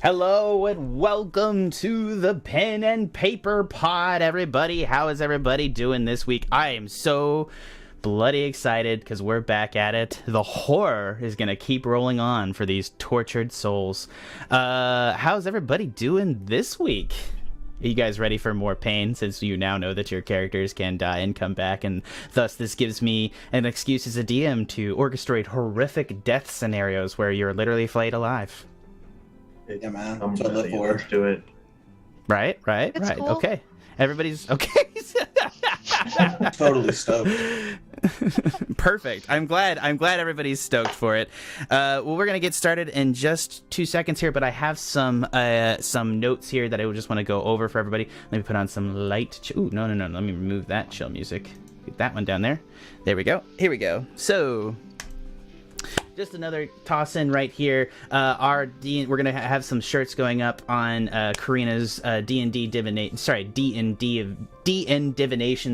Hello and welcome to the Pen and Paper Pod, everybody. How is everybody doing this week? I am so bloody excited because we're back at it. The horror is going to keep rolling on for these tortured souls. How's everybody doing this week? Are you guys ready for more pain, since you now know that your characters can die and come back, and thus this gives me an excuse as a DM to orchestrate horrific death scenarios where you're literally flayed alive? Yeah, man. I'm That's what I live ready. for. Let's do it. Right. It's cool. Okay. Everybody's okay. Totally stoked. Perfect. I'm glad everybody's stoked for it. Well, we're gonna get started in just 2 seconds here, but I have some notes here that I would just want to go over for everybody. Let me put on some light. Ooh, no. Let me remove that chill music. Get that one down there. There we go. Here we go. So, just another toss in right here. We're gonna have some shirts going up on Karina's D&D divination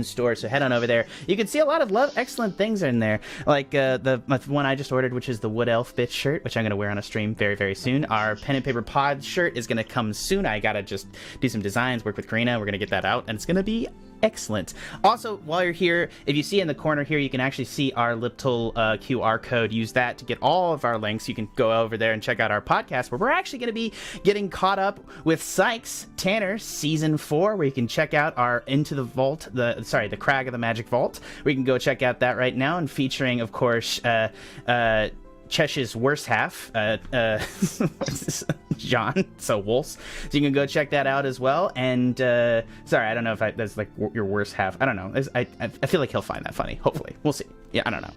store. So head on over there. You can see a lot of excellent things in there, like the one I just ordered, which is the Wood Elf bitch shirt, which I'm gonna wear on a stream very, very soon. Our Pen and Paper Pod shirt is gonna come soon. I gotta just do some designs, work with Karina. We're gonna get that out, and it's gonna be excellent. Also, while you're here, if you see in the corner here, you can actually see our little QR code. Use that to get all of our links. You can go over there and check out our podcast, where we're actually going to be getting caught up with Sikes Tanner season 4, where you can check out our Into the Vault, the Crag of the Magic Vault. We can go check out that right now, and featuring, of course, Chesh's worst half, John, so Wolves. So you can go check that out as well. And sorry, I don't know if that's like your worst half. I don't know. I feel like he'll find that funny. Hopefully, we'll see. Yeah, I don't know.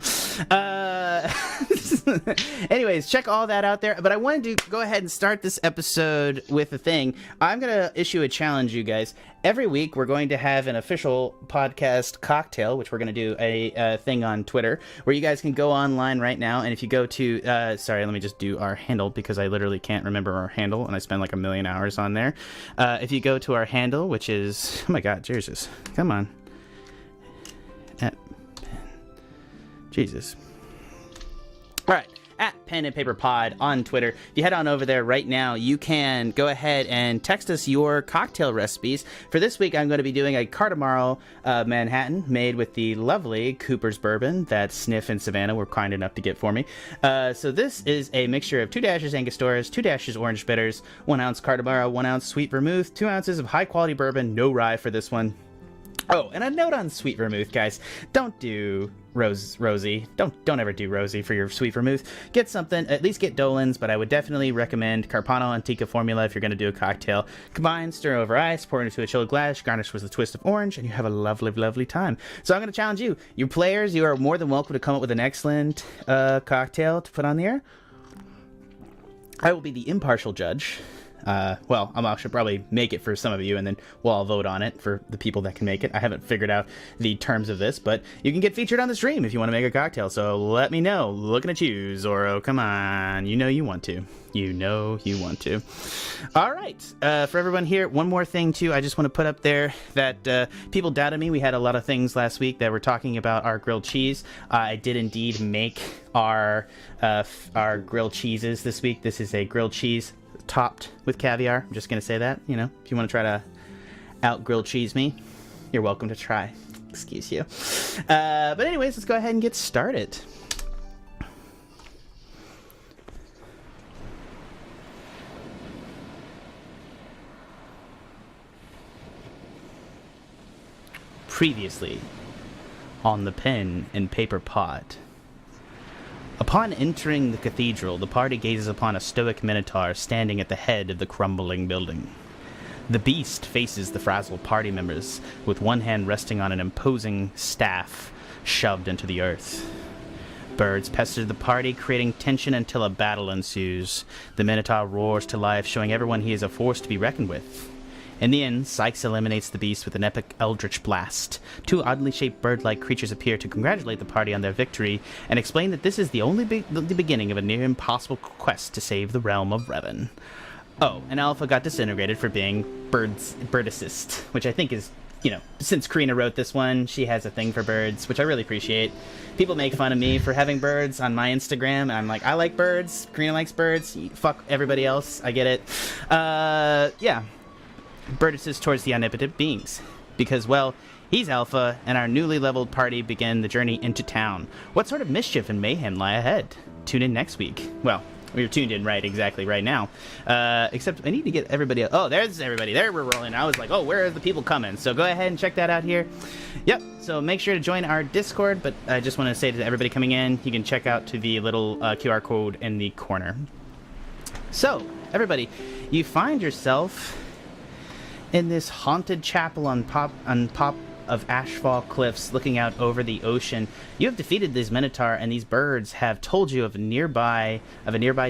Anyways, check all that out there. But I wanted to go ahead and start this episode with a thing. I'm gonna issue a challenge, you guys. Every week, we're going to have an official podcast cocktail, which we're going to do a thing on Twitter, where you guys can go online right now. And if you go to, sorry, let me just do our handle, because I literally can't remember our handle, and I spend like a million hours on there. If you go to our handle, which is, oh my God, Jesus, come on. Jesus. All right. At Pen and Paper Pod on Twitter. If you head on over there right now, you can go ahead and text us your cocktail recipes. For this week, I'm going to be doing a Cardinal Manhattan made with the lovely Cooper's bourbon that Sniff and Savannah were kind enough to get for me. So this is a mixture of 2 dashes Angostoras, 2 dashes orange bitters, 1 ounce Cardinal, 1 ounce sweet vermouth, 2 ounces of high quality bourbon, no rye for this one. Oh, and a note on sweet vermouth, guys. Don't do rosy. Don't ever do rosy for your sweet vermouth. Get something, at least get Dolan's, but I would definitely recommend Carpano Antica formula if you're going to do a cocktail. Combine, stir over ice, pour into a chilled glass, garnish with a twist of orange, and you have a lovely, lovely time. So I'm going to challenge you. You players, you are more than welcome to come up with an excellent cocktail to put on the air. I will be the impartial judge. Well, I should probably make it for some of you, and then we'll all vote on it for the people that can make it. I haven't figured out the terms of this, but you can get featured on the stream if you want to make a cocktail, so let me know. Looking at you, Zorro. Come on. You know you want to. You know you want to. All right. For everyone here, one more thing, too. I just want to put up there that people doubted me. We had a lot of things last week that were talking about our grilled cheese. I did indeed make our grilled cheeses this week. This is a grilled cheese topped with caviar. I'm just gonna say that, you know, if you want to try to out grilled cheese me, you're welcome to try. Excuse you. But anyways, let's go ahead and get started. Previously on the Pen and Paper Pod. Upon entering the cathedral, the party gazes upon a stoic minotaur standing at the head of the crumbling building. The beast faces the frazzled party members, with one hand resting on an imposing staff shoved into the earth. Birds pester the party, creating tension until a battle ensues. The minotaur roars to life, showing everyone he is a force to be reckoned with. In the end, Sikes eliminates the beast with an epic eldritch blast. 2 oddly shaped bird-like creatures appear to congratulate the party on their victory and explain that this is the only the beginning of a near-impossible quest to save the realm of Revon. Oh, and Alpha got disintegrated for being birdicist, which I think is you know, since Karina wrote this one, she has a thing for birds, which I really appreciate. People make fun of me for having birds on my Instagram, and I'm like, I like birds, Karina likes birds, fuck everybody else, I get it. Yeah. Birdices towards the omnipotent beings. Because, well, he's Alpha, and our newly leveled party begin the journey into town. What sort of mischief and mayhem lie ahead? Tune in next week. Well, we're tuned in exactly right now. Except I need to get everybody... Oh, there's everybody. There we're rolling. I was like, oh, where are the people coming? So go ahead and check that out here. Yep, so make sure to join our Discord, but I just want to say to everybody coming in, you can check out to the little QR code in the corner. So, everybody, you find yourself in this haunted chapel on top of Ashfall Cliffs, looking out over the ocean. You have defeated these Minotaur, and these birds have told you of a nearby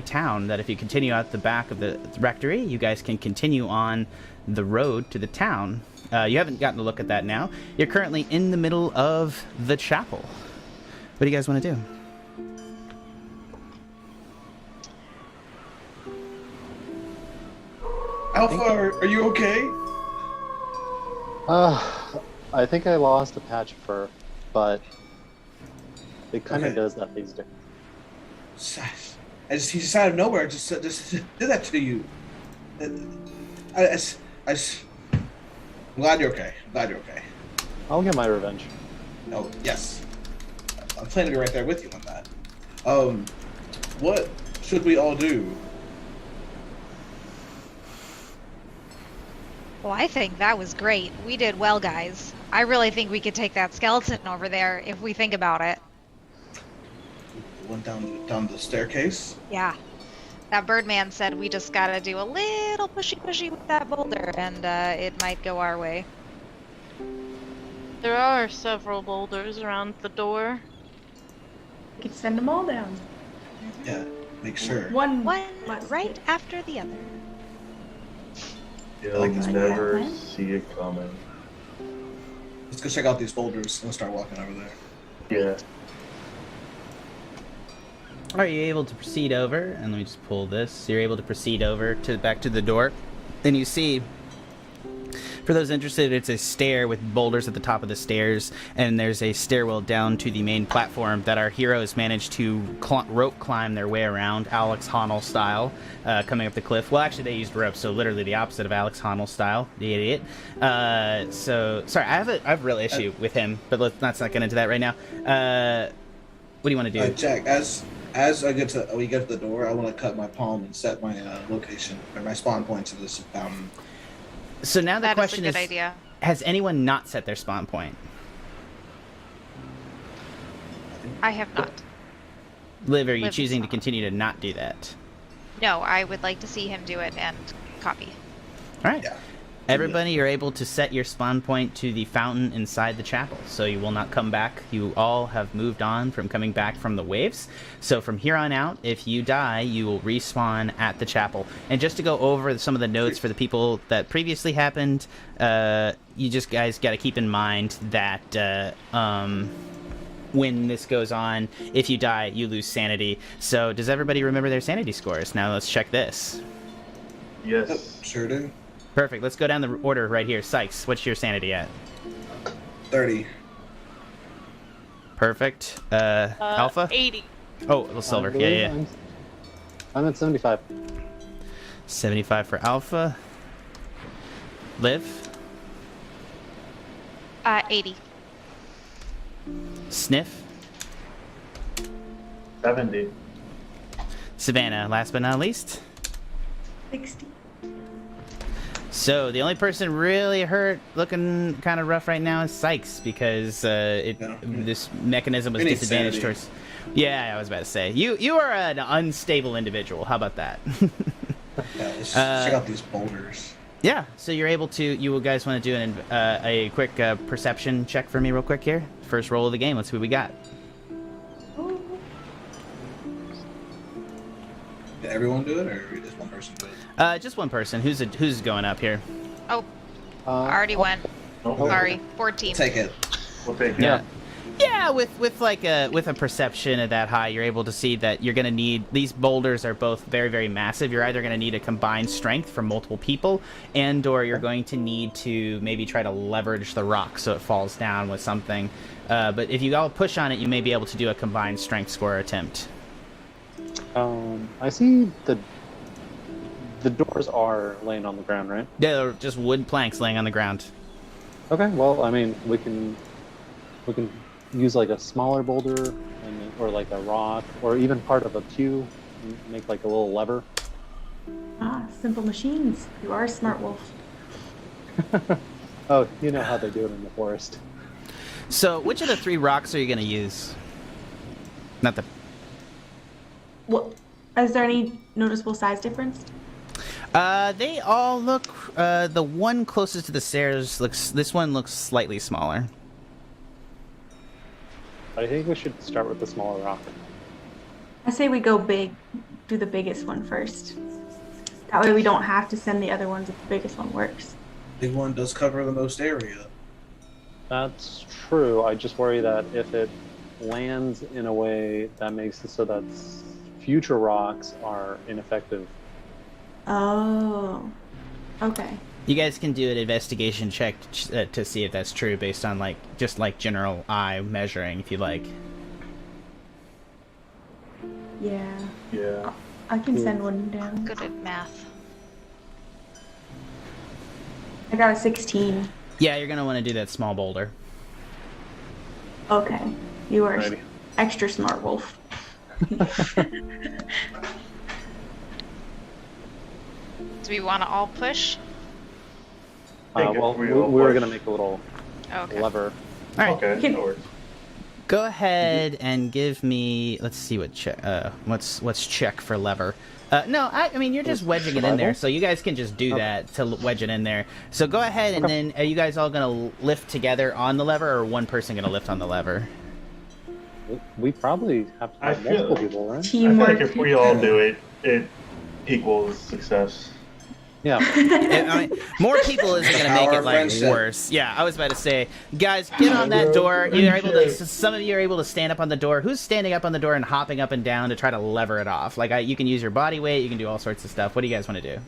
town that if you continue out the back of the rectory, you guys can continue on the road to the town. You haven't gotten a look at that now. You're currently in the middle of the chapel. What do you guys want to do? Alpha, are you okay? I think I lost a patch of fur, but it kind of does that these days. He just out of nowhere just did that to you. I'm glad you're okay. I'll get my revenge. Oh, yes. I'm planning to be right there with you on that. What should we all do? Well, I think that was great. We did well, guys. I really think we could take that skeleton over there if we think about it. Went down the staircase? Yeah. That Birdman said we just gotta do a little pushy with that boulder, and it might go our way. There are several boulders around the door. We could send them all down. Yeah, make sure. One right after the other. You'll like this never plan. see it coming. Let's go check out these boulders and start walking over there. Yeah. Are you able to proceed over? And let me just pull this. You're able to proceed over back to the door. Then you see, for those interested, it's a stair with boulders at the top of the stairs, and there's a stairwell down to the main platform that our heroes managed to rope climb their way around, Alex Honnold style, coming up the cliff. Well, actually, they used ropes, so literally the opposite of Alex Honnold style, the idiot. So, sorry, I have a real issue with him, but let's not get into that right now. What do you want to do? Jack, as we get to the door, I want to cut my palm and set my location or my spawn point to this fountain. So now the question That is is, a good idea. has anyone not set their spawn point? I have not. Liv, are you Liv is choosing to not. continue to not do that? No, I would like to see him do it and copy. All right. Yeah. Everybody, you're able to set your spawn point to the fountain inside the chapel, so you will not come back. You all have moved on from coming back from the waves. So from here on out, if you die, you will respawn at the chapel. And just to go over some of the notes for the people that previously happened, you just guys got to keep in mind that when this goes on, if you die, you lose sanity. So does everybody remember their sanity scores? Now let's check this. Yes. Sure do. Perfect. Let's go down the order right here. Sykes, what's your sanity at? 30. Perfect. Alpha? 80. Oh, a little silver. Yeah. I'm at 75. 75 for Alpha. Liv? 80. Sniff? 70. Savannah, last but not least. 60. So the only person really hurt, looking kind of rough right now is Sikes, because this mechanism was We need disadvantaged sanity. towards... Yeah, I was about to say. You are an unstable individual. How about that? Yeah, let's check out these boulders. Yeah, so you're able to... You guys want to do a quick perception check for me real quick here? First roll of the game. Let's see what we got. Did everyone do it, or just one person do it? Just one person. Who's going up here? Oh, already went. Oh, Sorry, 14. Take it. We'll take it. Yeah. Yeah, with a perception of that high, you're able to see that you're going to need, these boulders are both very, very massive. You're either going to need a combined strength from multiple people, and or you're going to need to maybe try to leverage the rock so it falls down with something. But if you all push on it, you may be able to do a combined strength score attempt. I see the doors are laying on the ground, right? They're just wood planks laying on the ground. Okay, well, I mean, we can use like a smaller boulder, or like a rock, or even part of a pew, and make like a little lever. Ah, simple machines. You are a smart wolf. Oh, you know how they do it in the forest. So, which of the 3 rocks are you going to use? Not the... Well, is there any noticeable size difference? They all look, the one closest to the stairs this one looks slightly smaller. I think we should start with the smaller rock. I say we go big, do the biggest one first. That way we don't have to send the other ones if the biggest one works. Big one does cover the most area. That's true. I just worry that if it lands in a way that makes it so that future rocks are ineffective. Oh, okay. You guys can do an investigation check to see if that's true based on just general eye measuring if you like. Yeah. Yeah. I can send one down. Good at math. I got a 16. Yeah, you're gonna want to do that small boulder. Okay. You are Alrighty. extra smart wolf. Do we want to all push? Think Well, if we we all were push. going to make a little Okay. lever. All right, Okay, Can- that works. go ahead and give me. Let's see what check. What's check for lever? No, I mean you're just wedging it in there, Survival? so you guys can just do that to wedge it in there. So go ahead and then are you guys all gonna lift together on the lever, or one person gonna lift on the lever? We probably have to I have feel- multiple people, right? I feel Teamwork. like if we all do it, it equals success. Yeah. I mean, more people isn't going to make Power it of like friendship. worse. Yeah, I was about to say, guys, get on that door. You're able to. Some of you are able to stand up on the door. Who's standing up on the door and hopping up and down to try to lever it off? You can use your body weight. You can do all sorts of stuff. What do you guys want to do?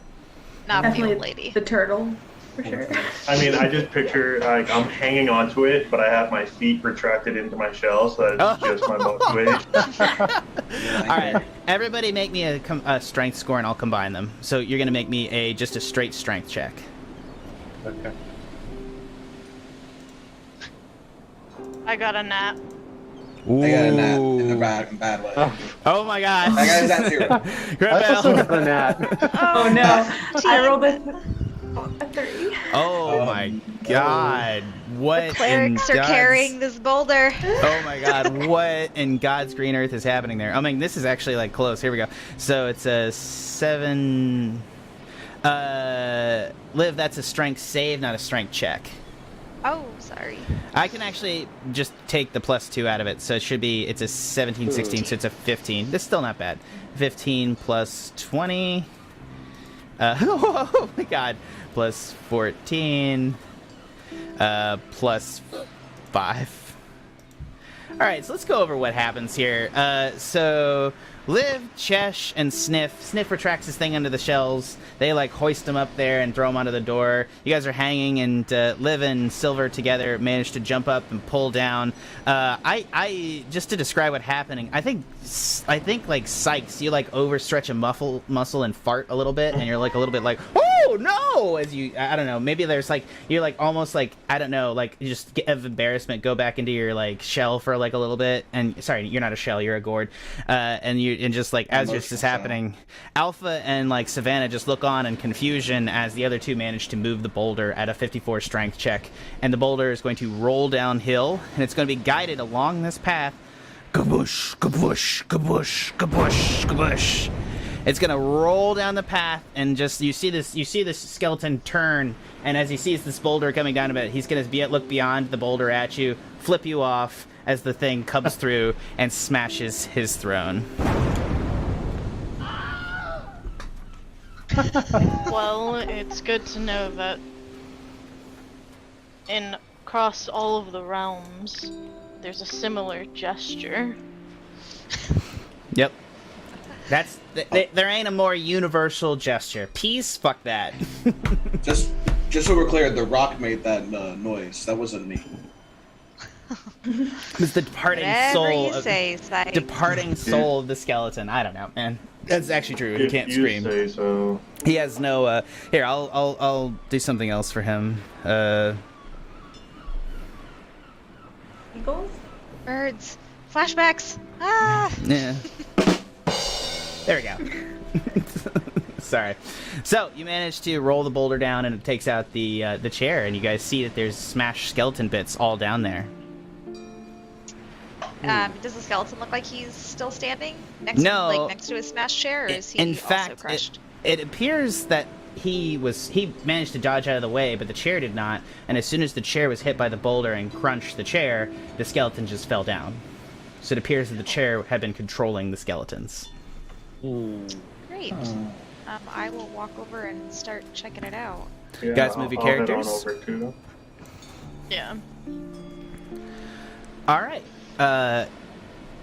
Not the Definitely old lady. the turtle, for sure. I mean, I just picture like I'm hanging onto it, but I have my feet retracted into my shell, so that it's just my butt weight. All right, everybody, make me a strength score, and I'll combine them. So you're going to make me just a straight strength check. Okay. I got a nat. I got a nat in a bad way. Oh my god! That guy's at 0. I also Rebel. got a gnat. Oh no. I rolled a 3. Oh my god! What? Clerics in are God's- carrying this boulder. Oh my god, what in God's green earth is happening there? I mean, this is actually close. Here we go. So it's a 7. Liv, that's a strength save, not a strength check. Oh, sorry. I can actually just take the +2 out of it, so it's a 17, 16, so it's a 15. That's still not bad. 15 plus 20. Oh my god. Plus 14. Plus 5. Alright, so let's go over what happens here. So Liv, Chesh, and Sniff. Sniff retracts his thing under the shelves. They hoist him up there and throw him onto the door. You guys are hanging, and Liv and Silver together manage to jump up and pull down. I just to describe what happening. I think Sikes, you overstretch a muscle and fart a little bit, and you're a little bit oh no, as you I don't know, maybe there's you're almost I don't know, you just get of embarrassment, go back into your shell for a little bit, and sorry, you're not a shell, you're a gourd, and just as this is happening, Alpha and Savannah just look on in confusion as the other two manage to move the boulder at a 54 strength check, and the boulder is going to roll downhill, and it's going to be guided along this path. Kaboosh, kaboosh, kaboosh, kaboosh, kaboosh. It's gonna roll down the path, and you see this skeleton turn, and as he sees this boulder coming down a bit, he's gonna look beyond the boulder at you, flip you off as the thing comes through and smashes his throne. Well, it's good to know that across all of the realms, there's a similar gesture. Yep. That's there ain't a more universal gesture. Peace, fuck that. Just so we're clear, the rock made that noise. That wasn't me. It's the departing Whatever soul. you say, Sikes. Departing soul of the skeleton. I don't know, man. That's actually true. He If can't you scream. say so. He has no. Here, I'll do something else for him. Eagles? Birds. Flashbacks. Ah! Yeah. There we go. Sorry. So you manage to roll the boulder down, and it takes out the chair, and you guys see that there's smashed skeleton bits all down there. Does the skeleton look like he's still standing next No. next to his smashed chair, or is he In also fact, crushed? it appears that he managed to dodge out of the way, but the chair did not. And as soon as the chair was hit by the boulder and crunched the chair, the skeleton just fell down. So it appears that the chair had been controlling the skeletons. Great. I will walk over and start checking it out. Yeah, Guys, movie I'll head on characters? over too. Yeah. All right.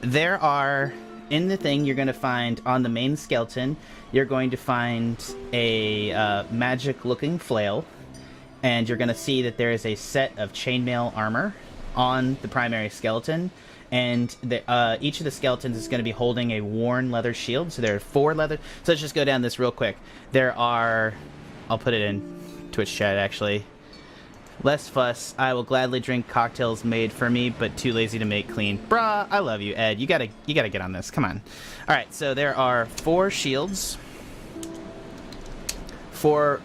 There are, in the thing, you're going to find on the main skeleton, you're going to find a magic-looking flail, and you're going to see that there is a set of chainmail armor on the primary skeleton, and each of the skeletons is going to be holding a worn leather shield. So there are 4 leather. So let's just go down this real quick. There are, I'll put it in Twitch chat actually. Less fuss. I will gladly drink cocktails made for me, but too lazy to make clean. Bruh, I love you, Ed. You gotta get on this. Come on. All right. So there are 4 shields. 4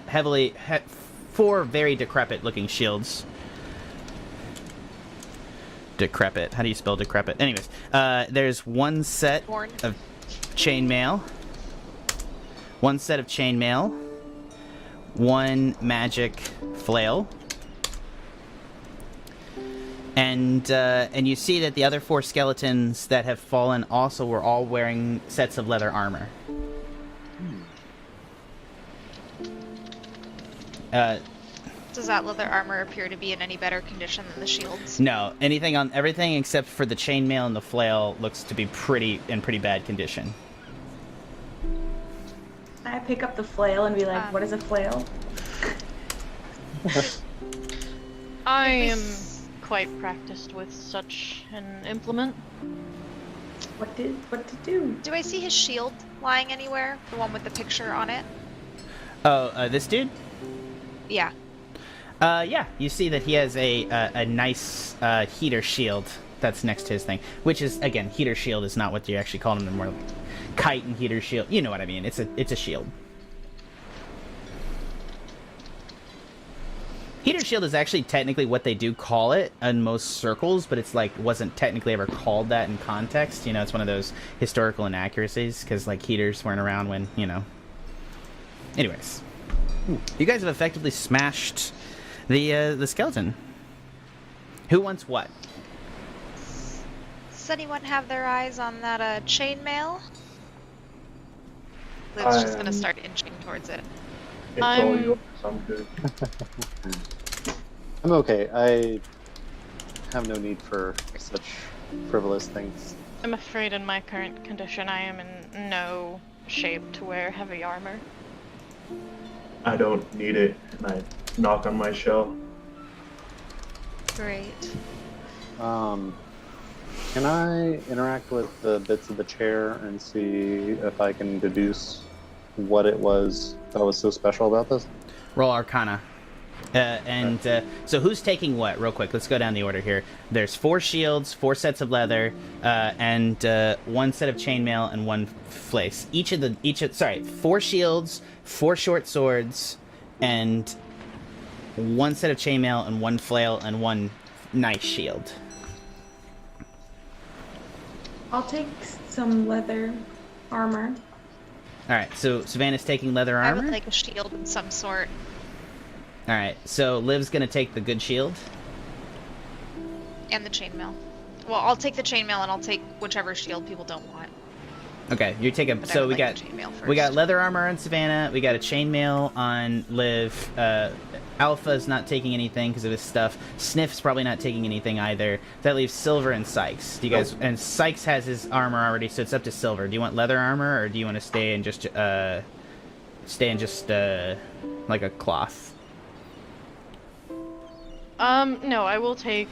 very decrepit-looking shields. Decrepit. How do you spell decrepit? Anyways, there's 1 set Worn. of chainmail. 1 set of chainmail. 1 magic flail. And you see that the other 4 skeletons that have fallen also were all wearing sets of leather armor. Does that leather armor appear to be in any better condition than the shields? No, everything except for the chainmail and the flail looks to be in pretty bad condition. I pick up the flail and be like, what is a flail? I am quite practiced with such an implement. What to do? Do I see his shield lying anywhere? The one with the picture on it? Oh, this dude? Yeah. Yeah, you see that he has a nice heater shield that's next to his thing. Which is, again, heater shield is not what you actually call them. They're more like kite and heater shield. You know what I mean. It's a shield. Heater shield is actually technically what they do call it in most circles, but it's like wasn't technically ever called that in context. You know, it's one of those historical inaccuracies because like heaters weren't around when, you know. Anyways, you guys have effectively smashed the skeleton. Who wants what? Does anyone have their eyes on that chainmail? Liv's just gonna start inching towards it. It's all yours. I'm good. I'm okay. I have no need for such frivolous things. I'm afraid in my current condition I am in no shape to wear heavy armor. I don't need it, and I knock on my shell. Great. Can I interact with the bits of the chair and see if I can deduce what it was that was so special about this? Roll Arcana. So who's taking what? Real quick, let's go down the order here. There's 4 shields, 4 sets of leather, and 1 set of chainmail and 1 flace. 4 shields, 4 short swords, and 1 set of chainmail and 1 flail and 1 nice shield. I'll take some leather armor. All right, so Savannah's taking leather I armor. would like a shield of some sort. All right, so Liv's gonna take the good shield. And the chainmail. Well, I'll take the chainmail and I'll take whichever shield people don't want. Okay, you take a. But I So would we like got the chainmail we got first. leather armor on Savannah. We got a chainmail on Liv. Alpha's not taking anything because of his stuff. Sniff's probably not taking anything either. That leaves Silver and Sikes. Do you guys? And Sikes has his armor already, so it's up to Silver. Do you want leather armor, or do you want to stay in just like a cloth? No, I will take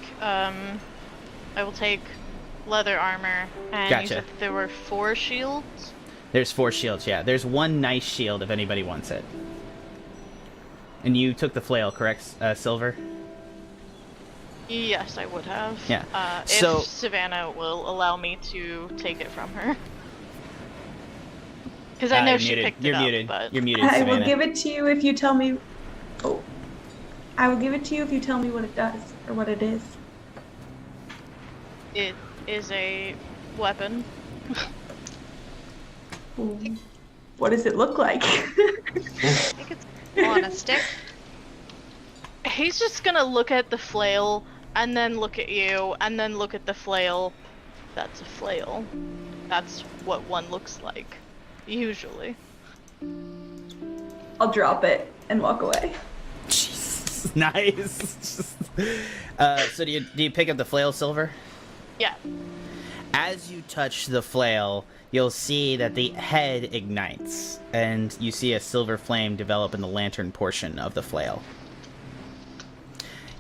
leather armor. And Gotcha. you said there were 4 shields? There's 4 shields. Yeah, there's 1 nice shield if anybody wants it. And you took the flail, correct, Silver? Yes, I would have. Yeah. If Savannah will allow me to take it from her. Because I know you're she muted. picked You're it up, muted. but... You're muted, I Savannah. will give it to you if you tell me. Oh, I will give it to you if you tell me what it does or what it is. It is a weapon. Ooh. What does it look like? I think it's on a stick. He's just gonna look at the flail, and then look at you, and then look at the flail. That's a flail. That's what one looks like, usually. I'll drop it and walk away. Jesus, nice. So do you pick up the flail, Silver? Yeah. As you touch the flail, you'll see that the head ignites, and you see a silver flame develop in the lantern portion of the flail.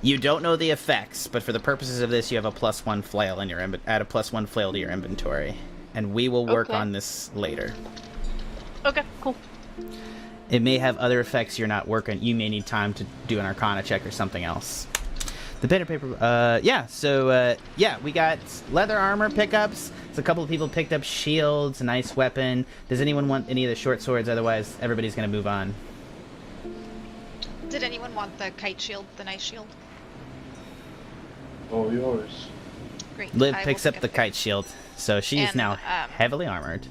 You don't know the effects, but for the purposes of this, you have a +1 flail in your add a +1 flail to your inventory, and we will work Okay. on this later. Okay, cool. It may have other effects you're not working. You may need time to do an Arcana check or something else. The pen and paper, yeah, we got leather armor pickups. So a couple of people picked up shields, a nice weapon. Does anyone want any of the short swords? Otherwise, everybody's gonna move on. Did anyone want the kite shield, the nice shield? All yours. Great. Liv I will picks pick up the kite shield, so she's And, now heavily armored.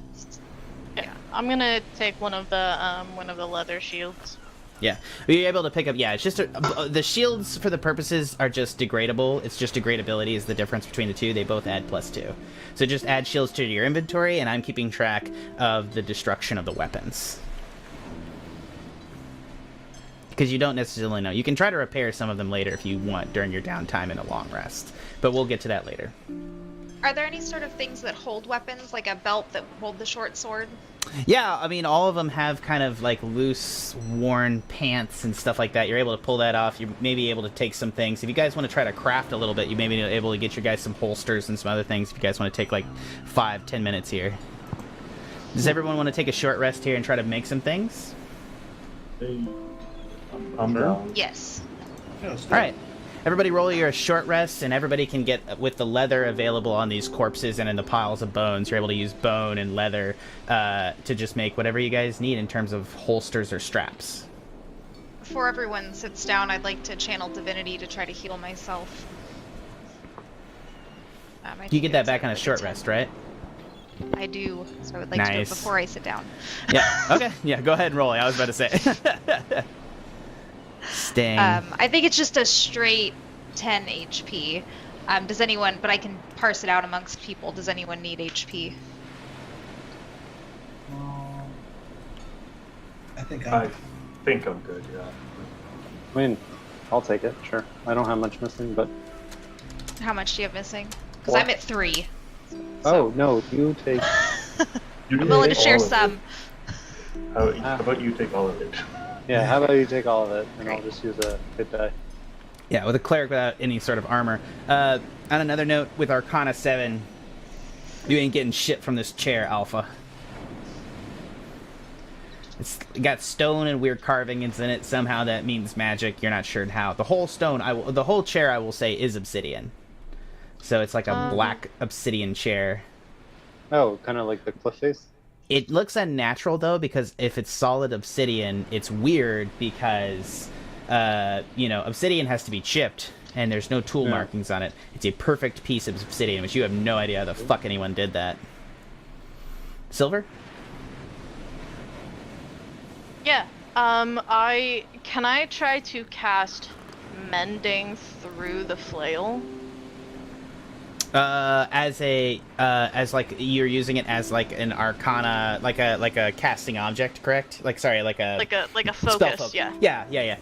Yeah. I'm gonna take one of the leather shields. Yeah, you're able to pick up. Yeah, it's just the shields for the purposes are just degradable. It's just degradability is the difference between the two. They both add +2. So just add shields to your inventory, and I'm keeping track of the destruction of the weapons. Because you don't necessarily know. You can try to repair some of them later if you want during your downtime and a long rest. But we'll get to that later. Are there any sort of things that hold weapons, like a belt that hold the short sword? Yeah, I mean, all of them have kind of like loose, worn pants and stuff like that. You're able to pull that off. You may be able to take some things. If you guys want to try to craft a little bit, you may be able to get your guys some holsters and some other things if you guys want to take like 5-10 minutes here. Does everyone want to take a short rest here and try to make some things? Hey, I'm down. Yes. Yeah, let's do All it. right. Everybody roll your short rest, and everybody can get, with the leather available on these corpses and in the piles of bones, you're able to use bone and leather to just make whatever you guys need in terms of holsters or straps. Before everyone sits down, I'd like to channel divinity to try to heal myself. You get that back on a short rest, right? I do, so I would like to do it Nice. before I sit down. Yeah, okay. Yeah, go ahead and roll it. I was about to say. Sting. I think it's just a straight 10 HP. Does anyone, but I can parse it out amongst people. Does anyone need HP? I think I think I'm good, yeah. I mean, I'll take it, sure. I don't have much missing, but... How much do you have missing? Because What? I'm at 3. Oh, no, you take... You I'm willing to take share all of some. it. How about you take all of it? Yeah, how about you take all of it, and I'll Great. just use a good die. Yeah, with a cleric without any sort of armor. On another note, with Arcana 7, you ain't getting shit from this chair, Alpha. It's got stone and weird carvings in it. Somehow that means magic. You're not sure how. The whole the whole chair, I will say, is obsidian. So it's like a black obsidian chair. Oh, kind of like the cliff face? It looks unnatural, though, because if it's solid obsidian, it's weird because, obsidian has to be chipped, and there's no tool markings on it. It's a perfect piece of obsidian, which you have no idea how the fuck anyone did that. Silver? Yeah. Can I try to cast mending through the flail? As like you're using it as like an arcana, like a casting object, correct? Like sorry, like a focus. Yeah.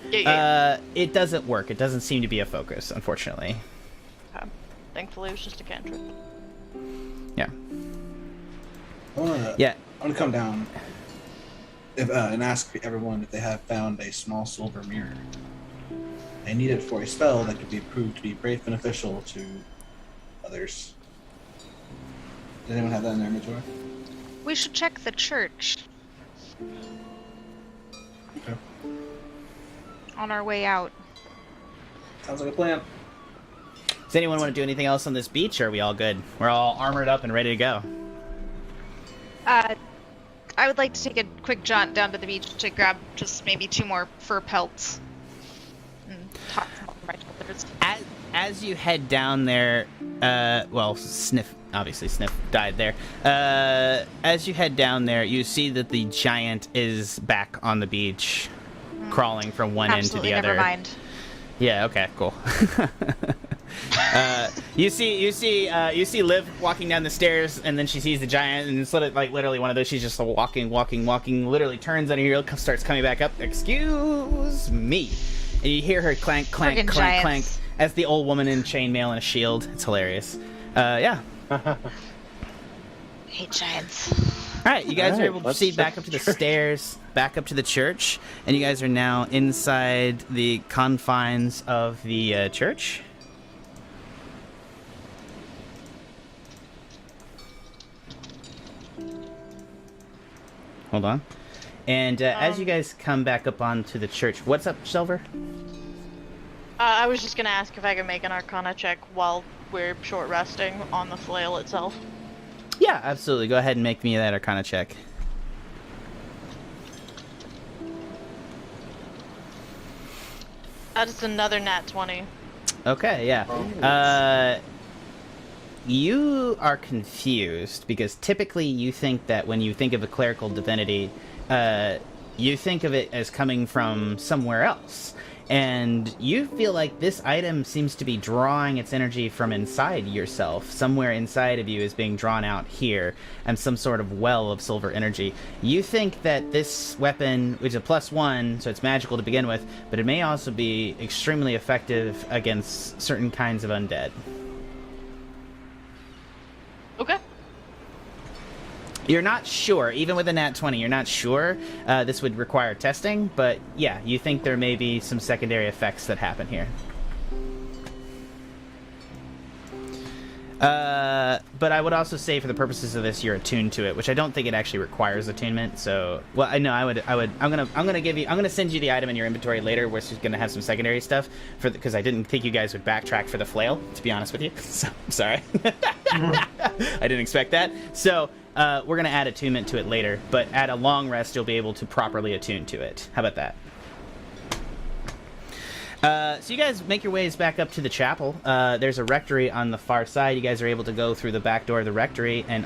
It doesn't work. It doesn't seem to be a focus, unfortunately. Okay. Thankfully, it was just a cantrip. Yeah. I want to come down and ask everyone if they have found a small silver mirror. They need it for a spell that could be proved to be great beneficial to others. Does anyone have that in their inventory? We should check the church. Okay. On our way out. Sounds like a plan. Does anyone want to do anything else on this beach, or are we all good? We're all armored up and ready to go. I would like to take a quick jaunt down to the beach to grab just maybe 2 more fur pelts. And talk to my shoulders. As you head down there, Sniff died there. As you head down there, you see that the giant is back on the beach, crawling from one end to the other. Never mind. Yeah. Okay. Cool. You see Liv walking down the stairs, and then she sees the giant, and it's literally one of those. She's just walking, literally turns on her heel, starts coming back up. Excuse me, and you hear her clank, Friggin' clank, giants. clank, as the old woman in chainmail and a shield. It's hilarious. Yeah. Hate giants. All right, you guys are Alright, able to let's proceed back check up to the the church. stairs, back up to the church, and you guys are now inside the confines of the church. Hold on. And as you guys come back up onto the church, what's up, Silver? I was just gonna ask if I could make an Arcana check while we're short resting on the flail itself. Yeah, absolutely. Go ahead and make me that Arcana check. That is another nat 20. Okay, yeah. You are confused because typically you think that when you think of a clerical divinity, you think of it as coming from somewhere else. And you feel like this item seems to be drawing its energy from inside yourself. Somewhere inside of you is being drawn out here, and some sort of well of silver energy. You think that this weapon, which is a +1, so it's magical to begin with, but it may also be extremely effective against certain kinds of undead. Okay. You're not sure, even with a nat 20, you're not sure. This would require testing, but yeah, you think there may be some secondary effects that happen here. But I would also say, for the purposes of this, you're attuned to it, which I don't think it actually requires attunement. So, well, I know I'm gonna send you the item in your inventory later, where it's gonna have some secondary stuff because I didn't think you guys would backtrack for the flail, to be honest with you. So, I'm sorry. I didn't expect that. So. We're going to add attunement to it later, but at a long rest, you'll be able to properly attune to it. How about that? So you guys make your ways back up to the chapel. There's a rectory on the far side. You guys are able to go through the back door of the rectory and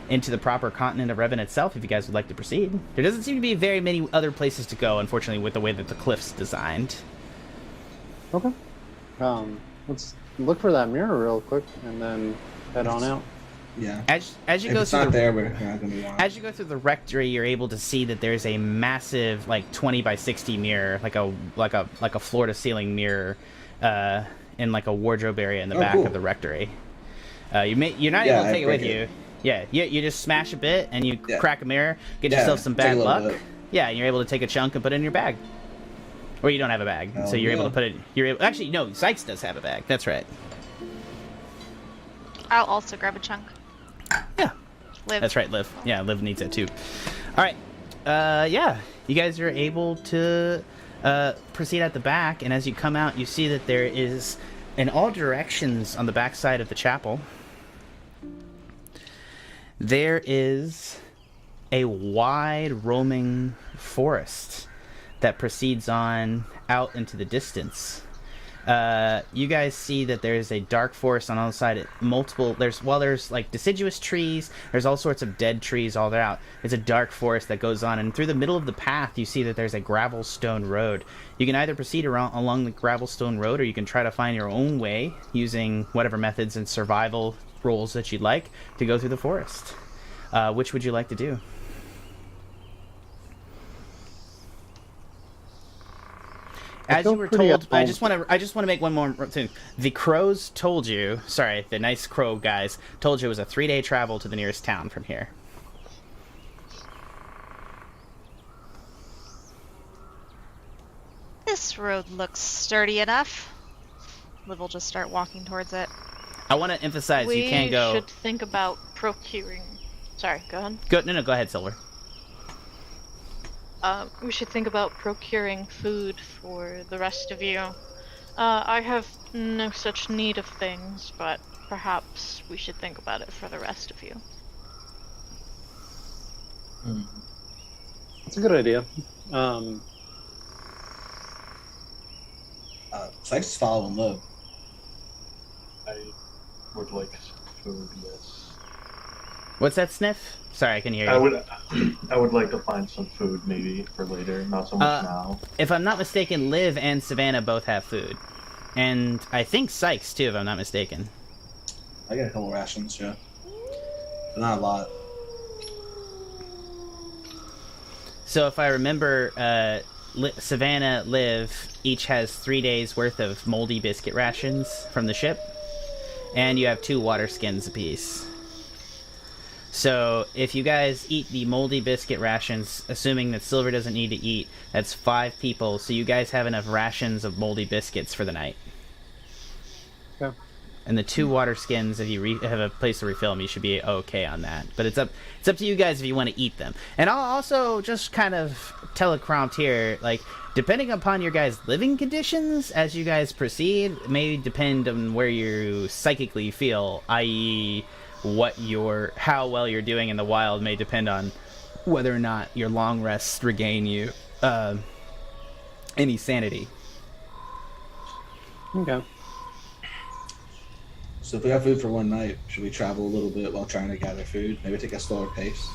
into the proper continent of Revnant itself, if you guys would like to proceed. There doesn't seem to be very many other places to go, unfortunately, with the way that the cliff's designed. Okay. Let's look for that mirror real quick, and then head on out. Yeah. As you If go it's through not the there, we're not gonna be on. As you go through the rectory, you're able to see that there's a massive, 20 by 60 mirror, like a floor to ceiling mirror, in a wardrobe area in the back cool. of the rectory. You're not able to take it with you. Yeah, you just smash a bit and you crack a mirror, get yourself some take a bad little luck. bit. Yeah, and you're able to take a chunk and put it in your bag. Or you don't have a bag, so you're able to put it. Actually, no, Sikes does have a bag. That's right. I'll also grab a chunk. Yeah. Liv. That's right, Liv. Yeah, Liv needs it too. All right. Yeah, you guys are able to proceed at the back, and as you come out, you see that there is, in all directions on the back side of the chapel, there is a wide roaming forest that proceeds on out into the distance. You guys see that there's a dark forest on all sides. There's like deciduous trees. There's all sorts of dead trees all throughout. It's a dark forest that goes on, and through the middle of the path, you see that there's a gravel stone road. You can either proceed along the gravel stone road, or you can try to find your own way using whatever methods and survival rolls that you'd like to go through the forest. Which would you like to do? As you were told, I just want to make one more thing. The crows told you, sorry, the nice crow guys told you it was a 3-day travel to the nearest town from here. This road looks sturdy enough. Liv will just start walking towards it. I want to emphasize you can't go. We should think about procuring. Sorry, go ahead. Go ahead, Silver. We should think about procuring food for the rest of you. I have no such need of things, but perhaps we should think about it for the rest of you. That's a good idea. Sikes is following Liv. I would like food, yes. What's that, Sniff? Sorry, I can hear you. I would like to find some food maybe for later, not so much now. If I'm not mistaken, Liv and Savannah both have food. And I think Sikes, too, if I'm not mistaken. I got a couple rations, yeah. But not a lot. So if I remember, Savannah, Liv, each has 3 days worth of moldy biscuit rations from the ship. And you have 2 water skins apiece. So if you guys eat the moldy biscuit rations, assuming that Silver doesn't need to eat, that's 5 people. So you guys have enough rations of moldy biscuits for the night. Okay. And the 2 water skins, if you have a place to refill them, you should be okay on that. But it's up to you guys if you want to eat them. And I'll also just kind of teleprompt here, like, depending upon your guys' living conditions as you guys proceed, may depend on where you psychically feel, i.e., how well you're doing in the wild may depend on whether or not your long rests regain you any sanity. Okay. So if we have food for one night, should we travel a little bit while trying to gather food? Maybe take a slower pace?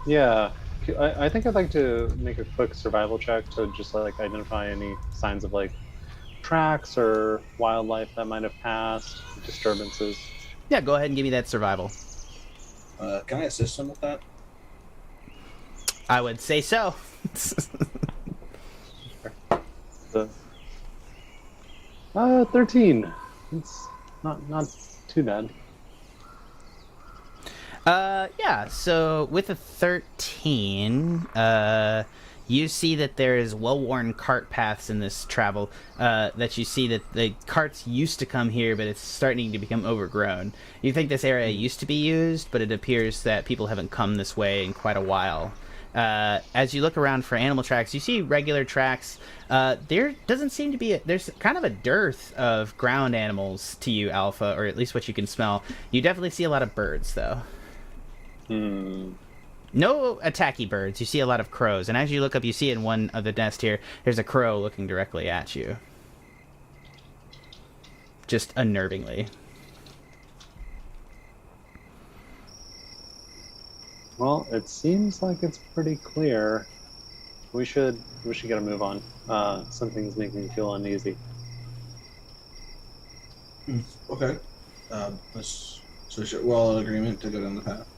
Yeah. I think I'd like to make a quick survival check to just like identify any signs of like tracks or wildlife that might have passed, disturbances. Yeah, go ahead and give me that survival. Can I assist him with that? I would say so. 13. It's not too bad. Yeah, so with a 13, you see that there is well-worn cart paths in this travel, that you see that the carts used to come here, but it's starting to become overgrown. You think this area used to be used, but it appears that people haven't come this way in quite a while. As you look around for animal tracks, you see regular tracks. There doesn't seem to be there's kind of a dearth of ground animals to you, Alpha, or at least what you can smell. You definitely see a lot of birds, though. No attacky birds. You see a lot of crows, and as you look up, you see in one of the nests here, there's a crow looking directly at you. Just unnervingly. Well, it seems like it's pretty clear. We should get a move on. Something's making me feel uneasy. Okay. We're all in agreement to go down the path.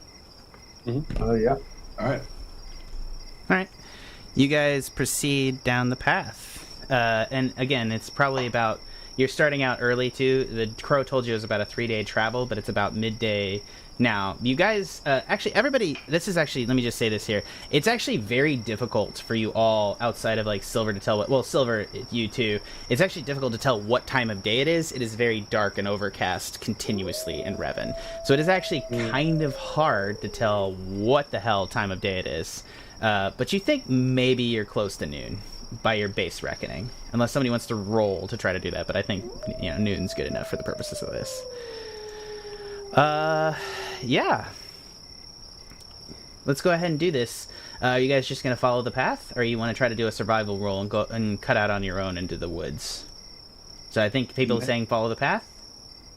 Yeah. All right. Alright. You guys proceed down the path. And again, it's probably about... You're starting out early, too. The crow told you it was about a 3-day travel, but it's about midday now. You guys... actually, everybody... This is actually... Let me just say this here. It's actually very difficult for you all, outside of, like, Silver to tell what... Well, Silver, you too. It's actually difficult to tell what time of day it is. It is very dark and overcast continuously in Revon. So it is actually kind of hard to tell what the hell time of day it is. But you think maybe you're close to noon by your base reckoning, unless somebody wants to roll to try to do that, but I think noon's good enough for the purposes of this. Yeah, let's go ahead and do this. Are you guys just gonna follow the path, or you want to try to do a survival roll and go and cut out on your own into the woods? So I think people are saying follow the path.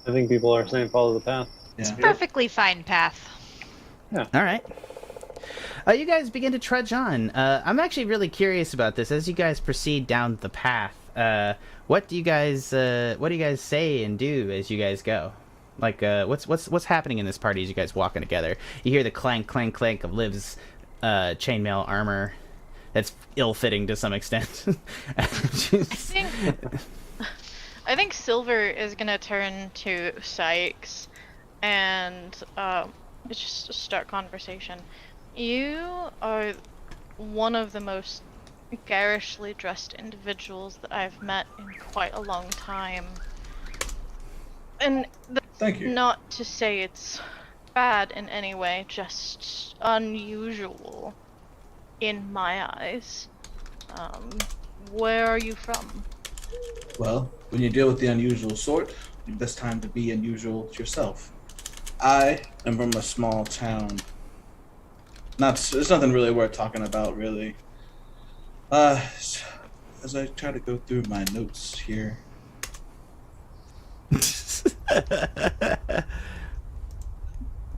I think people are saying follow the path. Yeah. Perfectly fine path. All right. You guys begin to trudge on. I'm actually really curious about this. As you guys proceed down the path, what do you guys say and do as you guys go? Like, what's happening in this party as you guys walking together? You hear the clank, clank, clank of Liv's chainmail armor. That's ill-fitting to some extent. I think Silver is gonna turn to Sikes and just start conversation. You are one of the most garishly dressed individuals that I've met in quite a long time. And Thank you. not to say it's bad in any way, just unusual in my eyes. Where are you from? Well, when you deal with the unusual sort, it's best time to be unusual yourself. I am from a small town. There's nothing really worth talking about, really. As I try to go through my notes here.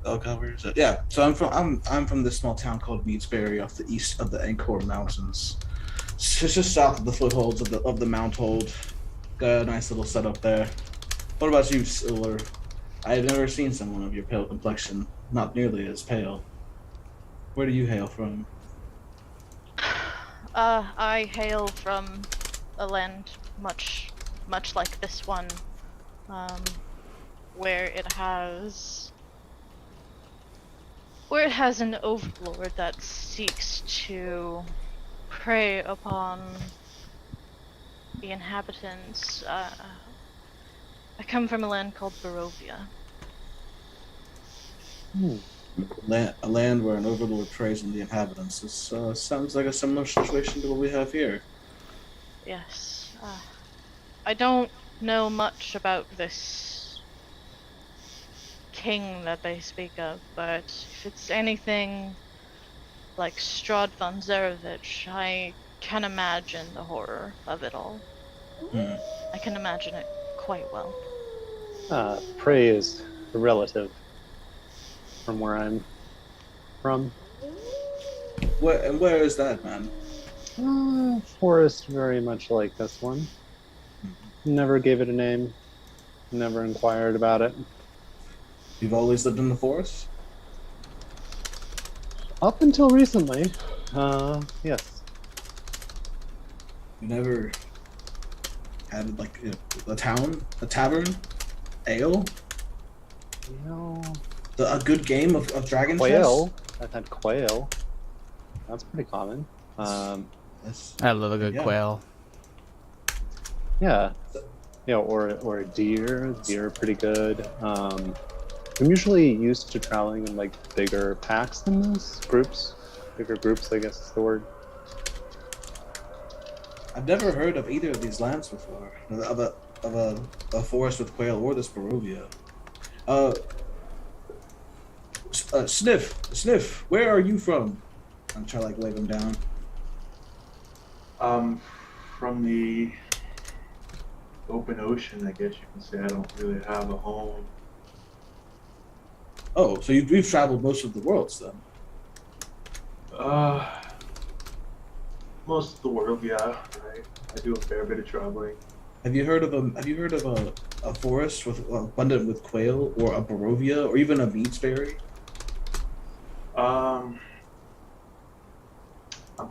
Oh God, where is it? Yeah, so I'm from this small town called Meadsbury off the east of the Angkor Mountains. It's just south of the footholds of the Mount Hold. Got a nice little setup there. What about you, Silver? I have never seen someone of your pale complexion, not nearly as pale. Where do you hail from? I hail from a land much like this one, where it has an overlord that seeks to prey upon the inhabitants. I come from a land called Barovia. A land where an overlord preys on the inhabitants. This sounds like a similar situation to what we have here. Yes. I don't know much about this king that they speak of, but if it's anything like Strahd von Zarevich, I can imagine the horror of it all. I can imagine it quite well. Prey is relative from where I'm from. Where is that, man? Forest very much like this one. Never gave it a name. Never inquired about it. You've always lived in the forest? Up until recently, yes. You never had like a tavern, ale, You know, a good game of dragon quail. chess? I've had quail. That's pretty common. That's, I love a good quail. Yeah. Yeah, or a deer. Deer are pretty good. I'm usually used to traveling in like bigger packs than this. Bigger groups, I guess is the word. I've never heard of either of these lands before. Of a forest with quail or this Barovia. Sniff, where are you from? I'm trying to like wave him down. From the open ocean, I guess you can say. I don't really have a home. Oh, so we've traveled most of the worlds then? Most of the world, yeah. Right. I do a fair bit of traveling. Have you heard of a forest with abundant with quail, or a Barovia, or even a Meadsbury? I'm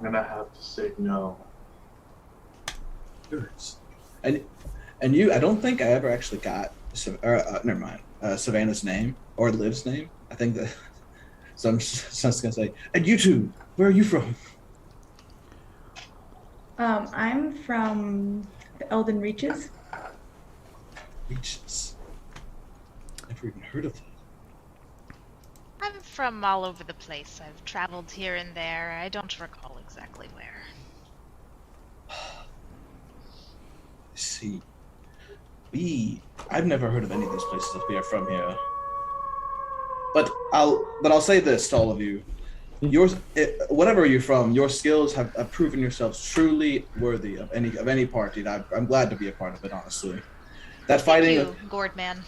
gonna have to say no. And you, I don't think I ever actually got. Never mind. Savannah's name or Liv's name. I think that. So I'm just gonna say. And you two, where are you from? I'm from the Elden Reaches. Reaches. Never even heard of that. I'm from all over the place. I've traveled here and there. I don't recall exactly where. See, I've never heard of any of these places if we are from here. But I'll say this to all of you. Whatever you're from, your skills have proven yourselves truly worthy of any party. And I'm glad to be a part of it, honestly. That fighting. Thank you, Gourd Man.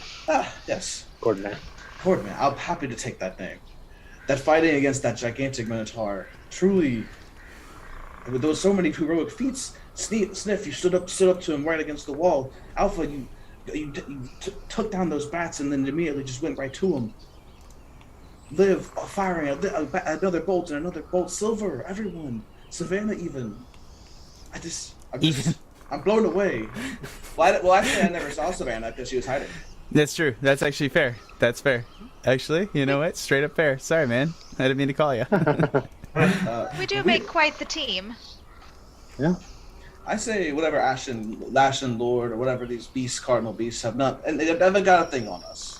Yes. Coordinate. Horde man, I'm happy to take that name. That fighting against that gigantic minotaur, truly, there was so many heroic feats. Sniff, you stood up to him right against the wall. Alpha, you took down those bats and then immediately just went right to him. Liv, firing another bolt and another bolt. Silver, everyone, Savannah, even. I'm blown away. Well, actually, I never saw Savannah because she was hiding. That's true. That's actually fair. That's fair. Actually, you know what? Straight up fair. Sorry, man. I didn't mean to call you. We do make quite the team. Yeah. I say whatever Ashen Lord or whatever these beasts, Cardinal Beasts, have not, and they haven't got a thing on us.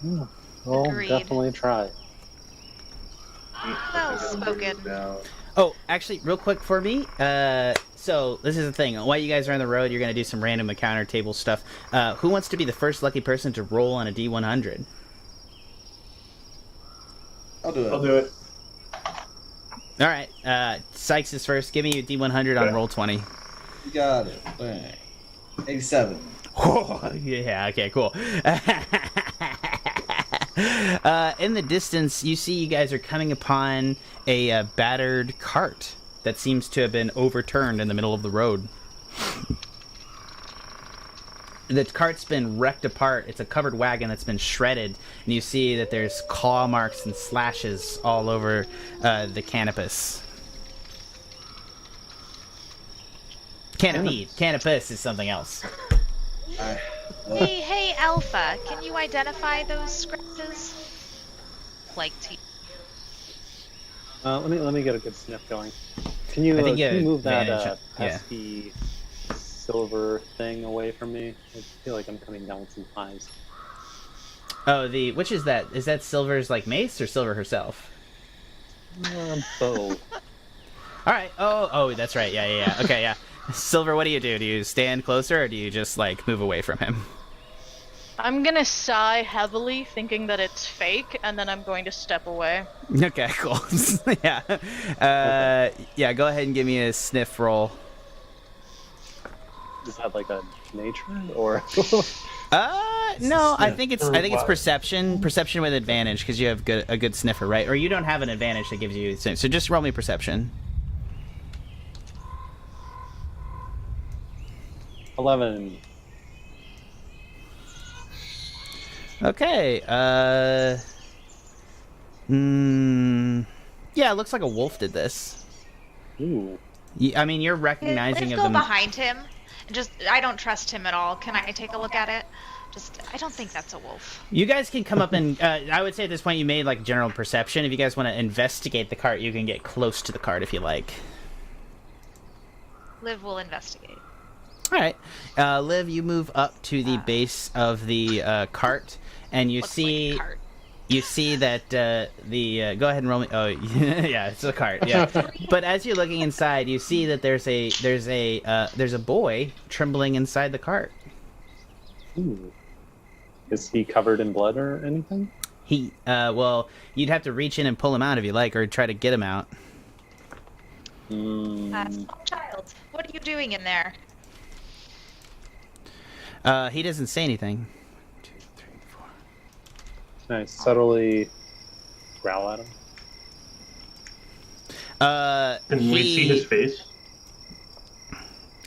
Yeah. Well, Agreed. definitely try. Well spoken. Oh, actually, real quick for me. So this is the thing. While you guys are on the road, you're gonna do some random encounter table stuff. Who wants to be the first lucky person to roll on a D100? I'll do it. I'll do it. All right. Sikes is first. Give me a D100 on Okay. roll 20. You got it. Bang. 87. Oh, yeah. Okay. Cool. In the distance, you see you guys are coming upon a battered cart that seems to have been overturned in the middle of the road. The cart's been wrecked apart. It's a covered wagon that's been shredded, and you see that there's claw marks and slashes all over the canopus. Canopy. Canopus is something else. Hey, Alpha, can you identify those scratches? Like, Let me get a good sniff going. Can you, I think can you move that yeah. pesky silver thing away from me? I feel like I'm coming down with some highs. Oh, which is that? Is that Silver's like mace or Silver herself? Bow. All right. Oh, that's right. Yeah. Okay, yeah. Silver, what do? Do you stand closer or do you just like move away from him? I'm gonna sigh heavily, thinking that it's fake, and then I'm going to step away. Okay, cool. Yeah. Yeah, go ahead and give me a sniff roll. Is that like a nature or? No, I think it's perception with advantage because you have a good sniffer, right? Or you don't have an advantage that gives you so just roll me perception. 11. Okay. Yeah, it looks like a wolf did this. Ooh. I mean, you're recognizing Let's of go them. behind him. I don't trust him at all. Can I take a look at it? I don't think that's a wolf. You guys can come up and I would say at this point you made like general perception. If you guys want to investigate the cart, you can get close to the cart if you like. Liv will investigate. All right, Liv, you move up to the base of the cart, and you Looks see like a cart. you see that go ahead and roll me. Oh, yeah, it's a cart. Yeah, but as you're looking inside, you see that there's a boy trembling inside the cart. Ooh. Is he covered in blood or anything? He well, you'd have to reach in and pull him out if you like, or try to get him out. Small child, what are you doing in there? He doesn't say anything. 1, 2, 3, 4. Can I subtly growl at him? Can we see his face?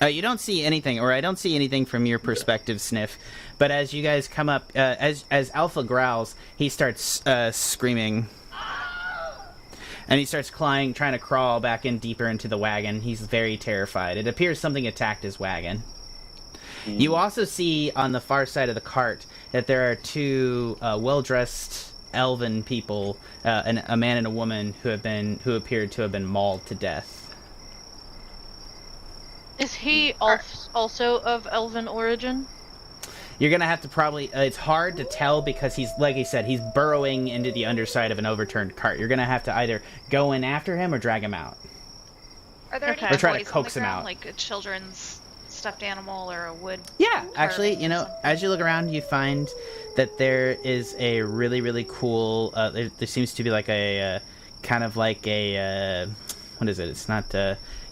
You don't see anything, or I don't see anything from your perspective, Sniff. But as you guys come up, as Alpha growls, he starts screaming. And he starts trying to crawl back in deeper into the wagon. He's very terrified. It appears something attacked his wagon. You also see on the far side of the cart that there are two well-dressed elven people, a man and a woman, who appeared to have been mauled to death. Is he also of elven origin? You're gonna have to probably. It's hard to tell because he's, like I said, he's burrowing into the underside of an overturned cart. You're gonna have to either go in after him or drag him out. Are there Okay. any Or try to toys on coax the him ground, out. like a children's stuffed animal or a wood? Yeah, actually, carving or something? as you look around, you find that there is a really, really cool. There seems to be like a kind of like what is it? It's not.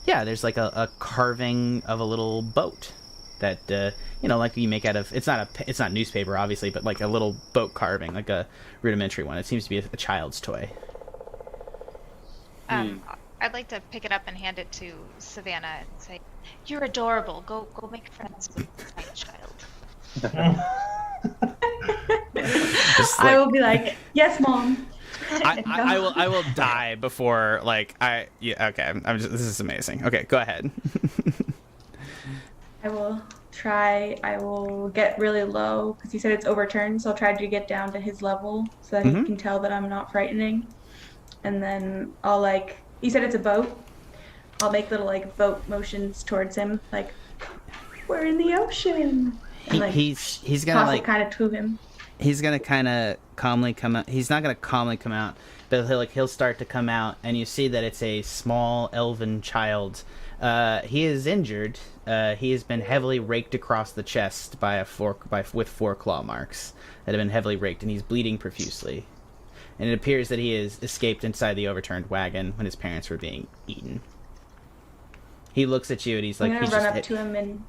Yeah, there's like a carving of a little boat. that like you make out of, it's not newspaper obviously, but like a little boat carving, like a rudimentary one. It seems to be a child's toy. I'd like to pick it up and hand it to Savannah and say, "You're adorable. Go make friends with my child." I will be like, "Yes, Mom." I will die before okay. This is amazing. Okay, go ahead. I will get really low because he said it's overturned, so I'll try to get down to his level so that he can tell that I'm not frightening. And then I'll he said it's a boat. I'll make little boat motions towards him, like we're in the ocean. And, he's gonna kind of to him. He's gonna kind of calmly come out. He's not gonna calmly come out, but he'll start to come out, and you see that it's a small elven child. He is injured. He has been heavily raked across the chest with 4 claw marks that have been heavily raked, and he's bleeding profusely. And it appears that he has escaped inside the overturned wagon when his parents were being eaten. He looks at you and he's like, I'm gonna run up to him and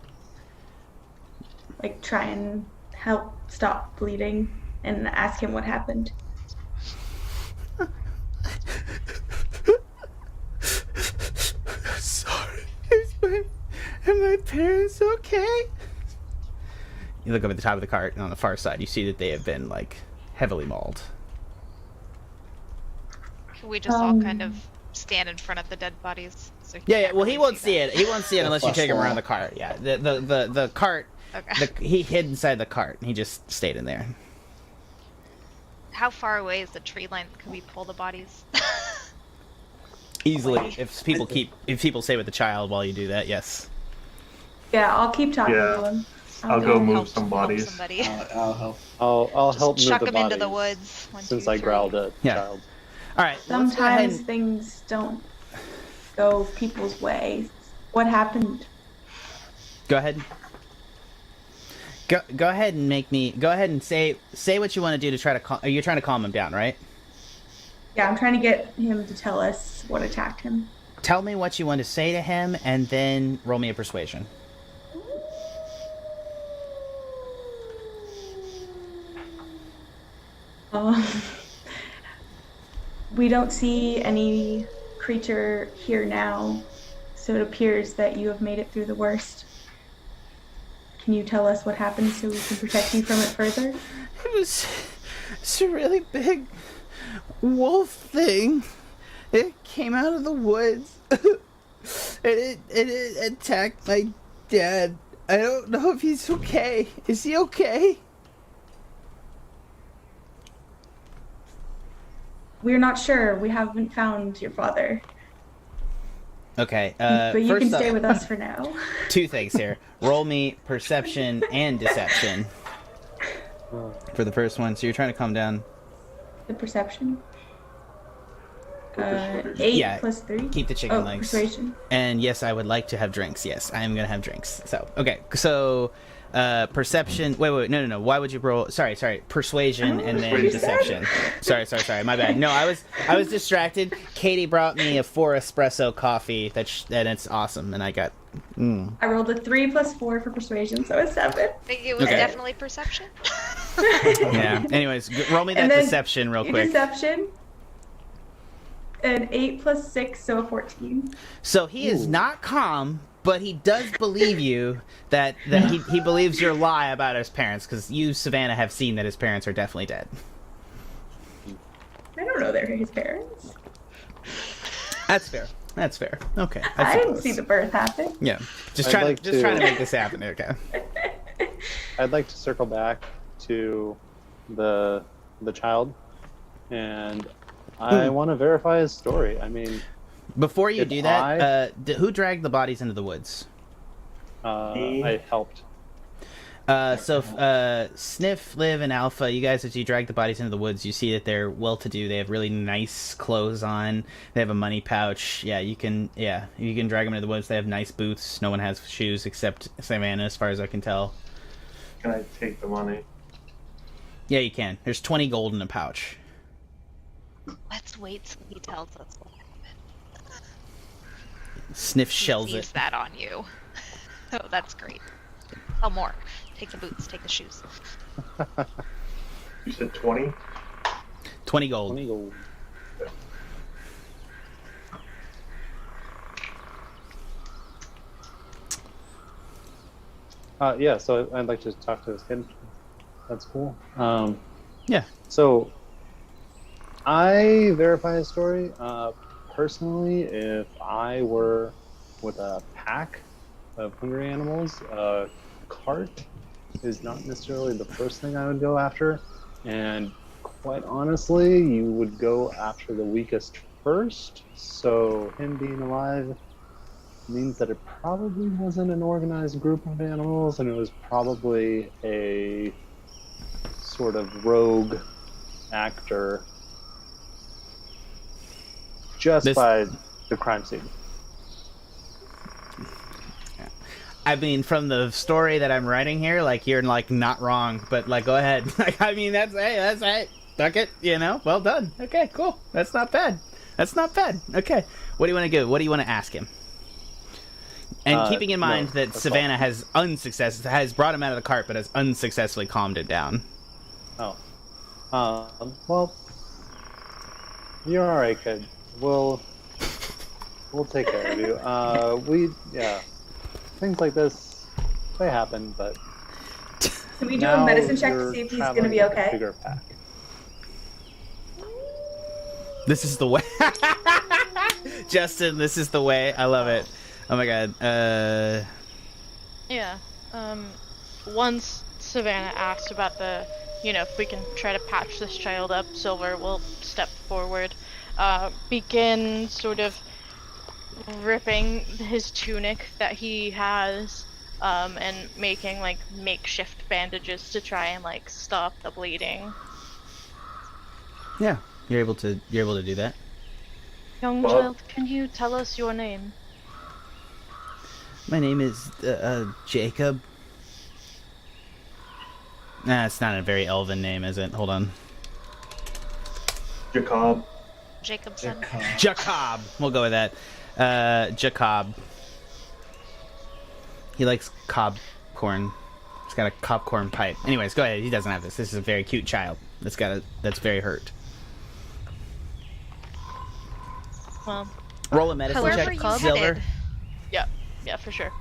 try and help stop bleeding and ask him what happened. Sorry, are my parents okay? You look up at the top of the cart, and on the far side, you see that they have been heavily mauled. Can we just all kind of stand in front of the dead bodies? So Yeah. Well, he won't see it. He won't see it unless you take him around the cart. Yeah. The cart. Okay. He hid inside the cart. And he just stayed in there. How far away is the tree line? Can we pull the bodies? Easily, if people stay with the child while you do that, yes. Yeah, I'll keep talking to him. I'll go move some bodies. I'll help. I'll Just help move chuck the them bodies. into the woods. 1, Since 2, I 3. growled at Yeah. child. All right. let's go ahead Sometimes and- things don't go people's way. What happened? Go ahead. Go ahead and go ahead and say what you want to do to try to you're trying to calm him down, right? Yeah, I'm trying to get him to tell us what attacked him. Tell me what you want to say to him, and then roll me a persuasion. We don't see any creature here now, so it appears that you have made it through the worst. Can you tell us what happened so we can protect you from it further? It's a really big wolf thing. It came out of the woods. and it attacked my dad. I don't know if he's okay. Is he okay? We're not sure. We haven't found your father. Okay, But you first can stay up, with us for now. 2 things here. Roll me perception and deception for the first one. So you're trying to calm down. The perception? 8 Yeah, plus 3? Keep the chicken legs. Persuasion. And yes, I would like to have drinks. Yes, I am going to have drinks. So, okay. So, perception. Wait. No. Why would you roll? Sorry. Persuasion and then deception. Sorry. My bad. No, I was distracted. Katie brought me a 4 espresso coffee. And it's awesome. And I got. I rolled a 3 plus 4 for persuasion, so it's 7. It was Okay. definitely perception. Yeah. Anyways, roll me that And then deception real your quick. Deception. An 8 plus 6, so a 14. So he is not calm, but he does believe you that he believes your lie about his parents, because you, Savannah, have seen that his parents are definitely dead. I don't know they're his parents. That's fair. Okay. I didn't suppose. see the birth happen. Yeah. Just I'd trying like to to- make this happen. Okay. I'd like to circle back to the child, and I want to verify his story. I mean, Before you If do that, who dragged the bodies into the woods? I helped. Sniff, Liv, and Alpha, you guys, as you drag the bodies into the woods, you see that they're well-to-do. They have really nice clothes on. They have a money pouch. You can drag them into the woods. They have nice boots. No one has shoes except Savannah, as far as I can tell. Can I take the money? Yeah, you can. There's 20 gold in a pouch. Let's wait till he tells us what happened. Sniff shells Use it. that on you. Oh, that's great. Oh, more. Take the boots. Take the shoes. You said 20? 20 gold. 20 gold. Yeah, so I'd like to talk to this kid. That's cool. Yeah. So, I verify a story. Personally, if I were with a pack of hungry animals, a cart is not necessarily the first thing I would go after. And quite honestly, you would go after the weakest first. So, him being alive means that it probably wasn't an organized group of animals, and it was probably a sort of rogue actor just by the crime scene. I mean, from the story that I'm writing here, like, you're, like, not wrong, but, like, go ahead. Like, I mean, that's hey. Fuck it, you know? Well done. Okay, cool. That's not bad. Okay. What do you want to do? What do you want to ask him? And keeping in mind that Savannah has brought him out of the cart, but has unsuccessfully calmed him down. Oh. Well, you're alright, kid. We'll take care of you. Things like this, they happen, but... Can we do a medicine check to see if he's going to be okay? Bigger pack. This is the way. Justin, this is the way. I love it. Oh my god. Yeah. Once Savannah asked about the, if we can try to patch this child up, Silver will step forward, begin sort of ripping his tunic that he has, and making like makeshift bandages to try and like stop the bleeding. Yeah, you're able to do that. Young child, can you tell us your name? My name is Jacob. Nah, it's not a very elven name, is it? Hold on. Jacobson. Jacob. We'll go with that. Jacob. He likes cob corn. He's got a cob corn pipe. Anyways, go ahead. He doesn't have this. This is a very cute child. That's very hurt. Well, roll a medicine However check. you Silver. headed. Yeah, for sure.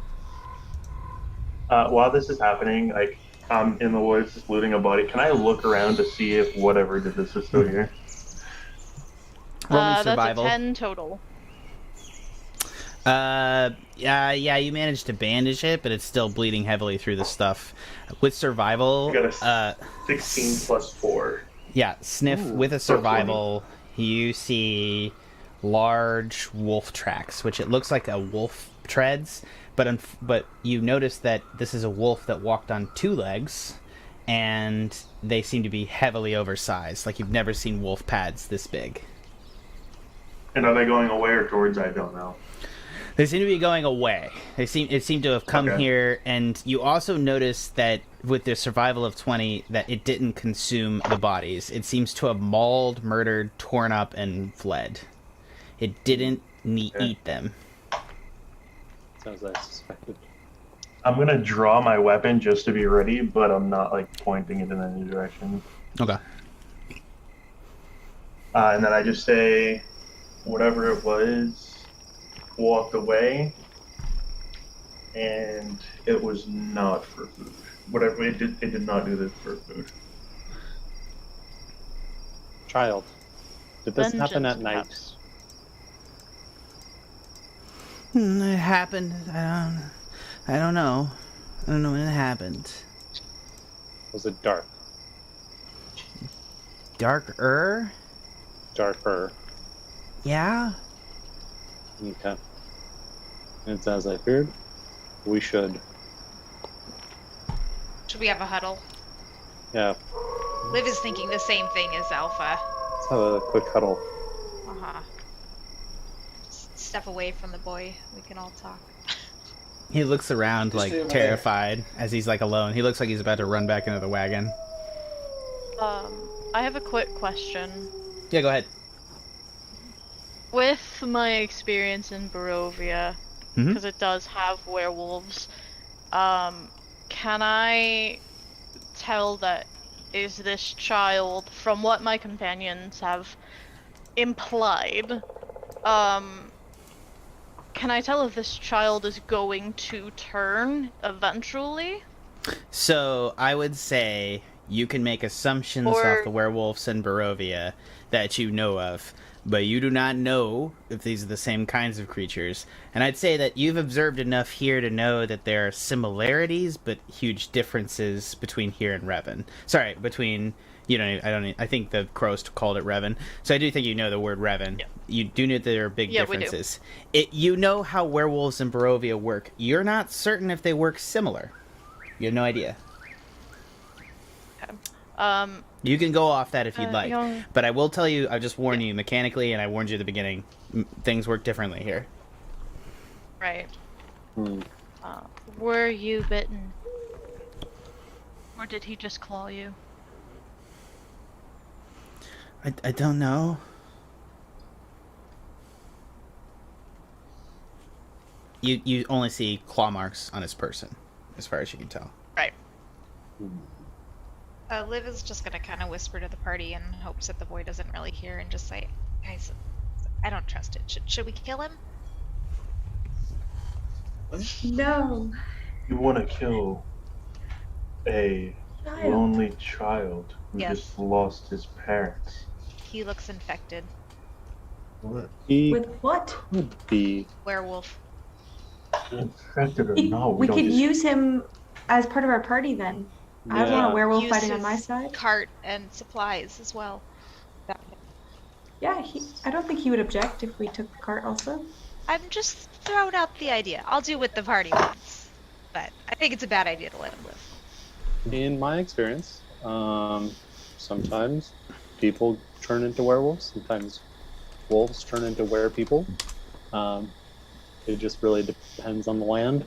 While this is happening, like, I'm in the woods just looting a body. Can I look around to see if whatever did this is still here? Roll me survival. That's a 10 total. Yeah, you managed to bandage it, but it's still bleeding heavily through the stuff. With survival, I got a 16 plus 4. Yeah, Sniff. Ooh, with a survival, you see large wolf tracks, which it looks like a wolf treads, but you notice that this is a wolf that walked on 2 legs, and they seem to be heavily oversized. Like, you've never seen wolf pads this big. And are they going away or towards? I don't know. They seem to be going away. It seemed to have come here, and you also notice that with their survival of 20, that it didn't consume the bodies. It seems to have mauled, murdered, torn up, and fled. It didn't eat them. Sounds like I suspected. I'm gonna draw my weapon just to be ready, but I'm not like pointing it in any direction. Okay. And then I just say, whatever it was, walked away, and it was not for food. Whatever it did not do this for food. Child, did this happen at Vengeance, night? perhaps. It happened. I don't know. I don't know when it happened. Was it dark? Darker? Darker. Yeah? Okay. It's as I feared. We should. Should we have a huddle? Yeah. Liv is thinking the same thing as Alpha. Let's have a quick huddle. Uh-huh. Step away from the boy. We can all talk. He looks around, Just stay like, over terrified, as he's, like, alone. He looks like he's about to run back into the wagon. I have a quick question. Yeah, go ahead. With my experience in Barovia, Mhm. because it does have werewolves, Can I tell that is this child, from what my companions have implied, can I tell if this child is going to turn eventually? So I would say you can make assumptions off the werewolves in Barovia that you know of, but you do not know if these are the same kinds of creatures. And I'd say that you've observed enough here to know that there are similarities, but huge differences between here and Revon. Sorry, between, I think the Crows called it Revon. So I do think you know the word Revon. Yeah. You do know that there are big Yeah, differences. You know how werewolves in Barovia work. You're not certain if they work similar. You have no idea. Okay. You can go off that if you'd like. Young... But I will tell you, I'll just warn you mechanically, and I warned you at the beginning, things work differently here. Right. Were you bitten? Or did he just claw you? I don't know. You only see claw marks on his person, as far as you can tell. Right. Liv is just gonna kind of whisper to the party in hopes that the boy doesn't really hear and just say, guys, I don't trust it. Should we kill him? No. You want to kill a lonely child who Yes. just lost his parents. He looks infected. What? He With what? could be. Werewolf. Infected or not, We don't could just... use him as part of our party then. I don't want a werewolf Use fighting on his my side. Cart and supplies as well. Yeah, I don't think he would object if we took the cart also. I'm just throwing out the idea. I'll do what the party wants. But I think it's a bad idea to let him live. In my experience, sometimes people turn into werewolves. Sometimes wolves turn into werepeople. It just really depends on the land.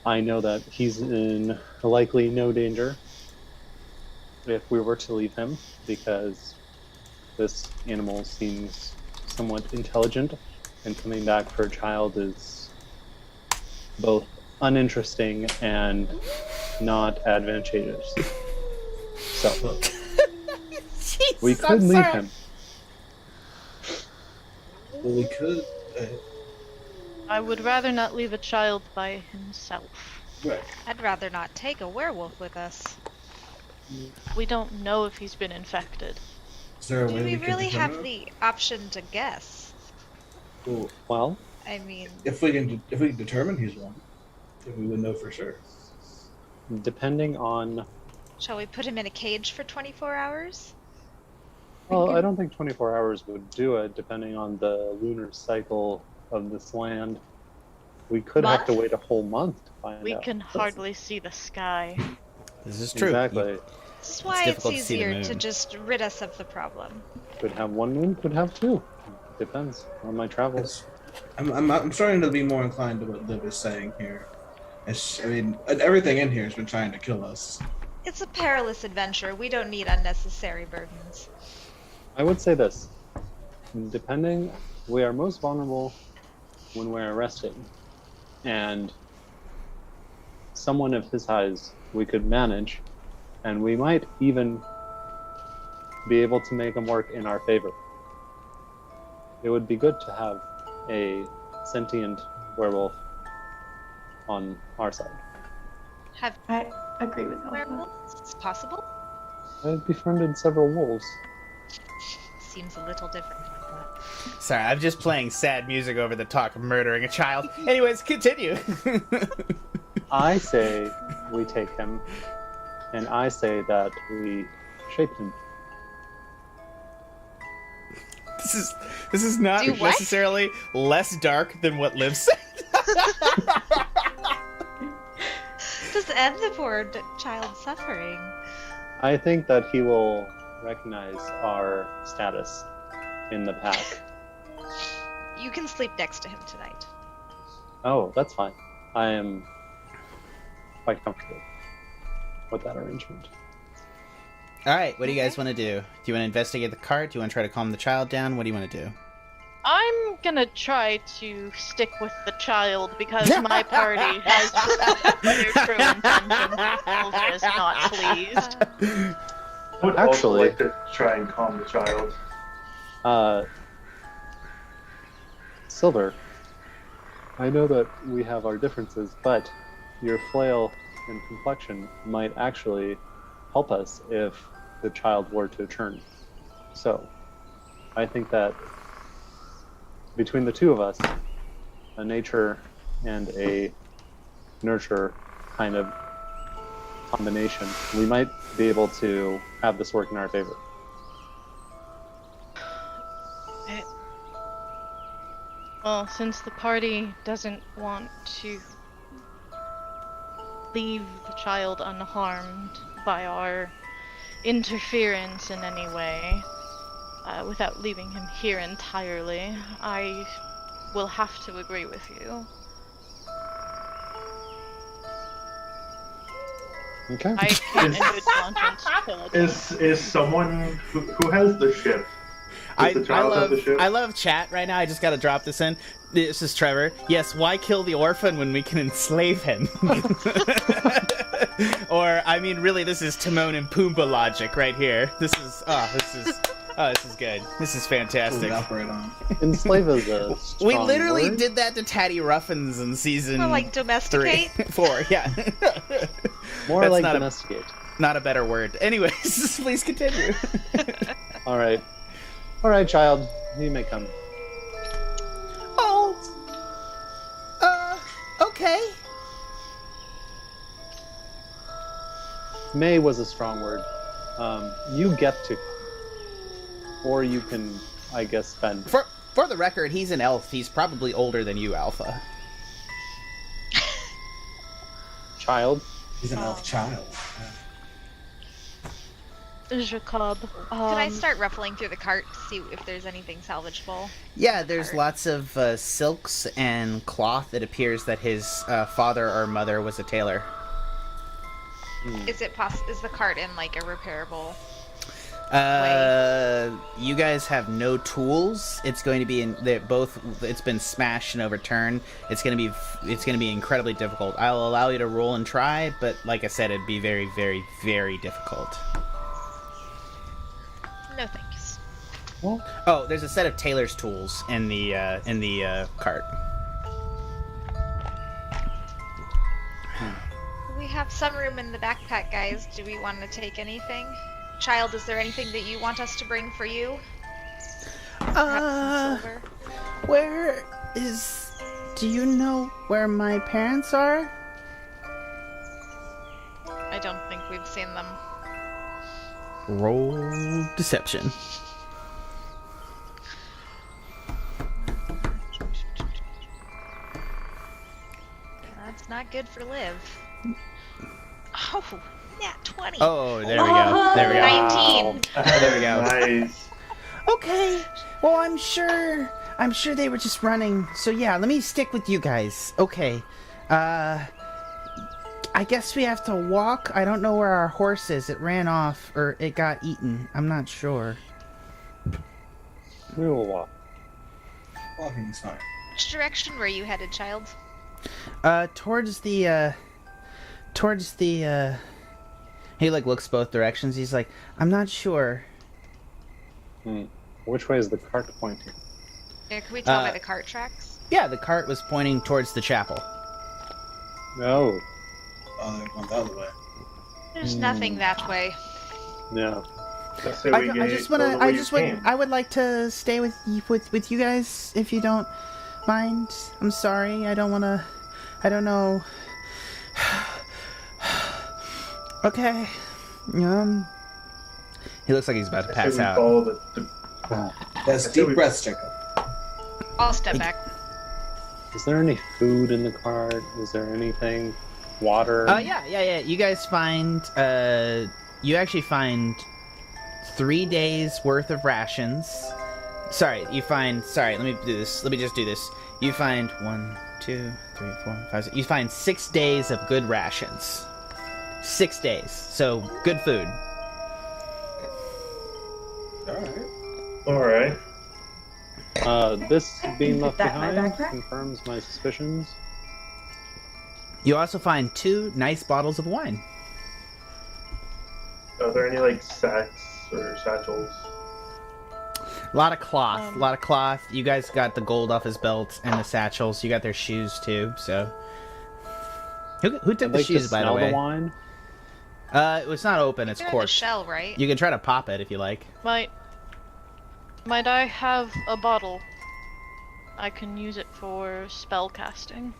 I know that he's in likely no danger if we were to leave him, because this animal seems somewhat intelligent, and coming back for a child is both uninteresting and not advantageous. So we could leave him. Well, we could. I would rather not leave a child by himself. Right. I'd rather not take a werewolf with us. We don't know if he's been infected. Is there a Do way we can really have determine the option to guess? Well, Well, I mean, if we can determine he's one, then we would know for sure. depending on... shall we put him in a cage for 24 hours? Well, I don't think 24 hours would do it, depending on the lunar cycle of this land. We could have to Month? wait a whole month to find We out. can hardly see the sky. This is true. Exactly. This is why it's difficult to see the easier to moon. just rid us of the problem. Could have one moon, could have two. Depends on my travels. I'm starting to be more inclined to what Liv is saying here. Everything in here has been trying to kill us. It's a perilous adventure. We don't need unnecessary burdens. I would say this. Depending, we are most vulnerable when we're arrested. And someone of his size we could manage, and we might even be able to make him work in our favor. It would be good to have a sentient werewolf on our side. Have I agree with all that. werewolves? It's possible. I've befriended several wolves. Seems a little different. Sorry, I'm just playing sad music over the talk of murdering a child. Anyways, continue. I say we take him, and I say that we shape him. This is not Do what? necessarily less dark than what Liv said. Just end the poor child's suffering. I think that he will recognize our status in the pack. You can sleep next to him tonight. Oh, that's fine. I am quite comfortable with that arrangement. All right, what do you guys want to do? Do you want to investigate the cart? Do you want to try to calm the child down? What do you want to do? I'm gonna try to stick with the child because my party has their true intentions. Is not pleased. I would also like to try and calm the child. Silver, I know that we have our differences, but your flail and complexion might actually help us if the child were to turn. So, I think that between the two of us, a nature and a nurture kind of combination, we might be able to have this work in our favor. Well, since the party doesn't want to leave the child unharmed by our interference in any way, without leaving him here entirely, I will have to agree with you. Okay. I can't in good conscience kill a child. Is someone who has the ship? Does the child have the ship? I love chat right now. I just gotta drop this in. This is Trevor. Yes, why kill the orphan when we can enslave him? Or, I mean, really, this is Timon and Pumbaa logic right here. This is good. This is fantastic. Enslave is a strong We literally word. did that to Tatty Ruffins in season Well, like domesticate? 4, yeah. More That's like not domesticate. Not a better word. Anyways, please continue. All right, child, you may come. Oh. Okay. May was a strong word. You get to, or you can, I guess, spend. For the record, he's an elf. He's probably older than you, Alpha. Child. He's an elf child. Jacob, Can I start ruffling through the cart to see if there's anything salvageable? Yeah, there's lots of silks and cloth. It appears that his father or mother was a tailor. Is the cart in like a repairable? You guys have no tools. It's going to be it's been smashed and overturned. It's going to be incredibly difficult. I'll allow you to roll and try, but like I said, it'd be very, very, very difficult. No thanks. Oh, there's a set of tailor's tools in the cart. We have some room in the backpack, guys. Do we want to take anything? Child, is there anything that you want us to bring for you? Perhaps some silver? Do you know where my parents are? I don't think we've seen them. Roll deception. That's not good for Liv. Oh, nat 20. Oh, there we go. There we go. 19. There we go. Nice. Okay. Well, I'm sure they were just running. So yeah, let me stick with you guys. Okay. I guess we have to walk. I don't know where our horse is. It ran off or it got eaten. I'm not sure. We will walk. Walking is fine. Which direction were you headed, child? Towards the he like looks both directions. He's like, I'm not sure. Which way is the cart pointing? Yeah, can we tell by the cart tracks? Yeah, the cart was pointing towards the chapel. No. Oh, they're going the other way. There's nothing that way. Yeah. I would like to stay with you guys if you don't mind. I'm sorry. I don't know. Okay. He looks like he's about to pass out. That's deep breaths, Jacob. I'll step back. Is there any food in the cart? Is there anything? Water? Yeah. You guys find, you actually find 3 days worth of rations. Sorry, let me just do this. You find 1, 2, 3, 4, 5, 6. You find 6 days of good rations. 6 days. So, good food. Alright. Alright. This being left That my behind backpack? confirms my suspicions. You also find 2 nice bottles of wine. Are there any like sacks or satchels? A lot of cloth. A lot of cloth. You guys got the gold off his belt and the satchels. You got their shoes too. So, who took I'd the like shoes, to by the smell way? the wine. It's not open. It's You're in the corked. shell, right? You can try to pop it if you like. Might I have a bottle? I can use it for spell casting.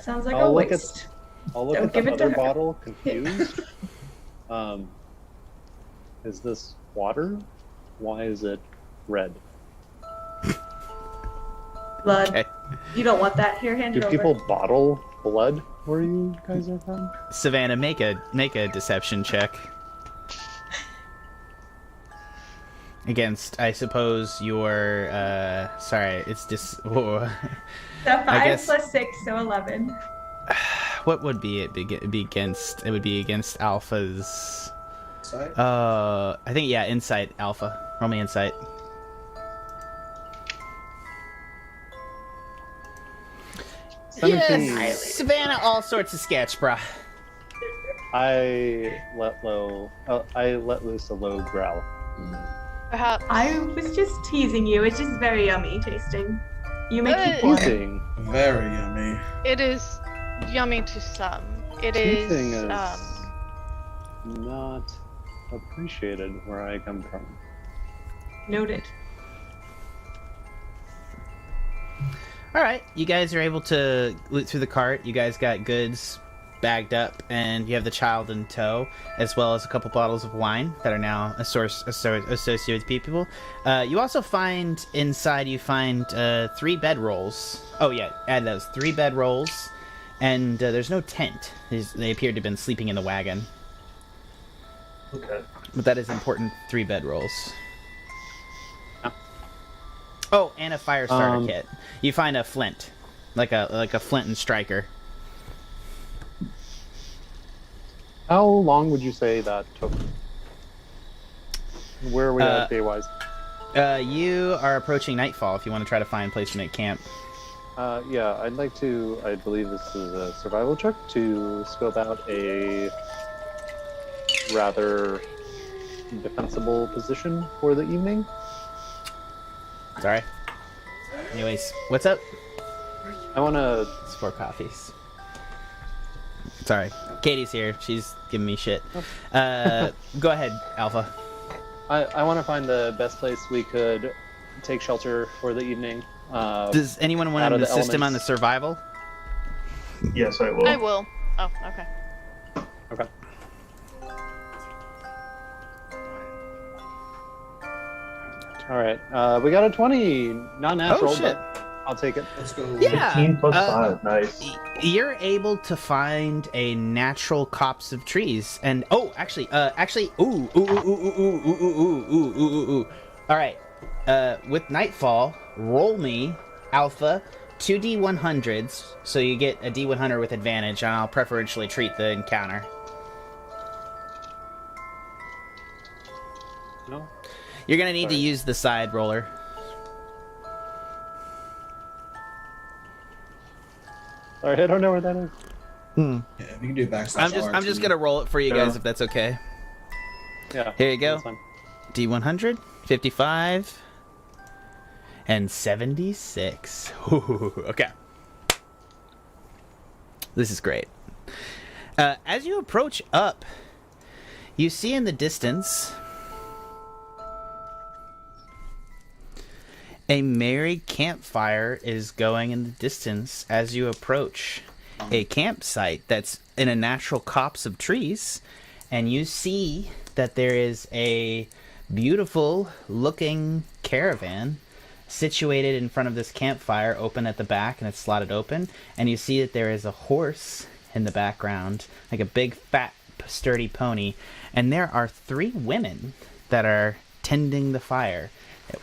Sounds like I'll a look at- waste. I'll look Don't at the give it to other her. bottle, confused. Is this water? Why is it red? Blood. Okay. You don't want that. Here, hand Do it over. people bottle blood where you guys are from? Savannah, make a deception check. Against, I suppose, your, sorry, it's just, So 5 guess- plus 6, so 11. what would be it be against? It would be against Alpha's, Side? I think, yeah, Insight, Alpha. Roll me Insight. Yes, Savannah, all sorts of sketch, bruh. I let loose a low growl. Perhaps. I was just teasing you. It's just very yummy tasting. You make me Uh, pour. Teasing. Very yummy. It is yummy to some. It Teasing is. is not appreciated where I come from. Noted. All right, you guys are able to loot through the cart. You guys got goods bagged up, and you have the child in tow, as well as a couple bottles of wine that are now associated with people. You also find inside. You find 3 bedrolls. Oh yeah, add those 3 bedrolls, and there's no tent. They appear to have been sleeping in the wagon, Okay. but that is important. 3 bedrolls. Oh, and a fire starter kit. You find a flint, like a flint and striker. How long would you say that took? Where are we at day-wise? You are approaching nightfall. If you want to try to find a place to make camp. Yeah, I'd like to. I believe this is a survival check to scope out a rather defensible position for the evening. Sorry. Anyways, what's up? I want to. It's 4 coffees. Sorry, Katie's here. She's giving me shit. Go ahead, Alpha. I want to find the best place we could take shelter for the evening. Does anyone want out to of the assist him on the elements. survival? Yes, I will. I will. Oh, okay. Okay. All right. We got a 20, not natural, Oh, shit. but I'll take it. Let's go. Yeah. 15 plus uh, 5. Nice. You're able to find a natural copse of trees, and ooh. All right. With nightfall, roll me Alpha 2 D100s, so you get a D100 with advantage, and I'll preferentially treat the encounter. No. You're gonna need to Sorry. use the side roller. All right. I don't know where that is. Yeah, we can do backslash. I'm just gonna roll it for you guys Yeah. if that's okay. Yeah. Here you go. that's fine. D100, 55, and 76. Ooh, okay. This is great. As you approach up, you see in the distance a merry campfire is going in the distance as you approach a campsite that's in a natural copse of trees, and you see that there is a beautiful looking caravan situated in front of this campfire, open at the back, and it's slotted open, and you see that there is a horse in the background, like a big fat sturdy pony, and there are 3 women that are tending the fire.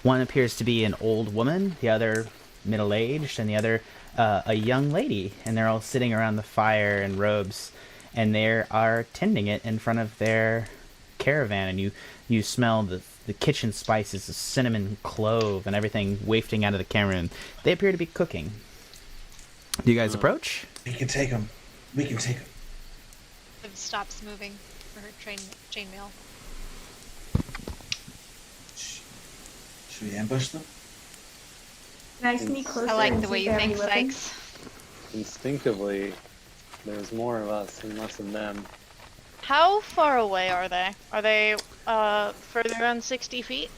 One appears to be an old woman, the other middle-aged, and the other a young lady, and they're all sitting around the fire in robes, and they are tending it in front of their caravan, and you smell the kitchen spices, the cinnamon, clove, and everything wafting out of the camera. They appear to be cooking. Do you guys approach? We can take them. We can take them. Liv stops moving for her chainmail. Should we ambush them? Can I sneak closer? I like and the see way if you they have think, any weapons? Sikes. Instinctively, there's more of us and less of them. How far away are they? Are they further than 60 feet?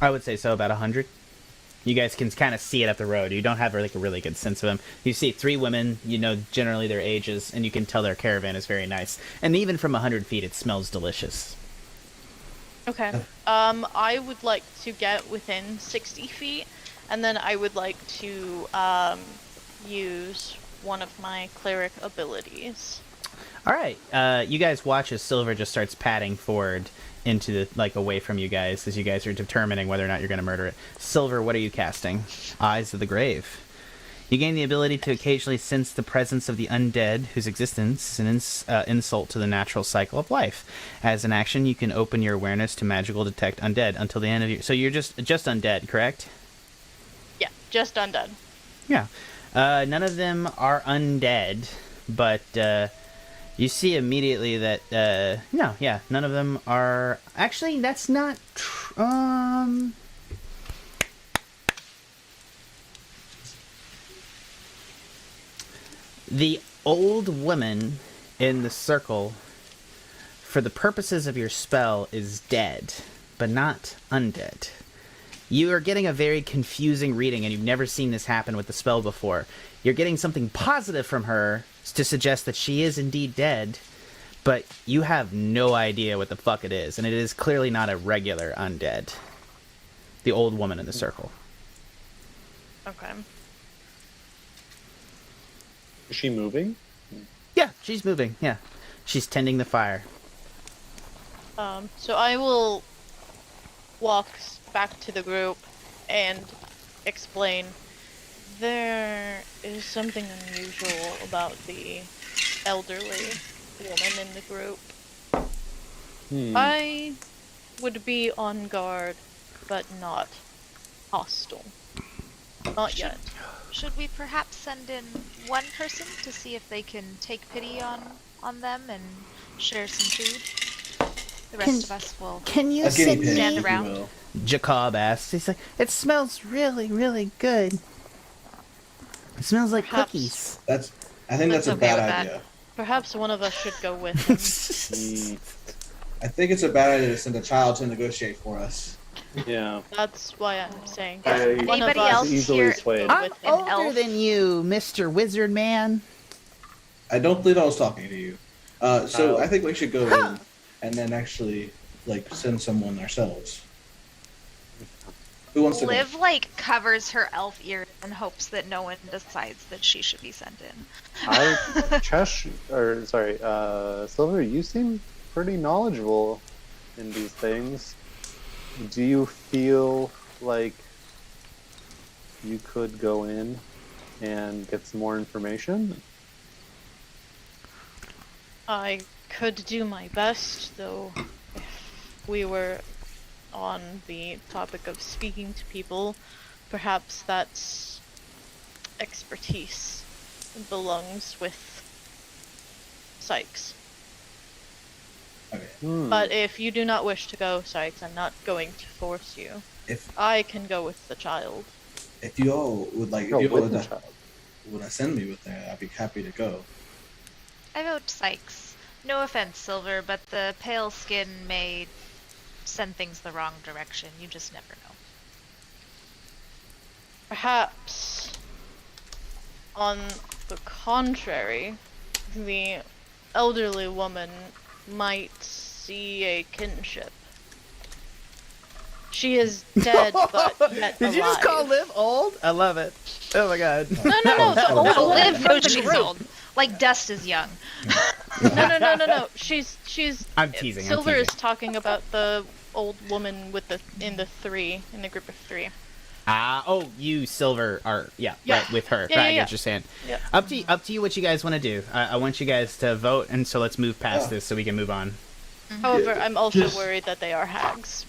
I would say so, about 100. You guys can kind of see it up the road. You don't have like a really good sense of them. You see 3 women, you know generally their ages, and you can tell their caravan is very nice. And even from 100 feet, it smells delicious. Okay. I would like to get within 60 feet, and then I would like to use one of my cleric abilities. All right, you guys watch as Silver just starts padding forward into the, like, away from you guys as you guys are determining whether or not you're going to murder it. Silver, what are you casting? Eyes of the Grave. You gain the ability to occasionally sense the presence of the undead, whose existence is an insult to the natural cycle of life. As an action, you can open your awareness to magical detect undead until the end of your... So you're just undead, correct? Yeah, just undead. Yeah. None of them are undead, but you see immediately that none of them are. Actually, that's not. The old woman in the circle, for the purposes of your spell, is dead, but not undead. You are getting a very confusing reading, and you've never seen this happen with the spell before. You're getting something positive from her to suggest that she is indeed dead, but you have no idea what the fuck it is, and it is clearly not a regular undead. The old woman in the circle. Okay. Is she moving? Yeah, she's moving, yeah. She's tending the fire. So I will walk back to the group and explain. There is something unusual about the elderly woman in the group. I would be on guard, but not hostile. Not yet. Should we perhaps send in one person to see if they can take pity on them and share some food? The rest of us will Can you A guinea send pig, stand if you around. will. Jacob asks. He's like, it smells really, really good. It smells like Perhaps. cookies. I think that's a okay bad with that. idea. Perhaps one of us should go with him. I think it's a bad idea to send a child to negotiate for us. Yeah. That's why I'm saying. I- One of Anybody us else easily here swayed. I'm with an older elf? than you, Mr. Wizard Man. I don't believe I was talking to you. So Oh. I think we should go in and then actually send someone ourselves. Who wants to go? Liv covers her elf ear and hopes that no one decides that she should be sent in. Silver, you seem pretty knowledgeable in these things. Do you feel like you could go in and get some more information? I could do my best, though, if we were on the topic of speaking to people, perhaps that's expertise belongs with Sikes. Okay. But if you do not wish to go, Sikes, I'm not going to force you. If I can go with the child. if you all would like, Go if you all with the would, child. would send me with that, I'd be happy to go. I vote Sikes. No offense, Silver, but the pale skin may send things the wrong direction. You just never know. Perhaps, on the contrary, the elderly woman might see a kinship. She is dead, but yet Did you just alive. call Liv old? I love it. Oh my god. No, the old No, woman Liv from knows the she's group. old. Like Dust is young. No. She's. I'm teasing. Silver I'm is teasing. talking about the old woman with in the group of 3. You Silver are Yeah. right with her. Yeah, right, I yeah, get what you're saying. Yeah. Up to you what you guys want to do. I want you guys to vote, and so let's move past this so we can move on. However, I'm also Just- worried that they are hags.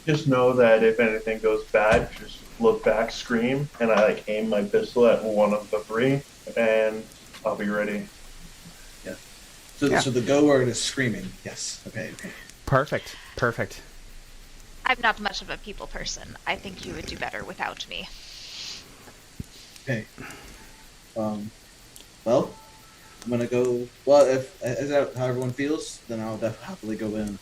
Just know that if anything goes bad, just look back, scream, and I like aim my pistol at one of the three, and I'll be ready. Yeah. So, Yeah. so the go word is screaming. Yes. Okay. Perfect. I'm not much of a people person. I think you would do better without me. Okay. Well, I'm gonna go. Well, if is that how everyone feels, then I'll happily go in.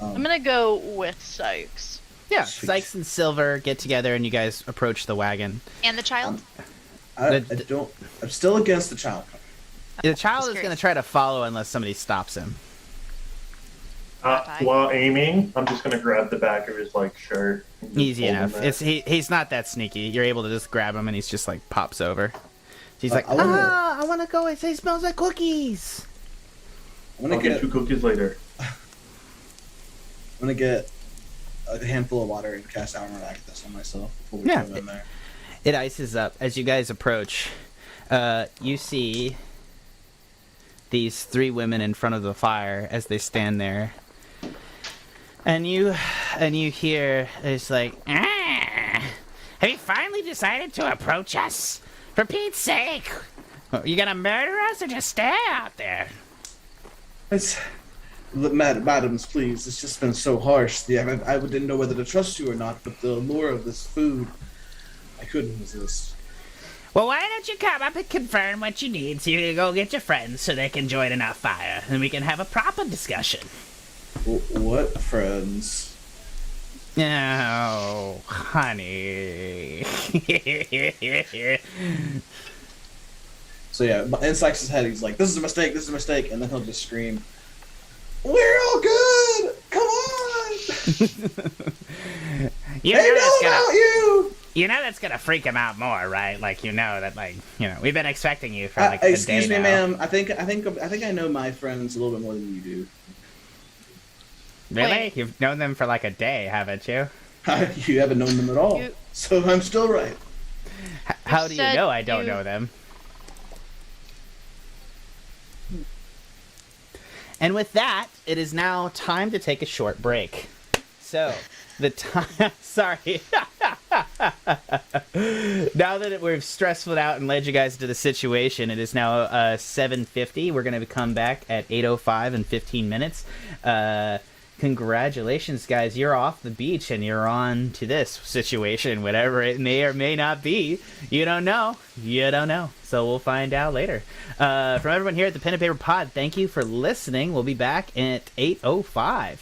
I'm gonna go with Sikes. Yeah, Sweet. Sikes and Silver get together and you guys approach the wagon. And the child? I don't. I'm still against the child. The child is curious. going to try to follow unless somebody stops him. While aiming, I'm just gonna grab the back of his like shirt. and just Easy hold him enough. there. He's not that sneaky. You're able to just grab him and he's just like pops over. He's like, I wanna- I want to go. It smells like cookies. I'm gonna I'll get 2 cookies later. I'm gonna get a handful of water and cast Armor Actus on myself before we Yeah. go in there. It ices up as you guys approach. You see these 3 women in front of the fire as they stand there, and you hear it's like, have you finally decided to approach us? For Pete's sake, are you gonna murder us or just stay out there? Madams, please. It's just been so harsh. I didn't know whether to trust you or not, but the allure of this food, I couldn't resist. Well, why don't you come up and confirm what you need so you can go get your friends so they can join in our fire, and we can have a proper discussion. What friends? Oh, honey. So yeah, in Sykes' head, he's like, "This is a mistake. This is a mistake," and then he'll just scream, "We're all good. Come on! You They know know that's about gonna, you." you know that's gonna freak him out more, right? Like we've been expecting you for like a Excuse day me, now. ma'am. I think I know my friends a little bit more than you do. Really? Wait. You've known them for like a day, haven't you? You haven't known them at all, You- so I'm still right. How do you said know I don't you- know them? And with that, it is now time to take a short break. So, the time... Sorry. Now that we've stressed it out and led you guys into the situation, it is now 7:50. We're going to come back at 8:05 in 15 minutes. Congratulations, guys. You're off the beach and you're on to this situation, whatever it may or may not be. You don't know. You don't know. So we'll find out later. From everyone here at the Pen and Paper Pod, thank you for listening. We'll be back at 8:05.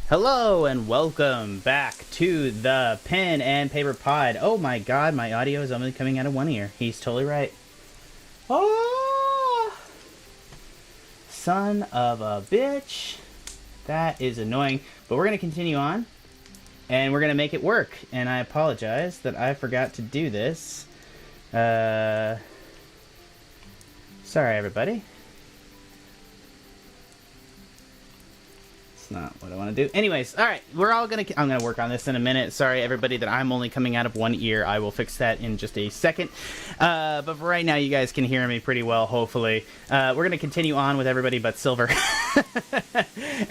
Hello and welcome back to the Pen and Paper Pod. Oh my god, my audio is only coming out of one ear. He's totally right. Oh, son of a bitch. That is annoying. But we're going to continue on. And we're going to make it work. And I apologize that I forgot to do this. Sorry, everybody. Not what I want to do. Anyways, all right, I'm gonna work on this in a minute. Sorry, everybody, that I'm only coming out of one ear. I will fix that in just a second. But for right now, you guys can hear me pretty well, hopefully. We're gonna continue on with everybody but Silver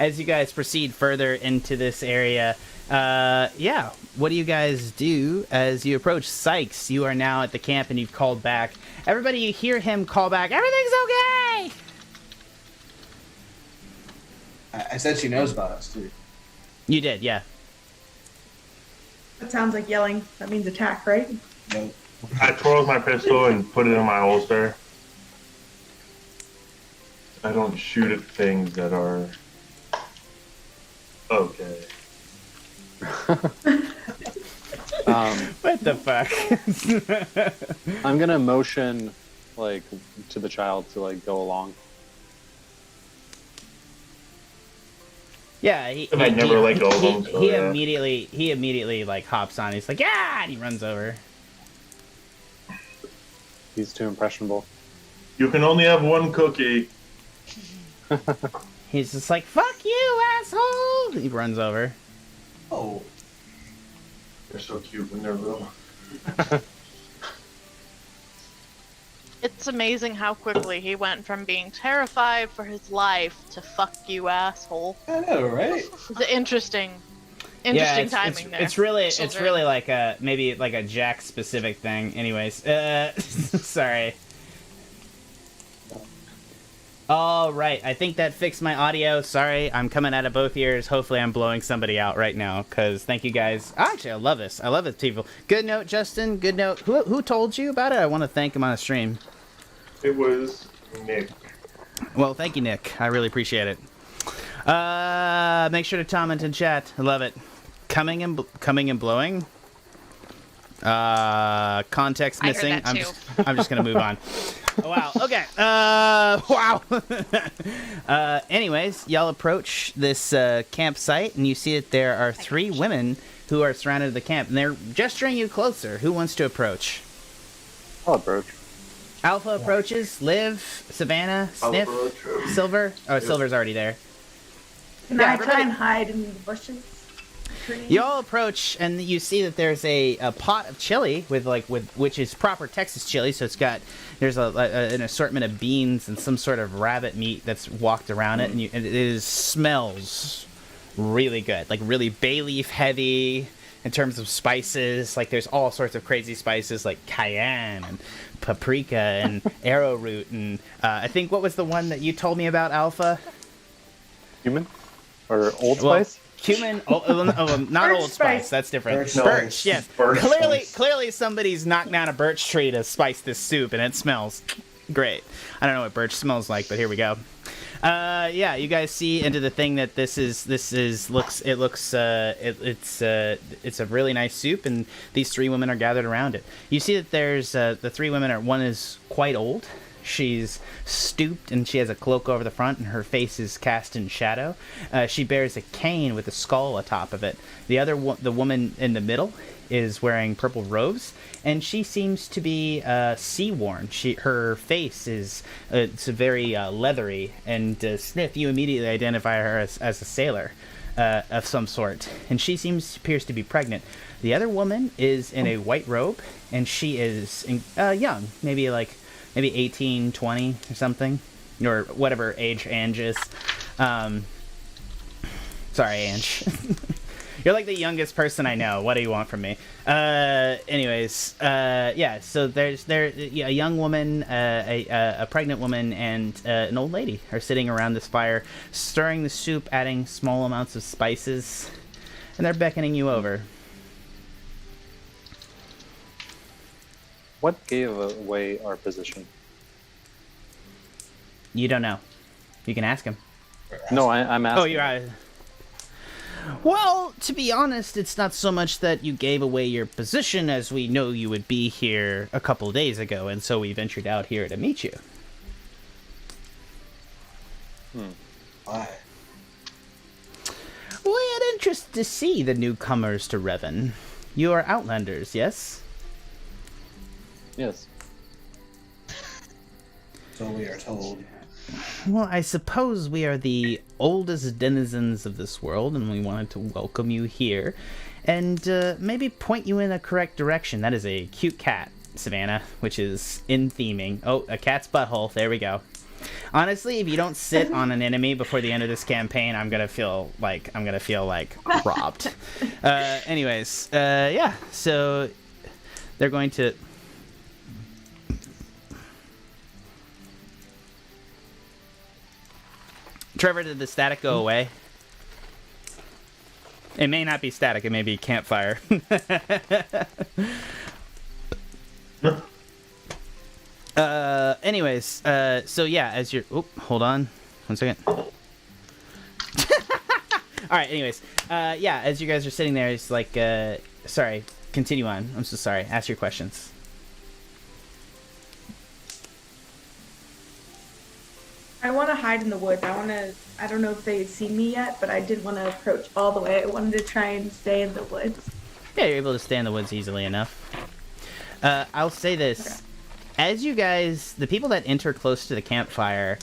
as you guys proceed further into this area. Yeah, what do you guys do as you approach Sikes? You are now at the camp and you've called back. Everybody, you hear him call back, "Everything's okay!" I said she knows about us, too. You did, yeah. That sounds like yelling. That means attack, right? Nope. I twirled my pistol and put it in my holster. I don't shoot at things that are okay. What the fuck? I'm gonna motion like to the child to like go along. Yeah, And I never let go of him, so he yeah. immediately like hops on. He's like, "Yeah!" and he runs over. He's too impressionable. You can only have one cookie. He's just like, "Fuck you, asshole!" He runs over. Oh. They're so cute when they're little. It's amazing how quickly he went from being terrified for his life to "fuck you, asshole." I know, right? It's interesting Yeah, timing there. it's really Children. like maybe like a Jack specific thing. Anyways, sorry. All right, I think that fixed my audio. Sorry, I'm coming out of both ears. Hopefully, I'm blowing somebody out right now. Cause thank you guys. Actually, I love this. I love this, people. Good note, Justin. Good note. Who told you about it? I want to thank him on the stream. It was Nick. Well, thank you, Nick. I really appreciate it. Make sure to comment in chat. I love it. Coming and blowing. Context missing. I heard that too. I'm just gonna move on. Oh, wow. Okay. Wow. Anyways, y'all approach this campsite, and you see that there are 3 women who are surrounded the camp, and they're gesturing you closer. Who wants to approach? I'll approach. Alpha approaches. Liv, Savannah, Sniff, approach. Silver. Oh, Silver's already there. Can I try and hide in the bushes? Trees? You all approach, and you see that there's a pot of chili with which is proper Texas chili. So there's an assortment of beans and some sort of rabbit meat that's walked around it, and it smells really good, like really bay leaf heavy in terms of spices. Like there's all sorts of crazy spices like cayenne and paprika and arrowroot, and I think what was the one that you told me about, Alpha? Cumin? Or Old Well, Spice? Cumin, not Birch Old Spice. spice. That's different. Birch Birch, spice. yes. Birch Clearly, spice. somebody's knocked down a birch tree to spice this soup, and it smells great. I don't know what birch smells like, but here we go. Yeah, you guys see into the thing that it's a really nice soup, and these 3 women are gathered around it. You see that there's the 3 women one is quite old. She's stooped and she has a cloak over the front, and her face is cast in shadow. She bears a cane with a skull atop of it. The woman in the middle is wearing purple robes, and she seems to be sea-worn. Her face is it's very leathery, and Sniff, you immediately identify her as a sailor of some sort, and she appears to be pregnant. The other woman is in a white robe, and she is young, maybe 18, 20 or something, or whatever age Ange is. Sorry, Ange. You're like the youngest person I know. What do you want from me? Anyways, yeah. So there's a young woman, a pregnant woman, and an old lady are sitting around this fire, stirring the soup, adding small amounts of spices, and they're beckoning you over. What gave away our position? You don't know. You can ask him. No, I'm asking. Oh, you're right. Well, to be honest, it's not so much that you gave away your position as we know you would be here a couple of days ago, and so we ventured out here to meet you. Why? We had interest to see the newcomers to Revon. You are Outlanders, yes? Yes. So we are told. Well, I suppose we are the oldest denizens of this world, and we wanted to welcome you here, and maybe point you in the correct direction. That is a cute cat, Savannah, which is in theming. Oh, a cat's butthole. There we go. Honestly, if you don't sit on an enemy before the end of this campaign, I'm gonna feel like robbed. Anyways, yeah. So they're going to. Trevor, did the static go away? It may not be static. It may be campfire. Anyways, so yeah, as you're... Oh, hold on. 1 second. Alright, anyways. Yeah, as you guys are sitting there, it's like... sorry, continue on. I'm so sorry. Ask your questions. I want to hide in the woods. I don't know if they've seen me yet, but I did want to approach all the way. I wanted to try and stay in the woods. Yeah, you're able to stay in the woods easily enough. I'll say this. Okay. As you guys, the people that enter close to the campfire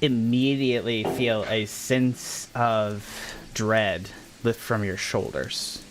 immediately feel a sense of dread lift from your shoulders.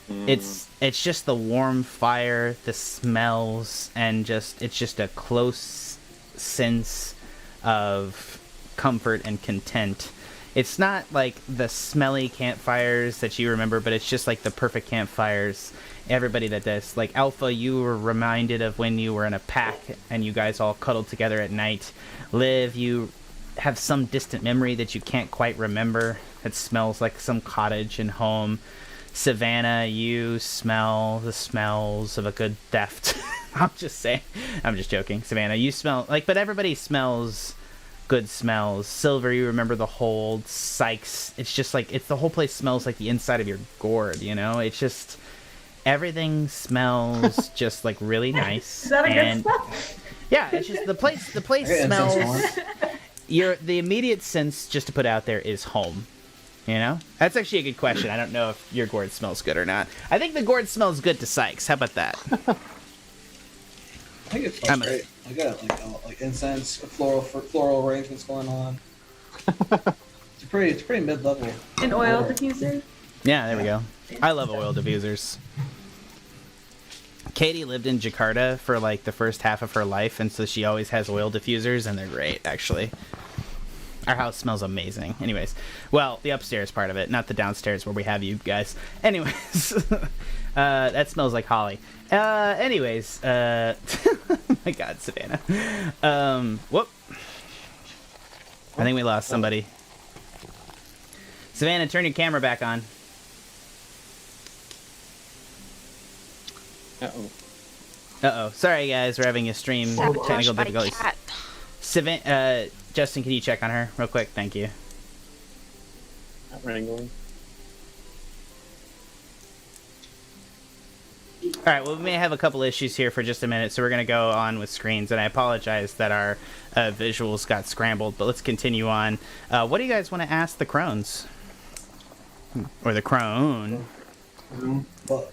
It's just the warm fire, the smells, and it's just a close sense of comfort and content. It's not like the smelly campfires that you remember, but it's just like the perfect campfires. Everybody that does, like Alpha, you were reminded of when you were in a pack and you guys all cuddled together at night. Liv, you have some distant memory that you can't quite remember. It smells like some cottage and home. Savannah, you smell the smells of a good theft. I'm just saying. I'm just joking. Savannah, you smell like, but everybody smells good smells. Silver, you remember the hold. Sikes, it's just like, the whole place smells like the inside of your gourd, you know? It's just, everything smells just like really nice. Is that a and good smell? yeah, it's just the place smells. The immediate sense, just to put out there, is home. You know? That's actually a good question. I don't know if your gourd smells good or not. I think the gourd smells good to Sikes. How about that? I think it smells great. I got like incense, floral arrangements going on. It's pretty mid-level. An oil diffuser? Yeah, there we go. I love oil diffusers. Katie lived in Jakarta for like the first half of her life, and so she always has oil diffusers, and they're great, actually. Our house smells amazing. Anyways, well, the upstairs part of it, not the downstairs where we have you guys. Anyways, that smells like holly. Anyways, oh my God, Savannah. Whoop. I think we lost somebody. Savannah, turn your camera back on. Uh-oh. Sorry, guys. We're having a stream technical difficulties. Savannah, Justin, can you check on her real quick? Thank you. Not wrangling. Alright, well, we may have a couple issues here for just a minute, so we're going to go on with screens, and I apologize that our visuals got scrambled, but let's continue on. What do you guys want to ask the crones? Or the crone? Well,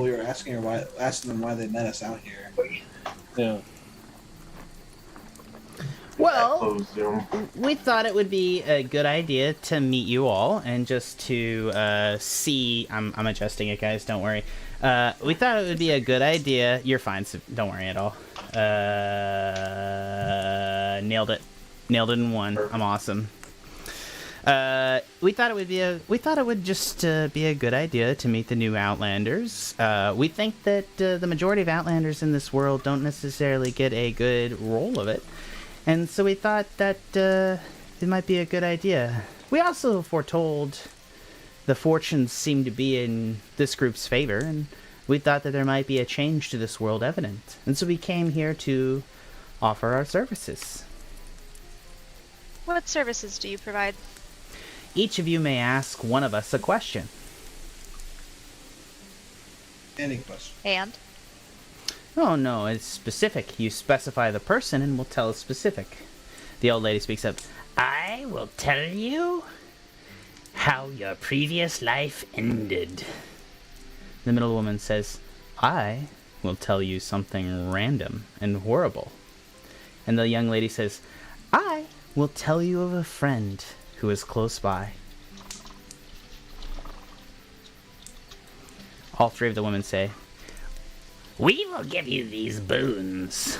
we were asking them why they met us out here. Yeah. Well, we thought it would be a good idea to meet you all and just to see. I'm adjusting it, guys. Don't worry. We thought it would be a good idea. You're fine. So don't worry at all. Nailed it. Nailed it in one. I'm awesome. We thought it would just be a good idea to meet the new Outlanders. We think that the majority of Outlanders in this world don't necessarily get a good roll of it. And so we thought that it might be a good idea. We also foretold the fortunes seem to be in this group's favor, and we thought that there might be a change to this world evident. And so we came here to offer our services. What services do you provide? Each of you may ask one of us a question. Any question? And? Oh no, it's specific. You specify the person and we'll tell a specific. The old lady speaks up. I will tell you how your previous life ended. The middle woman says, I will tell you something random and horrible. And the young lady says, I will tell you of a friend who is close by. All three of the women say, we will give you these boons.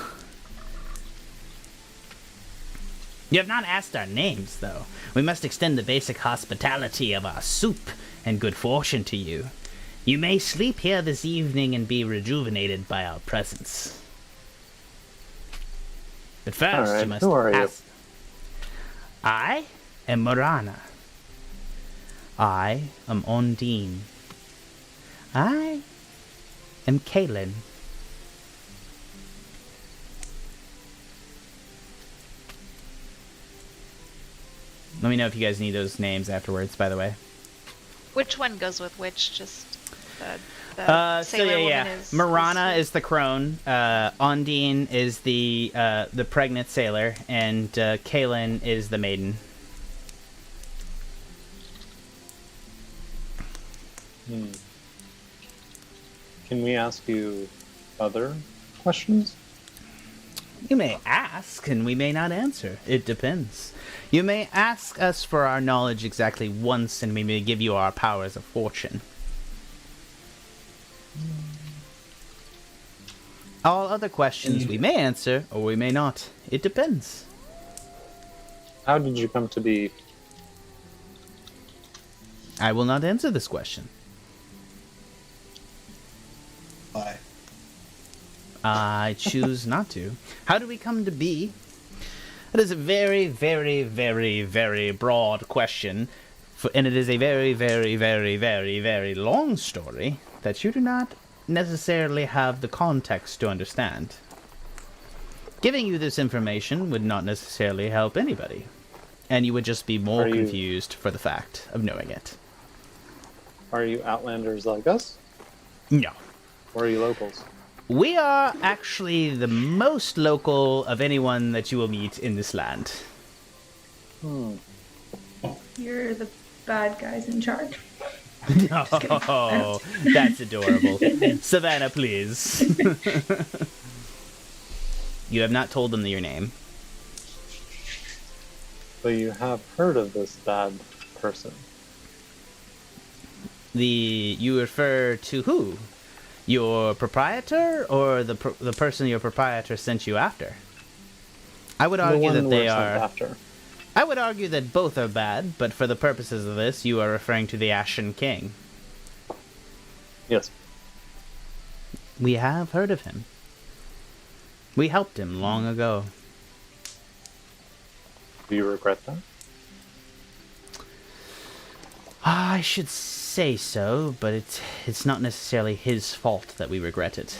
You have not asked our names, though. We must extend the basic hospitality of our soup and good fortune to you. You may sleep here this evening and be rejuvenated by our presence. But first, All right, you must who are you? ask. I am Morana. I am Ondine. I am Kaelin. Let me know if you guys need those names afterwards, by the way. Which one goes with which? Just the sailor woman is... Morana is the crone, Ondine is the pregnant sailor, and Kaelin is the maiden. Can we ask you other questions? You may ask, and we may not answer. It depends. You may ask us for our knowledge exactly once, and we may give you our powers of fortune. All other questions we may answer, or we may not. It depends. How did you come to be? I will not answer this question. Why? I choose not to. How do we come to be? That is a very, very, very, very broad question, and it is a very, very, very, very, very long story that you do not necessarily have the context to understand. Giving you this information would not necessarily help anybody, and you would just be more confused for the fact of knowing it. Are you Outlanders like us? No. Or are you locals? We are actually the most local of anyone that you will meet in this land. You're the bad guys in charge. Oh, that's adorable. Savannah, please. You have not told them your name. But you have heard of this bad person. You refer to who? Your proprietor, or the person your proprietor sent you after? I would argue that they are. After. I would argue that both are bad, but for the purposes of this, you are referring to the Ashen King. Yes. We have heard of him. We helped him long ago. Do you regret that? I should say so, but it's not necessarily his fault that we regret it.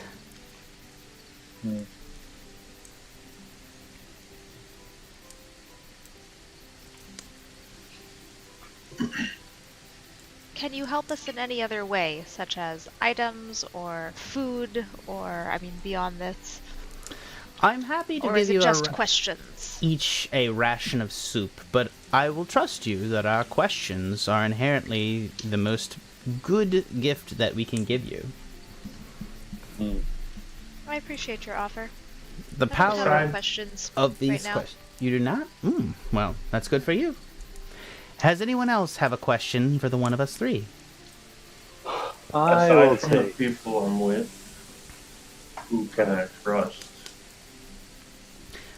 Can you help us in any other way, such as items or food, or, I mean, beyond this? I'm happy to or give is it you just questions? Each a ration of soup, but I will trust you that our questions are inherently the most good gift that we can give you. I appreciate your offer. The I don't have power any questions of these right now. questions. You do not? Well, that's good for you. Has anyone else have a question for the one of us three? I will Aside from the take. people I'm with, who can I trust?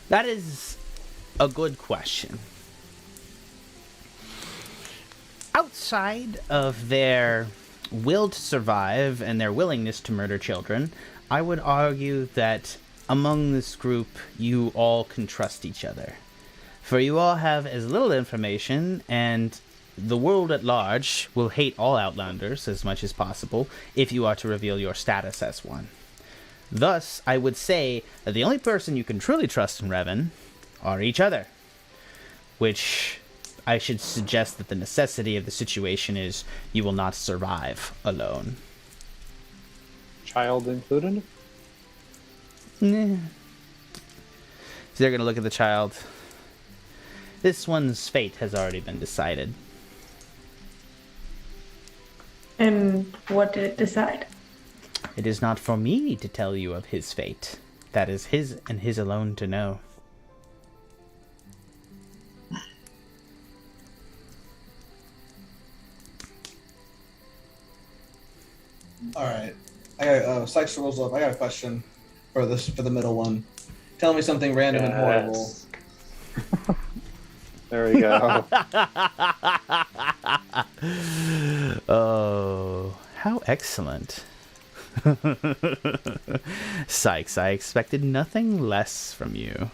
That is a good question. Outside of their will to survive and their willingness to murder children, I would argue that among this group, you all can trust each other. For you all have as little information, and the world at large will hate all Outlanders as much as possible if you are to reveal your status as one. Thus, I would say that the only person you can truly trust in Revon are each other. Which I should suggest that the necessity of the situation is you will not survive alone. Child included? So they're going to look at the child. This one's fate has already been decided. And what did it decide? It is not for me to tell you of his fate. That is his and his alone to know. All right. I got Sikes rolls up. I got a question for the middle one. Tell me something random and horrible. There we go. Oh, how excellent. Sikes, I expected nothing less from you.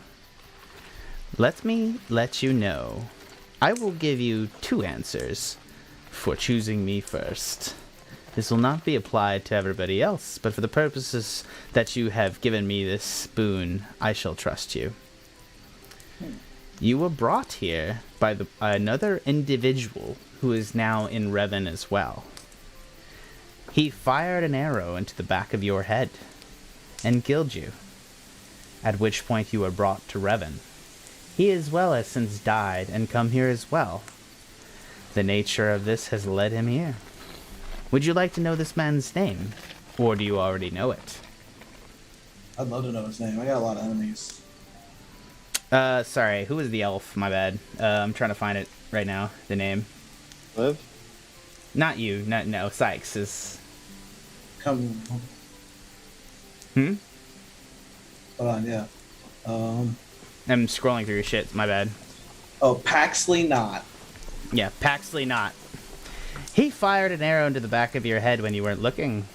Let me let you know. I will give you 2 answers for choosing me first. This will not be applied to everybody else, but for the purposes that you have given me this boon, I shall trust you. You were brought here by another individual who is now in Revon as well. He fired an arrow into the back of your head and killed you, at which point you were brought to Revon. He as well has since died and come here as well. The nature of this has led him here. Would you like to know this man's name, or do you already know it? I'd love to know his name. I got a lot of enemies. Sorry, who was the elf? My bad. I'm trying to find it right now, the name. Liv? Not you, no, Sikes is... Come. Hmm? Hold on, yeah. I'm scrolling through your shit, my bad. Oh, Paxley Knott. Yeah, Paxley Knott. He fired an arrow into the back of your head when you weren't looking,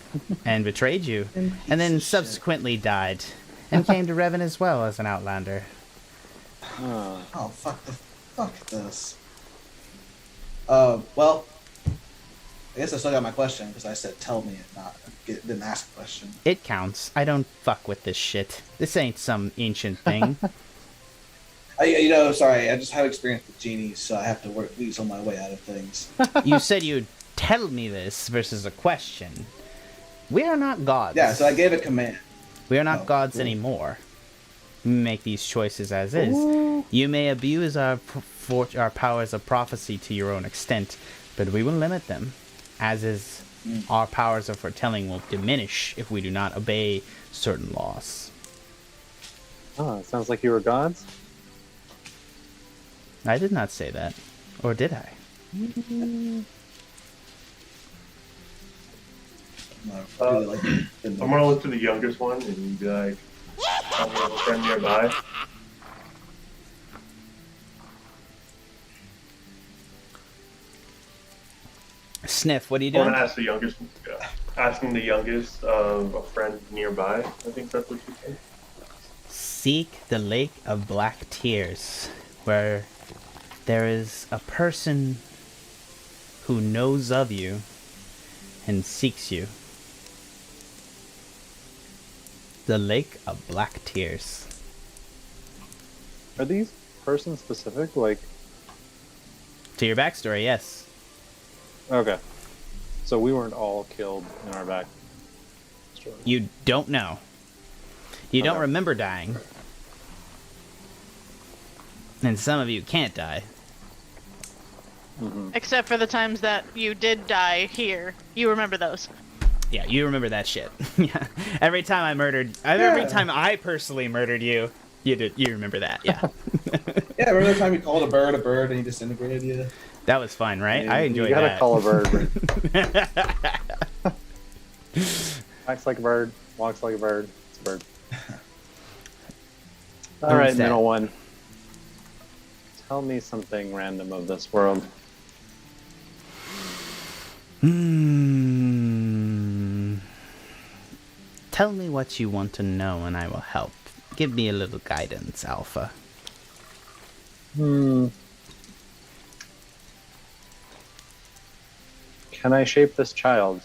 and betrayed you, and then subsequently died, and came to Revon as well as an Outlander. Oh, fuck this. Well, I guess I still got my question, because I said tell me it, didn't ask a question. It counts. I don't fuck with this shit. This ain't some ancient thing. Sorry, I just have experience with genies, so I have to weasel my way out of things. You said you'd tell me this versus a question. We are not gods. Yeah, so I gave a command. We are not gods cool. anymore. We make these choices as is. Ooh. You may abuse our powers of prophecy to your own extent, but we will limit them. As is, our powers of foretelling will diminish if we do not obey certain laws. Oh, it sounds like you were gods? I did not say that. Or did I? I'm gonna look to the youngest one and be like, "I'm gonna have a friend nearby." Sniff, what are you I doing? want to ask the youngest, asking the youngest of a friend nearby. I think that's what you said. Seek the Lake of Black Tears, where there is a person who knows of you and seeks you. The Lake of Black Tears. Are these person specific? Like, To your backstory, yes. okay. So we weren't all killed in our back story. You don't know. You don't Okay. remember dying. And some of you can't die. Except for the times that you did die here. You remember those. Yeah, you remember that shit. Yeah. Every time I personally murdered you, you remember that, yeah. Yeah, remember the time you called a bird and he disintegrated you? That was fun, right? You- I enjoyed you gotta that. call a bird. Acts like a bird, walks like a bird. It's a bird. All right, that? middle one. Tell me something random of this world. Tell me what you want to know and I will help. Give me a little guidance, Alpha. Can I shape this child?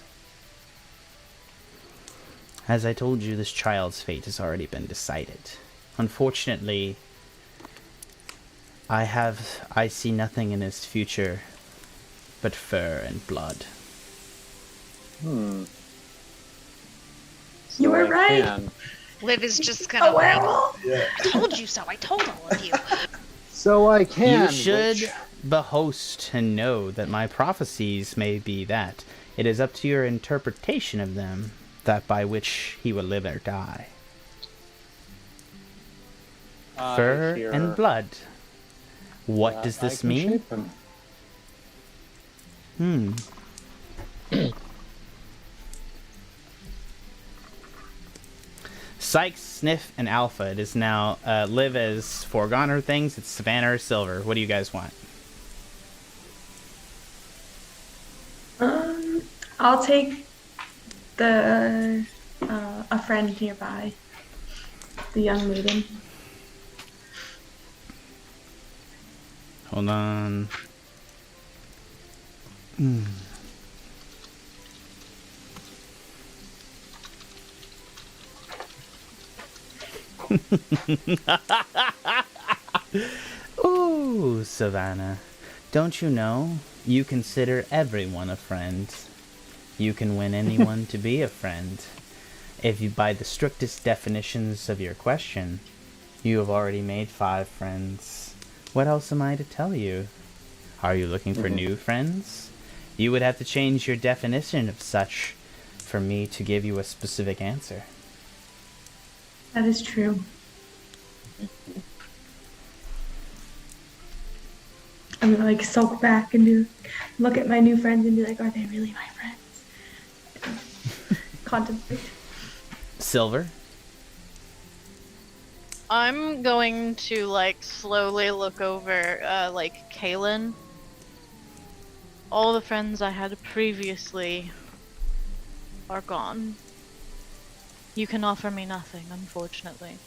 As I told you, this child's fate has already been decided. Unfortunately, I see nothing in his future but fur and blood. So You were I right. can- Liv is just gonna A werewolf. Yeah. I told you so. I told all of you. So I can. You should witch. behost and know that my prophecies may be that. It is up to your interpretation of them, that by which he will live or die. I Fur hear and blood. What that does I this can mean? shape them. Sikes, Sniff, and Alpha. It is now live as foregone things. It's Savannah or Silver. What do you guys want? I'll take the a friend nearby, the young maiden. Hold on. Ooh, Savannah. Don't you know? You consider everyone a friend. You can win anyone to be a friend. If you, by the strictest definitions of your question, you have already made 5 friends. What else am I to tell you? Are you looking for new friends? You would have to change your definition of such for me to give you a specific answer. That is true. I'm gonna like sulk back and look at my new friends and be like, are they really my friends? Contemplate. Silver? I'm going to like slowly look over like Kaylin. All the friends I had previously are gone. You can offer me nothing, unfortunately.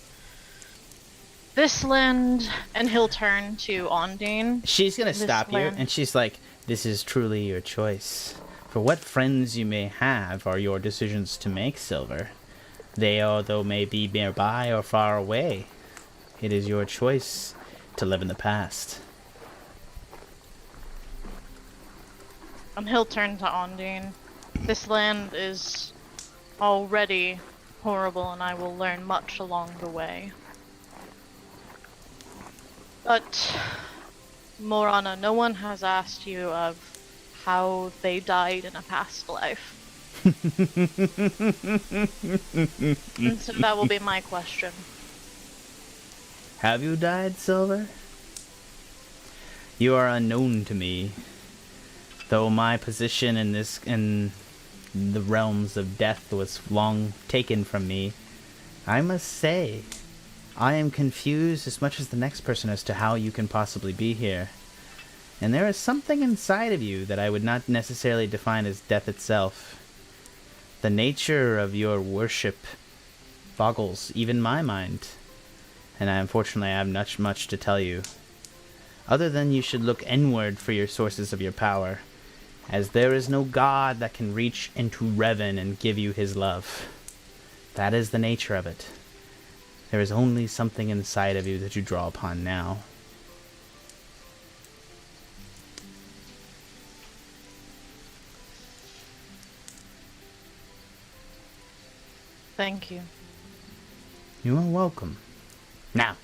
This land, and he'll turn to Ondine. She's gonna This stop you, land. and she's like, this is truly your choice. For what friends you may have are your decisions to make, Silver. They, although may be nearby or far away, it is your choice to live in the past. And he'll turn to Ondine. This land is already horrible, and I will learn much along the way. But, Morana, no one has asked you of how they died in a past life. And so that will be my question. Have you died, Silver? You are unknown to me. Though my position in the realms of death was long taken from me, I must say, I am confused as much as the next person as to how you can possibly be here. And there is something inside of you that I would not necessarily define as death itself. The nature of your worship boggles even my mind, and unfortunately I have much to tell you. Other than you should look inward for your sources of your power, as there is no god that can reach into Revon and give you his love. That is the nature of it. There is only something inside of you that you draw upon now. Thank you. You are welcome. Now,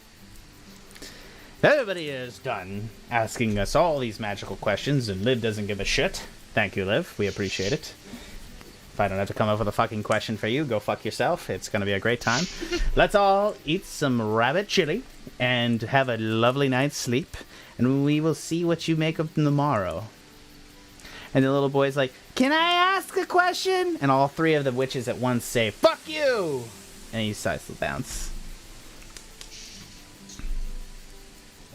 everybody is done asking us all these magical questions, and Liv doesn't give a shit. Thank you, Liv. We appreciate it. If I don't have to come up with a fucking question for you, go fuck yourself. It's going to be a great time. Let's all eat some rabbit chili and have a lovely night's sleep, and we will see what you make of tomorrow. And the little boy's like, can I ask a question? And all 3 of the witches at once say, fuck you! And he starts to bounce.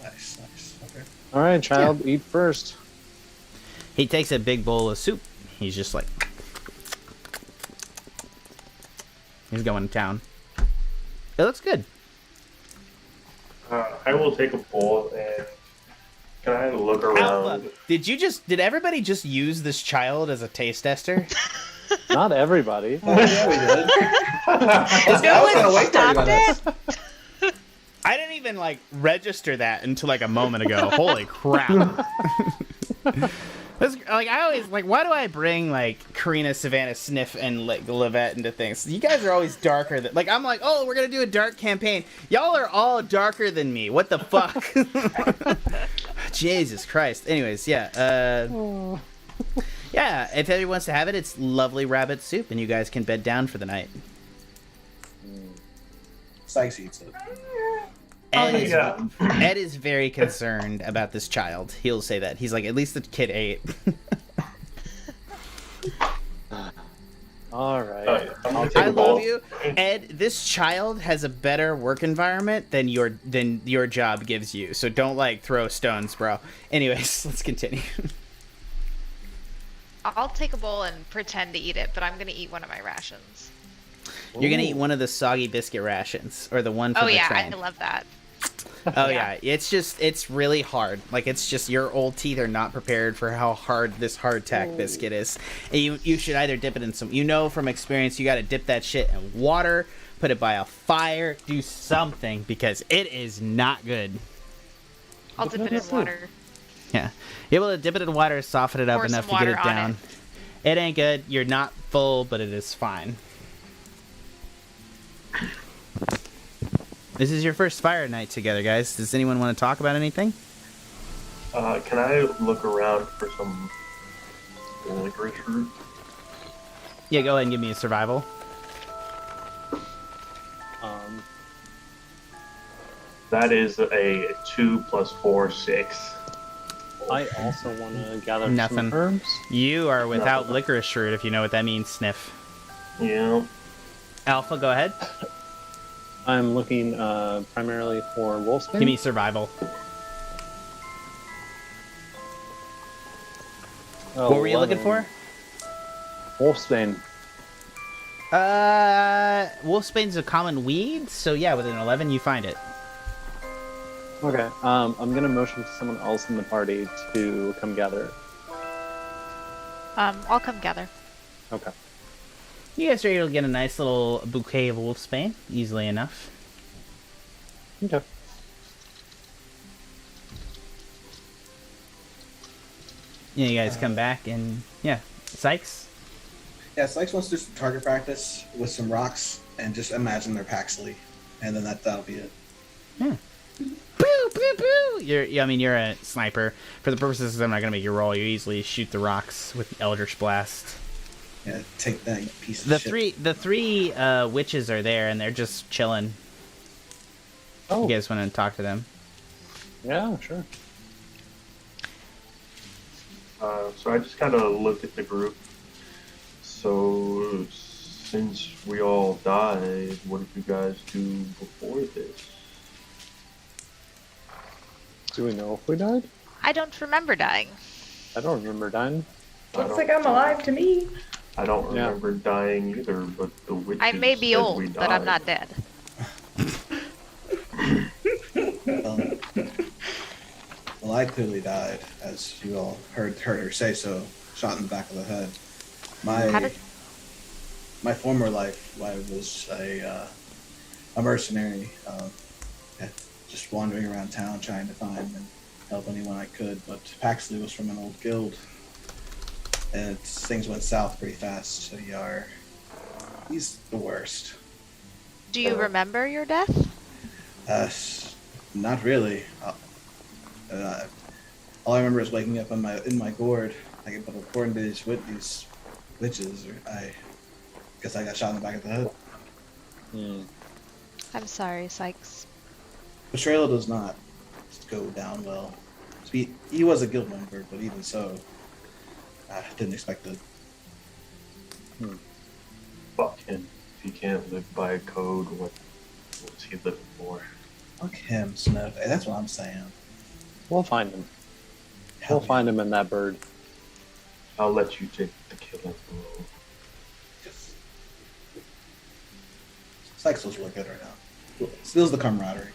Nice. Okay. Alright, child, eat first. He takes a big bowl of soup. He's just like... He's going to town. It looks good. I will take a bowl and can I look around? Alpha, did everybody just use this child as a taste tester? Not everybody. Oh, yeah, we did. No was gonna one wait 30 stopped minutes. it? I didn't even like register that until like a moment ago. Holy crap. Like I always like, why do I bring like Karina, Savannah, Sniff, and like Livette into things? You guys are always darker than like I'm like, oh, we're gonna do a dark campaign. Y'all are all darker than me. What the fuck? Jesus Christ. Anyways, yeah. Yeah, if anyone wants to have it, it's lovely rabbit soup, and you guys can bed down for the night. Sikes eats it. Ed is very concerned about this child. He'll say that. He's like, at least the kid ate. All right. I love you, Ed. This child has a better work environment than your job gives you. So don't like throw stones, bro. Anyways, let's continue. I'll take a bowl and pretend to eat it, but I'm gonna eat one of my rations. You're gonna eat one of the soggy biscuit rations, or the one from Oh the yeah, train. I love that. Oh yeah, it's really hard. Like it's just your old teeth are not prepared for how hard this hardtack biscuit is. And you should either dip it in some. You know from experience, you got to dip that shit in water, put it by a fire, do something because it is not good. I'll dip it in water. Yeah, you're able to dip it in water, soften it up Pour enough some to get it water on down. It ain't good. You're not full, but it is fine. This is your first fire night together, guys. Does anyone want to talk about anything? Can I look around for some licorice root? Yeah, go ahead and give me a survival. That is a 2 + 4, 6. I also want to gather Nothing. some herbs. You are without Nothing. licorice root, if you know what that means, Sniff. Yeah. Alpha, go ahead. I'm looking primarily for wolfsbane. Give me survival. Oh, What were you looking 11. for? Wolfsbane. Wolfsbane's a common weed, so yeah, with an 11 you find it. Okay. I'm gonna motion to someone else in the party to come gather it. I'll come gather. Okay. You guys are able to get a nice little bouquet of wolfsbane, easily enough. Okay. Yeah, you guys come back and yeah, Sikes. Yeah, Sikes wants to do some target practice with some rocks and just imagine they're Paxley, and then that'll be it. Yeah. Boo, boo, boo! You're a sniper. For the purposes, I'm not gonna make you roll. You easily shoot the rocks with Eldritch Blast. Yeah, take that, you piece of The shit. three witches are there, and they're just chilling. Oh. You guys want to talk to them? Yeah, sure. So I just kind of looked at the group. So since we all died, what did you guys do before this? Do we know if we died? I don't remember dying. I don't remember dying. Looks like I'm alive to me. I don't Yeah. remember dying either, but the witches I may be said old, we but I'm died. not dead. Well, I clearly died, as you all heard her say so. Shot in the back of the head. How did- My former life, I was a mercenary, just wandering around town trying to find and help anyone I could. But Paxley was from an old guild, and things went south pretty fast. So he's the worst. Do you remember your death? Not really. All I remember is waking up in my gourd. But according to these witches, I guess I got shot in the back of the head. I'm sorry, Sikes. Betrayal does not go down well. He was a guild member, but even so, I didn't expect it. Fuck him. If he can't live by a code, what's he living for? Fuck him, Sniff. Hey, that's what I'm saying. We'll find him. Hell We'll find him in that bird. I'll let you take the killing role. Sikes feels really good right now. Feels the camaraderie.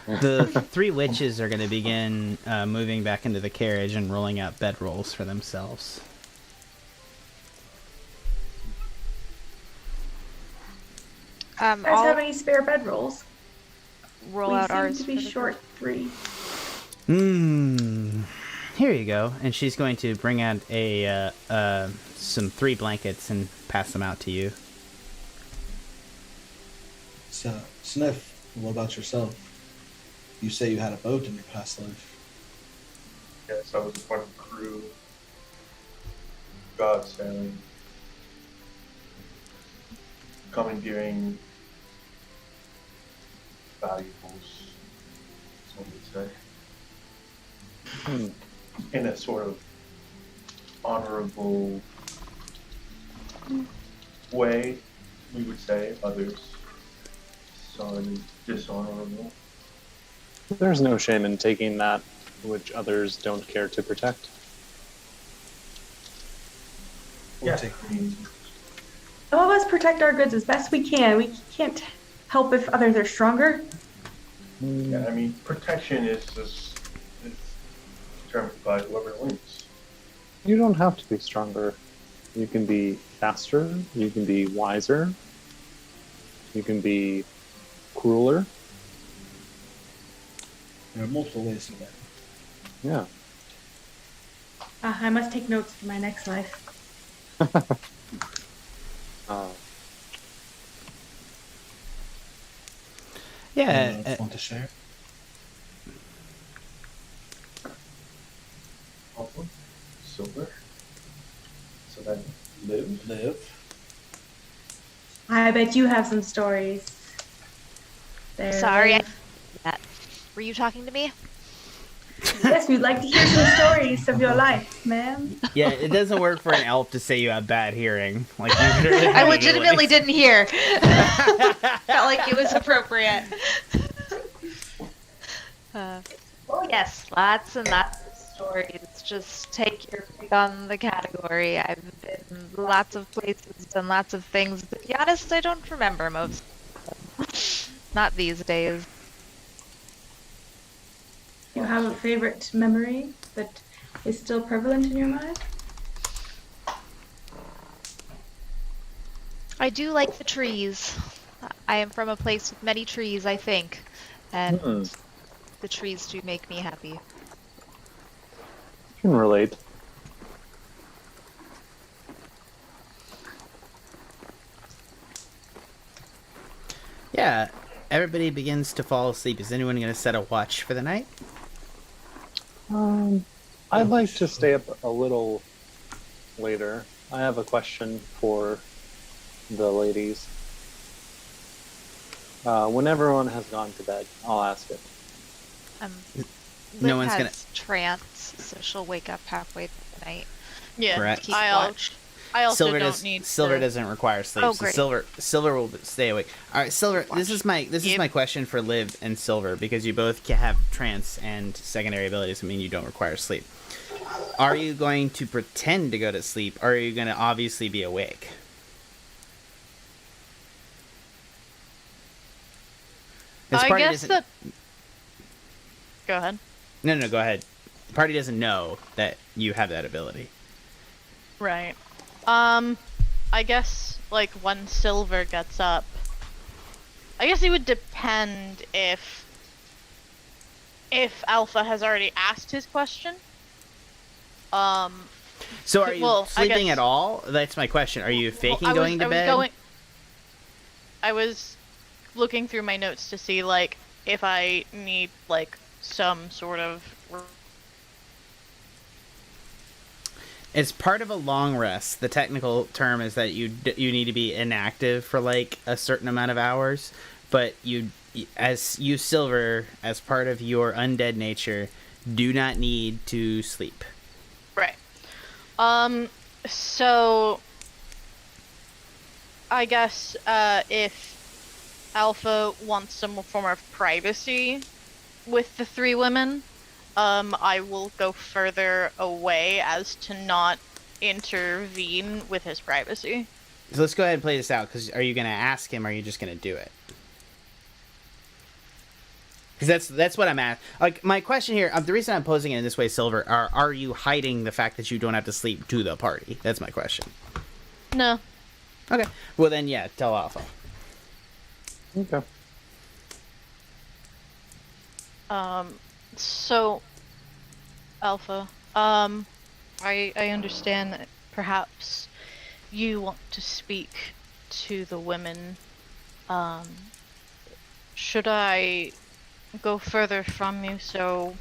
The three witches are going to begin moving back into the carriage and rolling out bedrolls for themselves. You guys have any spare bedrolls? roll We out seem ours. to be for the short 3. Here you go. And she's going to bring out some 3 blankets and pass them out to you. So, Sniff, what about yourself? You say you had a boat in your past life. Yes, I was a part of the crew. God sailing. Commandeering valuables, some would say. In a sort of honorable way, we would say. Others saw it as dishonorable. There's no shame in taking that which others don't care to protect. We'll Yeah, take I mean, Some of us protect our goods as best we can. We can't help if others are stronger. yeah, I mean, protection is determined by whoever wins. You don't have to be stronger. You can be faster, you can be wiser, you can be crueler. There are multiple ways to win. Yeah. I must take notes for my next life. Yeah. Want to share? Alpha, silver, so that live. I bet you have some stories. There, Sorry, Liv. Were you talking to me? Yes, we'd like to hear some stories of your life, ma'am. Yeah, it doesn't work for an elf to say you have bad hearing. Like you literally I legitimately didn't hear. Felt like it was appropriate. Yes, lots and lots of stories. Just take your pick on the category. I've been lots of places and lots of things. To be honest, I don't remember most. Not these days. You have a favorite memory that is still prevalent in your mind? I do like the trees. I am from a place with many trees, I think. And the trees do make me happy. Can relate. Yeah, everybody begins to fall asleep. Is anyone going to set a watch for the night? I'd like to stay up a little later. I have a question for the ladies. When everyone has gone to bed, I'll ask it. No Liv one's has gonna- trance, so she'll wake up halfway through the night. Yeah, Correct. Keep I watch. also Silver don't need Silver to... doesn't require sleep. Oh, so great. Silver will stay awake. All right, Silver. This is my Yep. my question for Liv and Silver, because you both have trance and secondary abilities. I mean, you don't require sleep. Are you going to pretend to go to sleep, or are you going to obviously be awake? This I party guess doesn't- that... Go ahead. No, go ahead. The party doesn't know that you have that ability. Right. I guess, like, when Silver gets up, I guess it would depend if Alpha has already asked his question. So are you Well, I sleeping guess- at all? That's my question. Are you faking Well, going to bed? I was looking through my notes to see, like, if I need, like, some sort of... It's part of a long rest. The technical term is that you need to be inactive for like a certain amount of hours, but Silver, as part of your undead nature, do not need to sleep. Right. So... I guess, if Alpha wants some form of privacy with the 3 women, I will go further away as to not intervene with his privacy. So let's go ahead and play this out, because are you going to ask him, or are you just going to do it? Because that's what I'm at. Like, my question here, the reason I'm posing it in this way, Silver, are you hiding the fact that you don't have to sleep to the party? That's my question. No. Okay. Well then, yeah, tell Alpha. Okay. So, Alpha, I understand that perhaps you want to speak to the women. Should I go further from you so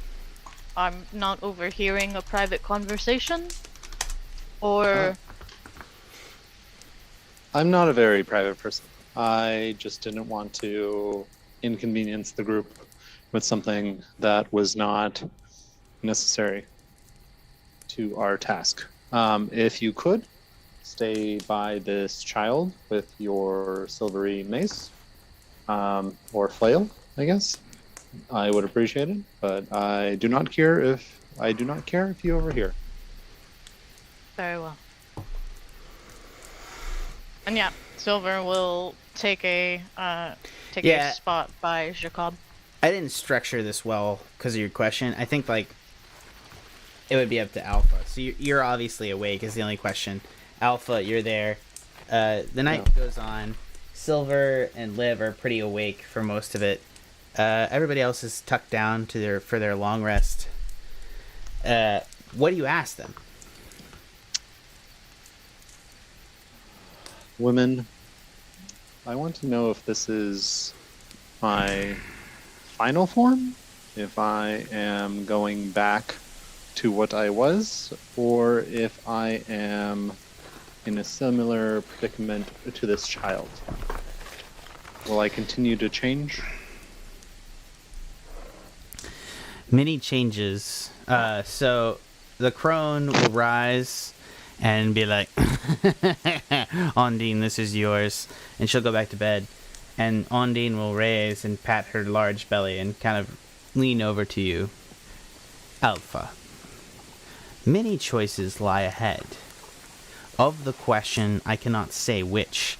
I'm not overhearing a private conversation? Or... I'm not a very private person. I just didn't want to inconvenience the group with something that was not necessary to our task. If you could, stay by this child with your silvery mace, or flail, I guess. I would appreciate it, but I do not care if you overhear. Very well. And yeah, Silver will take a spot by Jacob. I didn't structure this well because of your question. I think like it would be up to Alpha. So you're obviously awake is the only question. Alpha, you're there. The night goes on. Silver and Liv are pretty awake for most of it. Everybody else is tucked down for their long rest. What do you ask them? Women, I want to know if this is my final form, if I am going back to what I was, or if I am in a similar predicament to this child. Will I continue to change? Many changes. So the crone will rise and be like, Ondine, this is yours. And she'll go back to bed. And Ondine will raise and pat her large belly and kind of lean over to you. Alpha. Many choices lie ahead. Of the question, I cannot say which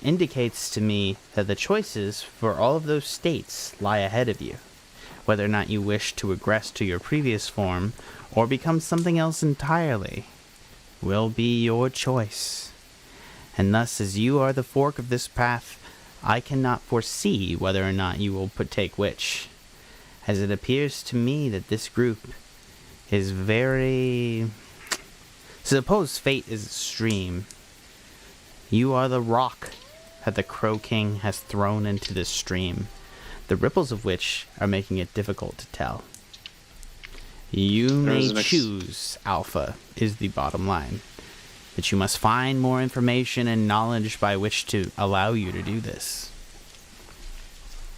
indicates to me that the choices for all of those states lie ahead of you. Whether or not you wish to regress to your previous form or become something else entirely will be your choice. And thus, as you are the fork of this path, I cannot foresee whether or not you will take which, as it appears to me that this group is very... Suppose fate is extreme. You are the rock that the Crow King has thrown into this stream, the ripples of which are making it difficult to tell. You may choose, Alpha, is the bottom line. But you must find more information and knowledge by which to allow you to do this.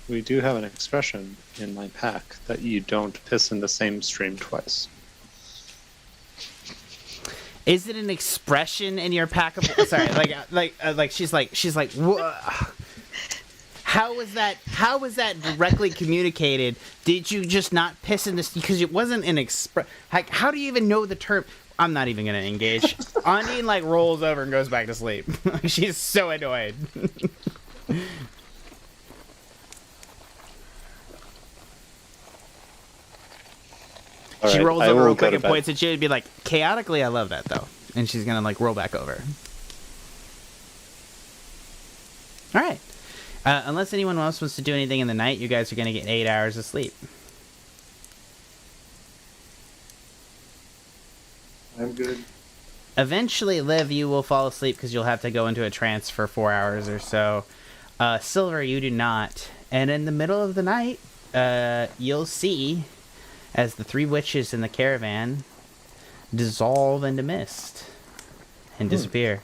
We do have an expression in my pack that you don't piss in the same stream twice. Is it an expression in your pack of... Sorry, she's like, how was that directly communicated? Did you just not piss in this? Because it wasn't an express... Like, how do you even know the term? I'm not even going to engage. Ondine, like, rolls over and goes back to sleep. She's so annoyed. She rolls over real quick and points at you and be like, chaotically, I love that, though. And she's going to, like, roll back over. All right. Unless anyone else wants to do anything in the night, you guys are going to get 8 hours of sleep. I'm good. Eventually, Liv, you will fall asleep because you'll have to go into a trance for 4 hours or so. Silver, you do not. And in the middle of the night, you'll see... as the three witches in the caravan dissolve into mist and disappear.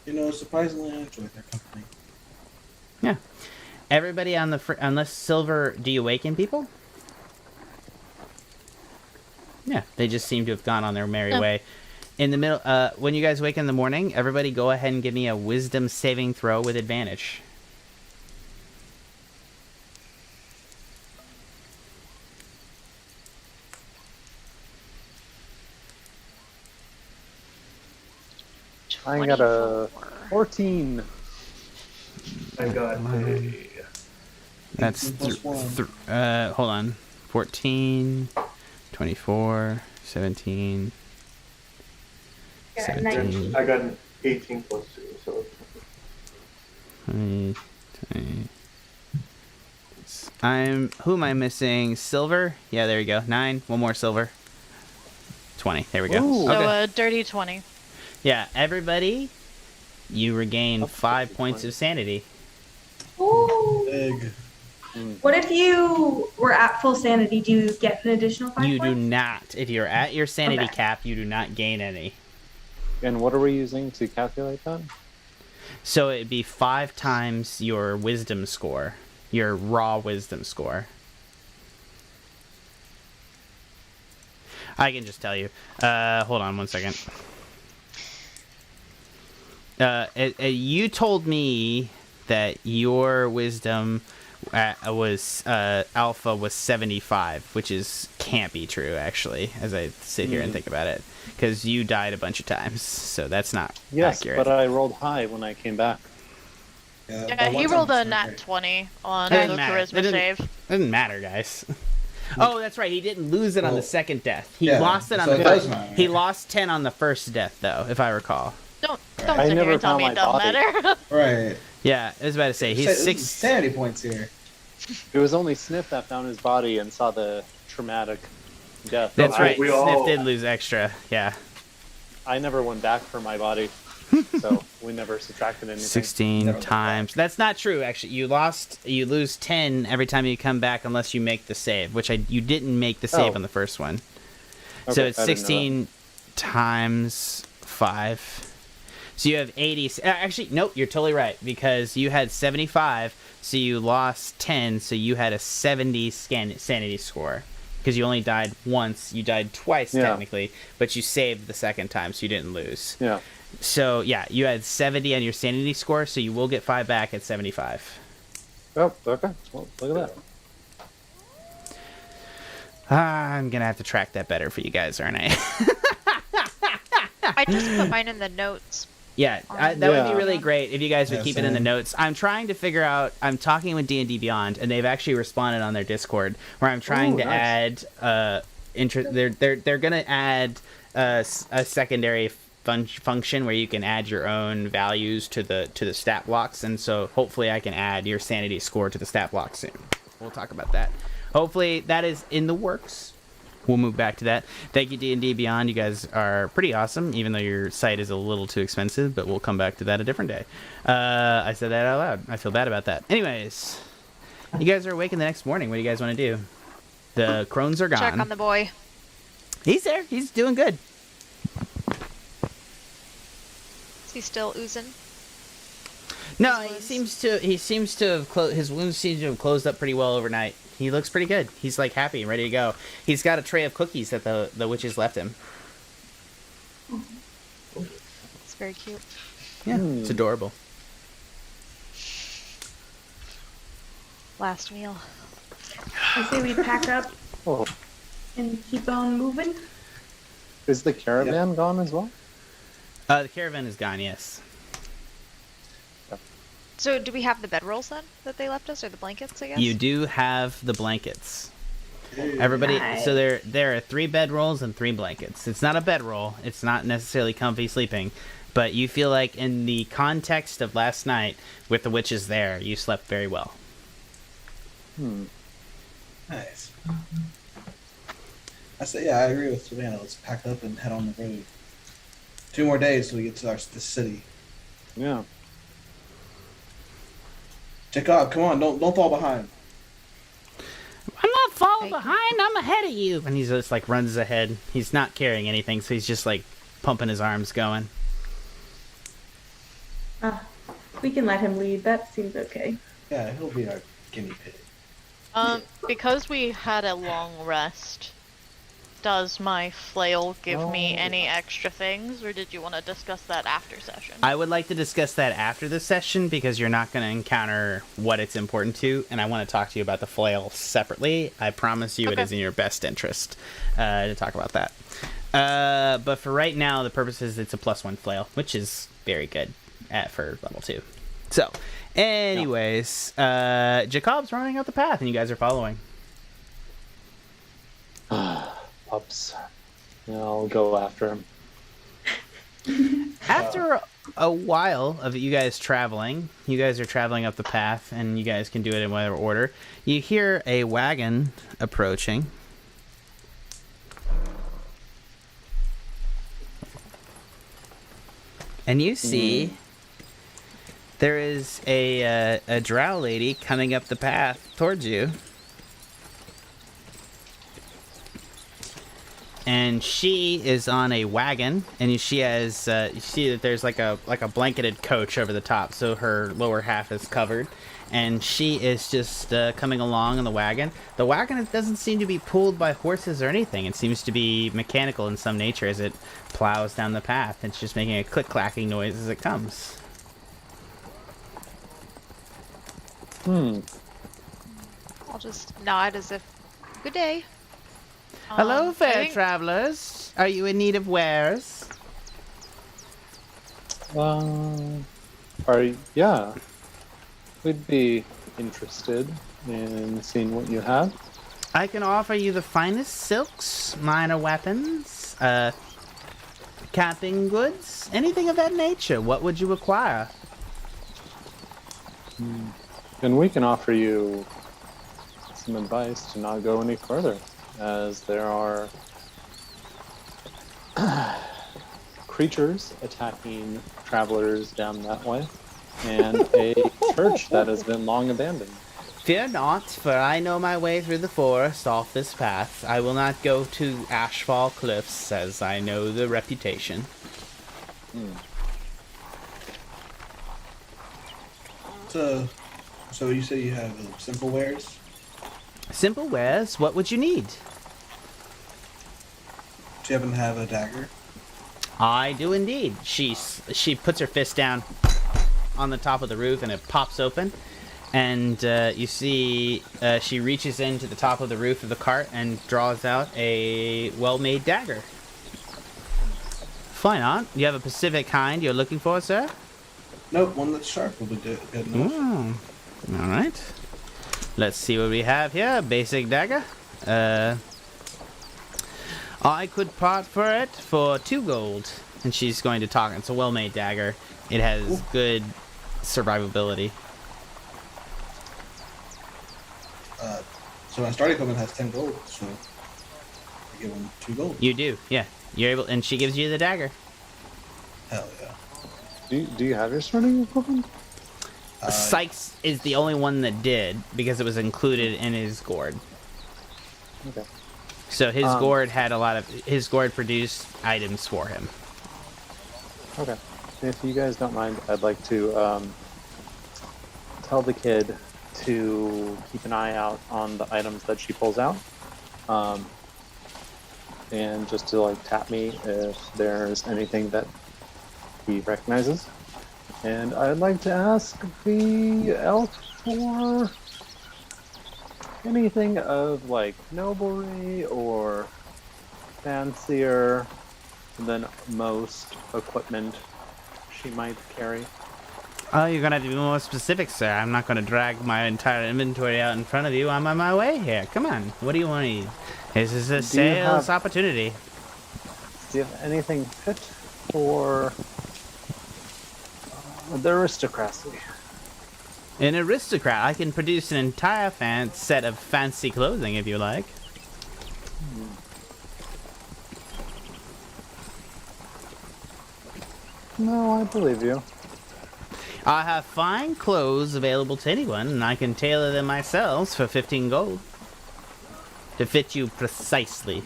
You know, surprisingly, I enjoy their company. Yeah. Everybody on the... unless Silver... Do you awaken people? Yeah, they just seem to have gone on their merry way. In the middle... when you guys wake in the morning, everybody go ahead and give me a wisdom saving throw with advantage. I got a 14. I got That's... hold on. 14... 24... 17... 17... I got an 18 plus 2, Who am I missing? Silver? Yeah, there you go. 9. One more silver. 20. There we go. Ooh. So Okay. a dirty 20. Yeah, everybody, you regain Up to 5 30 points of sanity. Ooh. Big. What if you were at full sanity? Do you get an additional 5 You do points? not. If you're at your sanity Okay. cap, you do not gain any. And what are we using to calculate that? So it'd be 5 times your wisdom score, your raw wisdom score. I can just tell you. Hold on one second. You told me that your wisdom was alpha was 75, which can't be true actually. As I sit here and think about it, because you died a bunch of times, so that's not Yes, accurate. but I rolled high when I came back. Yeah, Yeah, that he one rolled a time was nat great. 20 on Doesn't the matter. It charisma didn't- save. Doesn't matter, guys. Oh, that's right. He didn't lose it on the Well, second death. He yeah, lost it on so the it does first. matter. He lost 10 on the first death, though, if I recall. Don't I sit never here and tell found me my it doesn't body. matter. Right. Yeah, I was about to say he's This is 6. sanity points here. It was only Sniff that found his body and saw the traumatic death. That's I- right. we Sniff all- did lose extra. Yeah, I never went back for my body, so we never subtracted anything. 16 Never times. That's not true. Actually, you lose 10 every time you come back, unless you make the save, which you didn't make the save Oh. on the first one. Okay, So it's I didn't know 16 times 5. So you have 80. Actually, nope, you're totally right, because you had 75, so you lost 10, so you had a 70 sanity score. Because you only died once. You died twice, Yeah. technically, but you saved the second time, so you didn't lose. that. Yeah. So, yeah, you had 70 on your sanity score, so you will get 5 back at 75. Oh, okay. Well, look at that. I'm going to have to track that better for you guys, aren't I? I just put mine in the notes. Yeah, that would be Yeah. really great if you guys would Yeah, keep it in the same. notes. I'm trying to figure out. I'm talking with D&D Beyond, and they've actually responded on their Discord where I'm trying Ooh, to nice. add. They're gonna add a secondary function where you can add your own values to the stat blocks, and so hopefully I can add your sanity score to the stat block soon. We'll talk about that. Hopefully that is in the works. We'll move back to that. Thank you, D&D Beyond. You guys are pretty awesome, even though your site is a little too expensive, but we'll come back to that a different day. I said that out loud. I feel bad about that. Anyways, you guys are awake in the next morning. What do you guys want to do? The crones are gone. Check on the boy. He's there. He's doing good. Is he still oozing? No, His he seems to have his wounds seem to have closed up pretty well overnight. He looks pretty good. He's like happy and ready to go. He's got a tray of cookies that the witches left him. It's very cute. Yeah, it's adorable. Last meal. I say we pack up Oh, and keep on moving. is the caravan gone as well? The caravan is gone. Yes. So do we have the bedrolls then that they left us, or the blankets, I guess? You do have the blankets. Everybody, Nice. so there are 3 bedrolls and 3 blankets. It's not a bedroll. It's not necessarily comfy sleeping, but you feel like in the context of last night with the witches there, you slept very well. Nice. I say, yeah, I agree with Savannah. Let's pack up and head on the road. 2 more days till we get to the city. Yeah. Jacob, come on, don't fall behind. I'm not falling Thank you. behind. I'm ahead of you. And he's just like runs ahead. He's not carrying anything, so he's just like pumping his arms going. We can let him lead. That seems okay. Yeah, he'll be our guinea pig. Because we had a long rest, does my flail give me any extra things, or did you want to discuss that after session? I would like to discuss that after the session because you're not going to encounter what it's important to, and I want to talk to you about the flail separately. I promise you it Okay. is in your best interest to talk about that. But for right now, the purpose is it's a +1 flail, which is very good for level 2. So, anyways, Jacob's running out the path, and you guys are following. Pups. Yeah, I'll go after him. After a while of you guys traveling, you guys are traveling up the path, and you guys can do it in whatever order. You hear a wagon approaching. And you see there is a drow lady coming up the path towards you. And she is on a wagon, and she has you see that there's like a blanketed coach over the top, so her lower half is covered, and she is just coming along in the wagon. The wagon doesn't seem to be pulled by horses or anything. It seems to be mechanical in some nature as it plows down the path. It's just making a click-clacking noise as it comes. Hmm. I'll just nod as if, good day. Hello, I fair think- travelers. Are you in need of wares? Yeah. We'd be interested in seeing what you have. I can offer you the finest silks, minor weapons, camping goods, anything of that nature. What would you require? And we can offer you some advice to not go any further, as there are creatures attacking travelers down that way, and a church that has been long abandoned. Fear not, for I know my way through the forest off this path. I will not go to Ashfall Cliffs, as I know the reputation. So you say you have simple wares? Simple wares, what would you need? Do you happen to have a dagger? I do indeed. She puts her fist down on the top of the roof, and it pops open. And you see she reaches into the top of the roof of the cart and draws out a well-made dagger. Fine on. You have a specific kind you're looking for, sir? Nope, one that's sharp will be good enough. Oh, all right. Let's see what we have here. Basic dagger. I could part for it for 2 gold. And she's going to talk. It's a well-made dagger. It has good survivability. So my starting equipment has 10 gold, so I give him 2 gold. You do, yeah. You're able, and she gives you the dagger. Hell yeah. Do you have your starting equipment? Sikes is the only one that did because it was included in his gourd. Okay. So his gourd had his gourd produced items for him. Okay. If you guys don't mind, I'd like to tell the kid to keep an eye out on the items that she pulls out. And just to tap me if there's anything that he recognizes. And I'd like to ask the elf for anything of noblery or fancier than most equipment she might carry. Oh, you're gonna have to be more specific, sir. I'm not gonna drag my entire inventory out in front of you. I'm on my way here. Come on. What do you want to eat? This is a sales opportunity. Do you have anything fit for the aristocracy? An aristocrat. I can produce an entire set of fancy clothing if you like. No, I believe you. I have fine clothes available to anyone, and I can tailor them myself for 15 gold. To fit you precisely.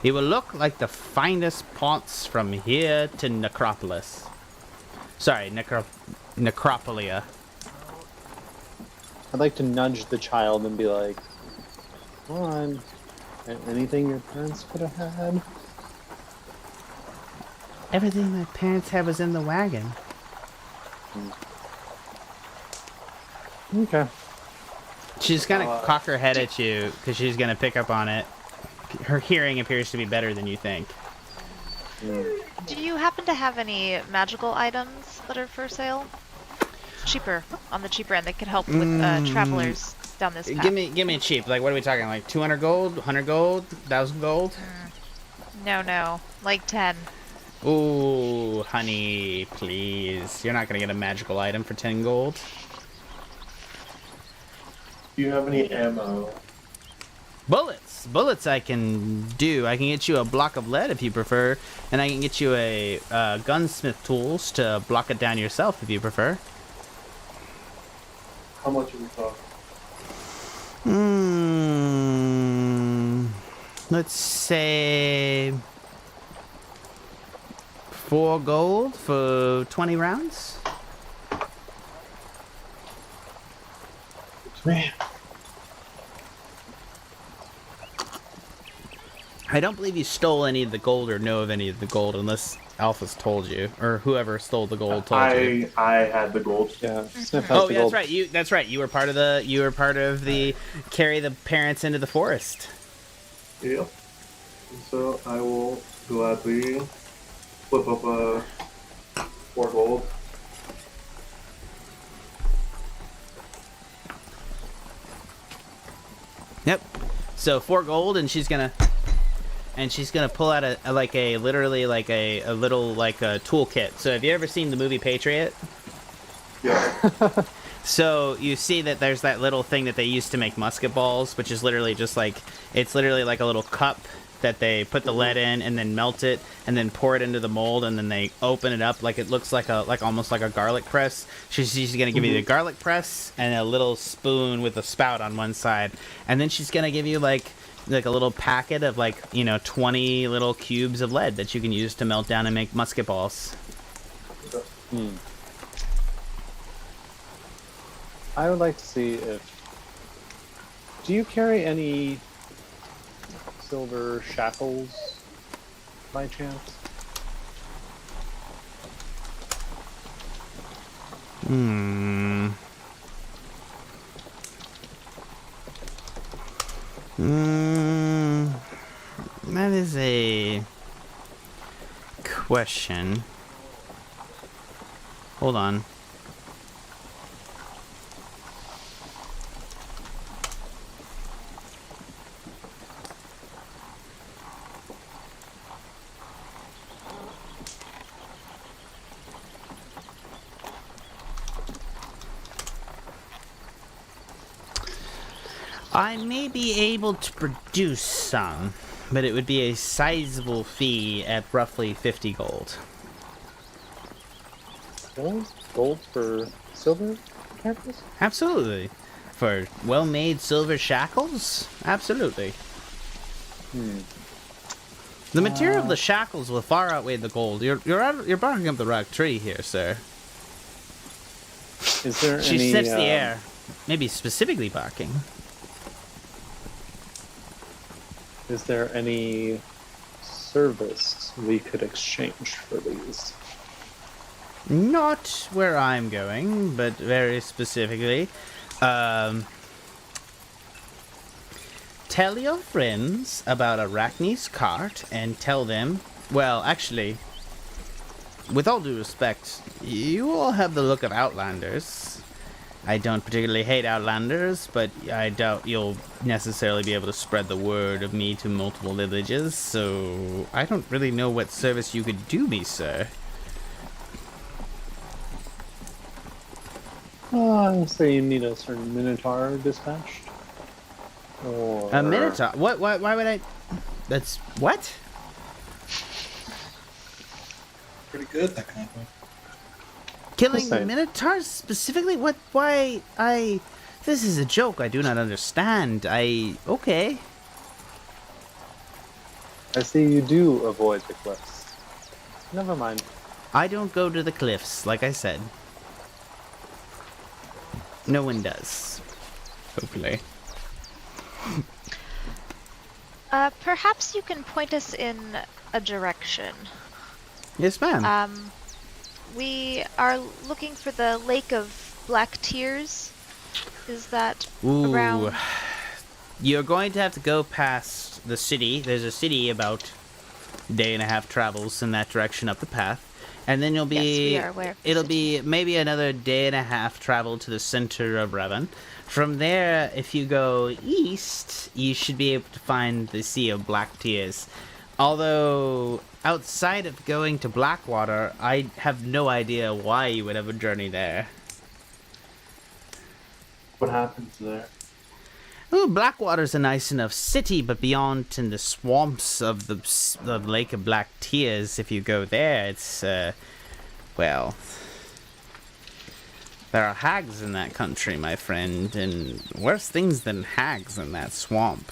You will look like the finest pots from here to Necropolis. Sorry, Necropolia. I'd like to nudge the child and be like, come on, anything your parents could have had? Everything my parents had was in the wagon. Okay. She's gonna cock her head at you because she's gonna pick up on it. Her hearing appears to be better than you think. Do you happen to have any magical items that are for sale? Cheaper, on the cheaper end, that could help with travelers down this path. Give me cheap. Like, what are we talking? Like 200 gold, 100 gold, 1,000 gold? No, like 10. Ooh, honey, please. You're not gonna get a magical item for 10 gold. Do you have any ammo? Bullets! Bullets I can do. I can get you a block of lead if you prefer, and I can get you a gunsmith tools to block it down yourself if you prefer. How much are we talking? Let's say 4 gold for 20 rounds. Man. I don't believe you stole any of the gold or know of any of the gold unless Alpha's told you, or whoever stole the gold told you. I had the gold. Yeah, Sniff has Oh, the yeah, gold. that's right. That's right. You were part of the carry the parents into the forest. Yep. So I will gladly flip up 4 gold. Yep. So 4 gold, and she's gonna pull out a little toolkit. So have you ever seen the movie Patriot? Yeah. So you see that there's that little thing that they used to make musket balls, which is literally just like it's literally like a little cup that they put the lead in and then melt it and then pour it into the mold and then they open it up like it looks like almost like a garlic press. She's gonna give you the garlic press and a little spoon with a spout on one side, and then she's gonna give you like a little packet of 20 little cubes of lead that you can use to melt down and make musket balls. I would like to see if... Do you carry any silver shackles by chance? That is a question. Hold on. I may be able to produce some, but it would be a sizable fee at roughly 50 gold. Gold for silver shackles? Absolutely. For well-made silver shackles? Absolutely. The material of the shackles will far outweigh the gold. You're barking up the right tree here, sir. Is there She any... sniffs the air. Maybe specifically barking. Is there any service we could exchange for these? Not where I'm going, but very specifically. Tell your friends about Arachne's cart and tell them... Well, actually, with all due respect, you all have the look of Outlanders. I don't particularly hate Outlanders, but I doubt you'll necessarily be able to spread the word of me to multiple villages, so I don't really know what service you could do me, sir. Say you need a certain Minotaur dispatched? Or... A Minotaur? What? Why would I... That's... What? Pretty good, that kind of thing. Killing Just Minotaurs specifically? What? Why? This is a joke. I do not understand. Okay. I see you do avoid the cliffs. Never mind. I don't go to the cliffs, like I said. No one does. Hopefully. Perhaps you can point us in a direction. Yes, ma'am. We are looking for the Lake of Black Tears. Is that Ooh. around? You're going to have to go past the city. There's a city about a day and a half travels in that direction up the path. And then you'll be... Yes, we are aware of the It'll city. be maybe another day and a half travel to the center of Revon. From there, if you go east, you should be able to find the Sea of Black Tears. Although, outside of going to Blackwater, I have no idea why you would have a journey there. What happens there? Ooh, Blackwater's a nice enough city, but beyond in the swamps of the Lake of Black Tears, if you go there, it's, well... There are hags in that country, my friend, and worse things than hags in that swamp.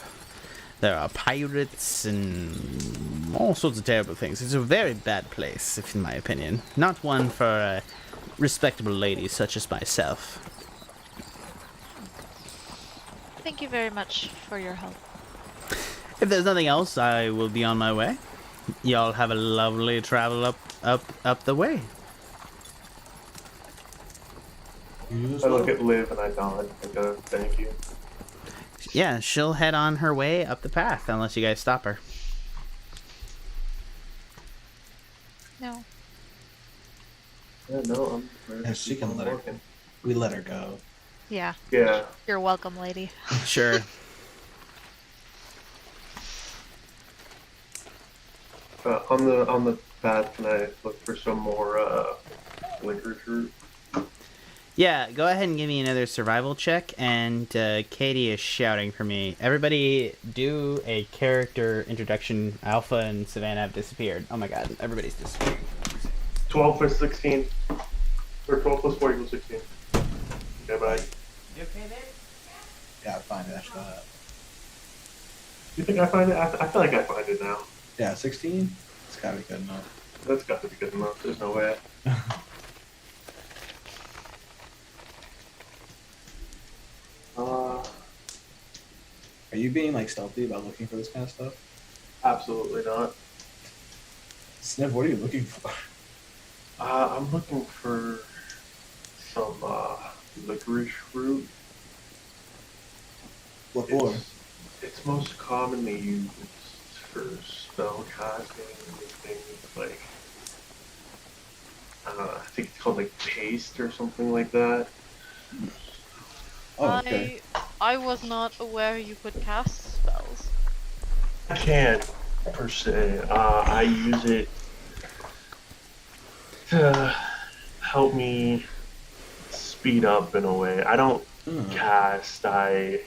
There are pirates and all sorts of terrible things. It's a very bad place, if in my opinion. Not one for respectable ladies such as myself. Thank you very much for your help. If there's nothing else, I will be on my way. Y'all have a lovely travel up the way. I look at Liv and I nod. I go, thank you. Yeah, she'll head on her way up the path, unless you guys stop her. No. Yeah, no, I'm ready Yeah, to she keep can on let her. walking. We let her go. Yeah. Yeah. You're welcome, lady. Sure. On the path, can I look for some more licorice root? Yeah, go ahead and give me another survival check, and Katie is shouting for me. Everybody do a character introduction. Alpha and Savannah have disappeared. Oh my god, everybody's disappeared. 12 plus 16. Or 12 plus 4 equals 16. Okay, bye. You okay, babe? Yeah, fine. That's You think I find it? I feel like I find it now. yeah, 16. It's gotta be good enough. That's got to be good enough. There's no way. Are you being like stealthy about looking for this kind of stuff? Absolutely not. Sniff, what are you looking for? I'm looking for some licorice root. What for? It's most commonly used for spell casting and things like, I think it's called like paste or something like that. Oh, okay. I was not aware you could cast spells. I can't, per se. I use it to help me speed up in a way. I don't cast, I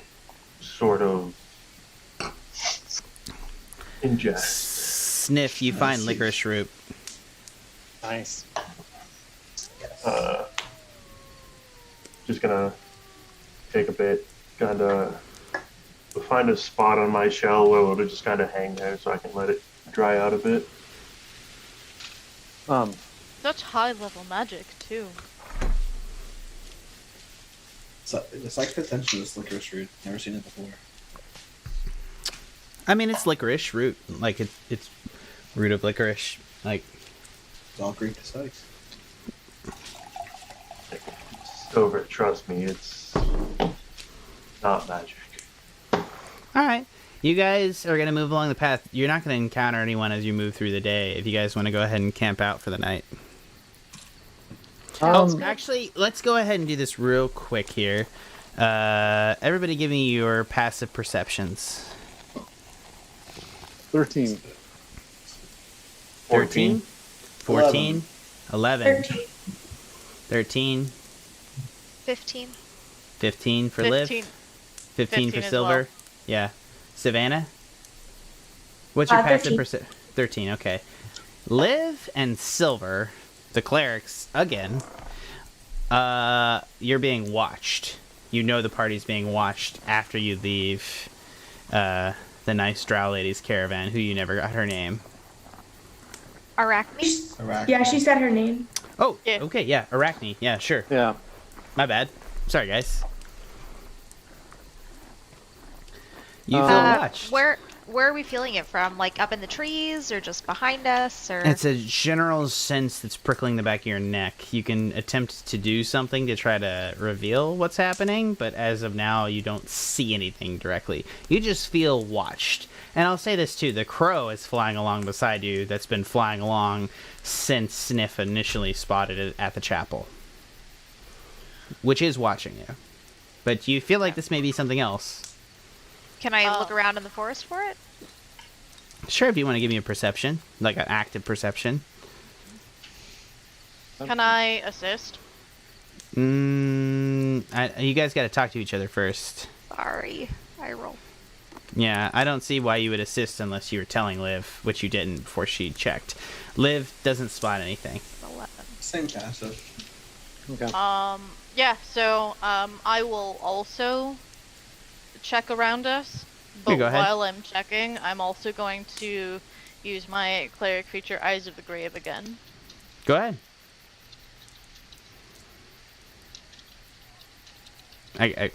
sort of ingest. Sniff, you find licorice root. Nice. Just gonna take a bit, kind of find a spot on my shell where it'll just kind of hang there so I can let it dry out a bit. Such high level magic too. So, it's like potential this licorice root. Never seen it before. I mean, it's licorice root. Like, it's root of licorice. Like, It's all Greek to Sikes. Over, trust me, it's not magic. alright. You guys are going to move along the path. You're not going to encounter anyone as you move through the day if you guys want to go ahead and camp out for the night. Actually, let's go ahead and do this real quick here. Everybody give me your passive perceptions. 13. 13? 14? 11? 13. 13? 15. 15 for Liv? 15. 15 for 15 as Silver? well. Yeah. Savannah? What's your passive 13. perception? 13, okay. Liv and Silver, the clerics, again, you're being watched. You know the party's being watched after you leave the nice drow lady's caravan, who you never got her name. Arachne? Iraq. Yeah, she said her name. Oh, Yeah. okay, yeah, Arachne. Yeah, sure. Yeah. My bad. Sorry, guys. You feel watched. Where are we feeling it from? Like up in the trees or just behind us or It's a general sense that's prickling the back of your neck. You can attempt to do something to try to reveal what's happening, but as of now, you don't see anything directly. You just feel watched. And I'll say this too, the crow is flying along beside you that's been flying along since Sniff initially spotted it at the chapel. Which is watching you. But you feel like this may be something else. can I Oh. look around in the forest for it? Sure, if you want to give me a perception, like an active perception. Can I assist? You guys got to talk to each other first. Sorry, I roll. Yeah, I don't see why you would assist unless you were telling Liv, which you didn't before she checked. Liv doesn't spot anything. 11. Same passive. Okay. Yeah, so, I will also check around us. But go ahead. while I'm checking, I'm also going to use my Cleric feature Eyes of the Grave again. Go ahead. I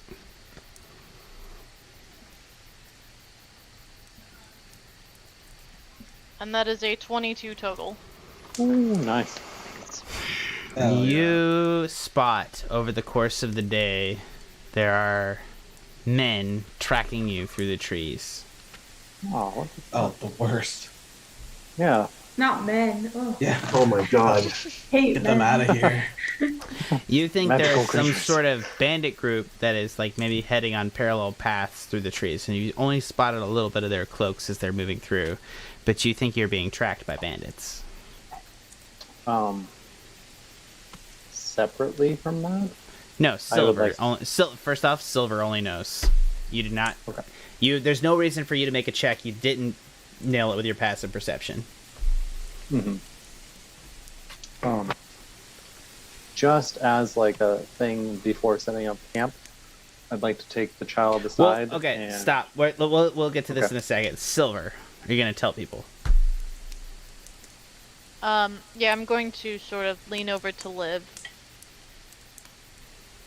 And that is a 22 total. Ooh, nice. Hell yeah. You spot over the course of the day there are men tracking you through the trees. Oh, what the Oh, the worst. Yeah. Not men. Oh, Yeah. Oh my god. hate Get men. them out of here. You think Magical there's some creatures. sort of bandit group that is like maybe heading on parallel paths through the trees, and you only spotted a little bit of their cloaks as they're moving through, but you think you're being tracked by bandits. Separately from that? No, Silver. like- Only, first off, Silver only knows. You did not. Okay. There's no reason for you to make a check. You didn't nail it with your passive perception. Mm-hmm. Just as like a thing before setting up camp, I'd like to take the child aside. Well, okay, and... stop. We'll get to this Okay. in a second. Silver, are you gonna tell people? Yeah, I'm going to sort of lean over to Liv.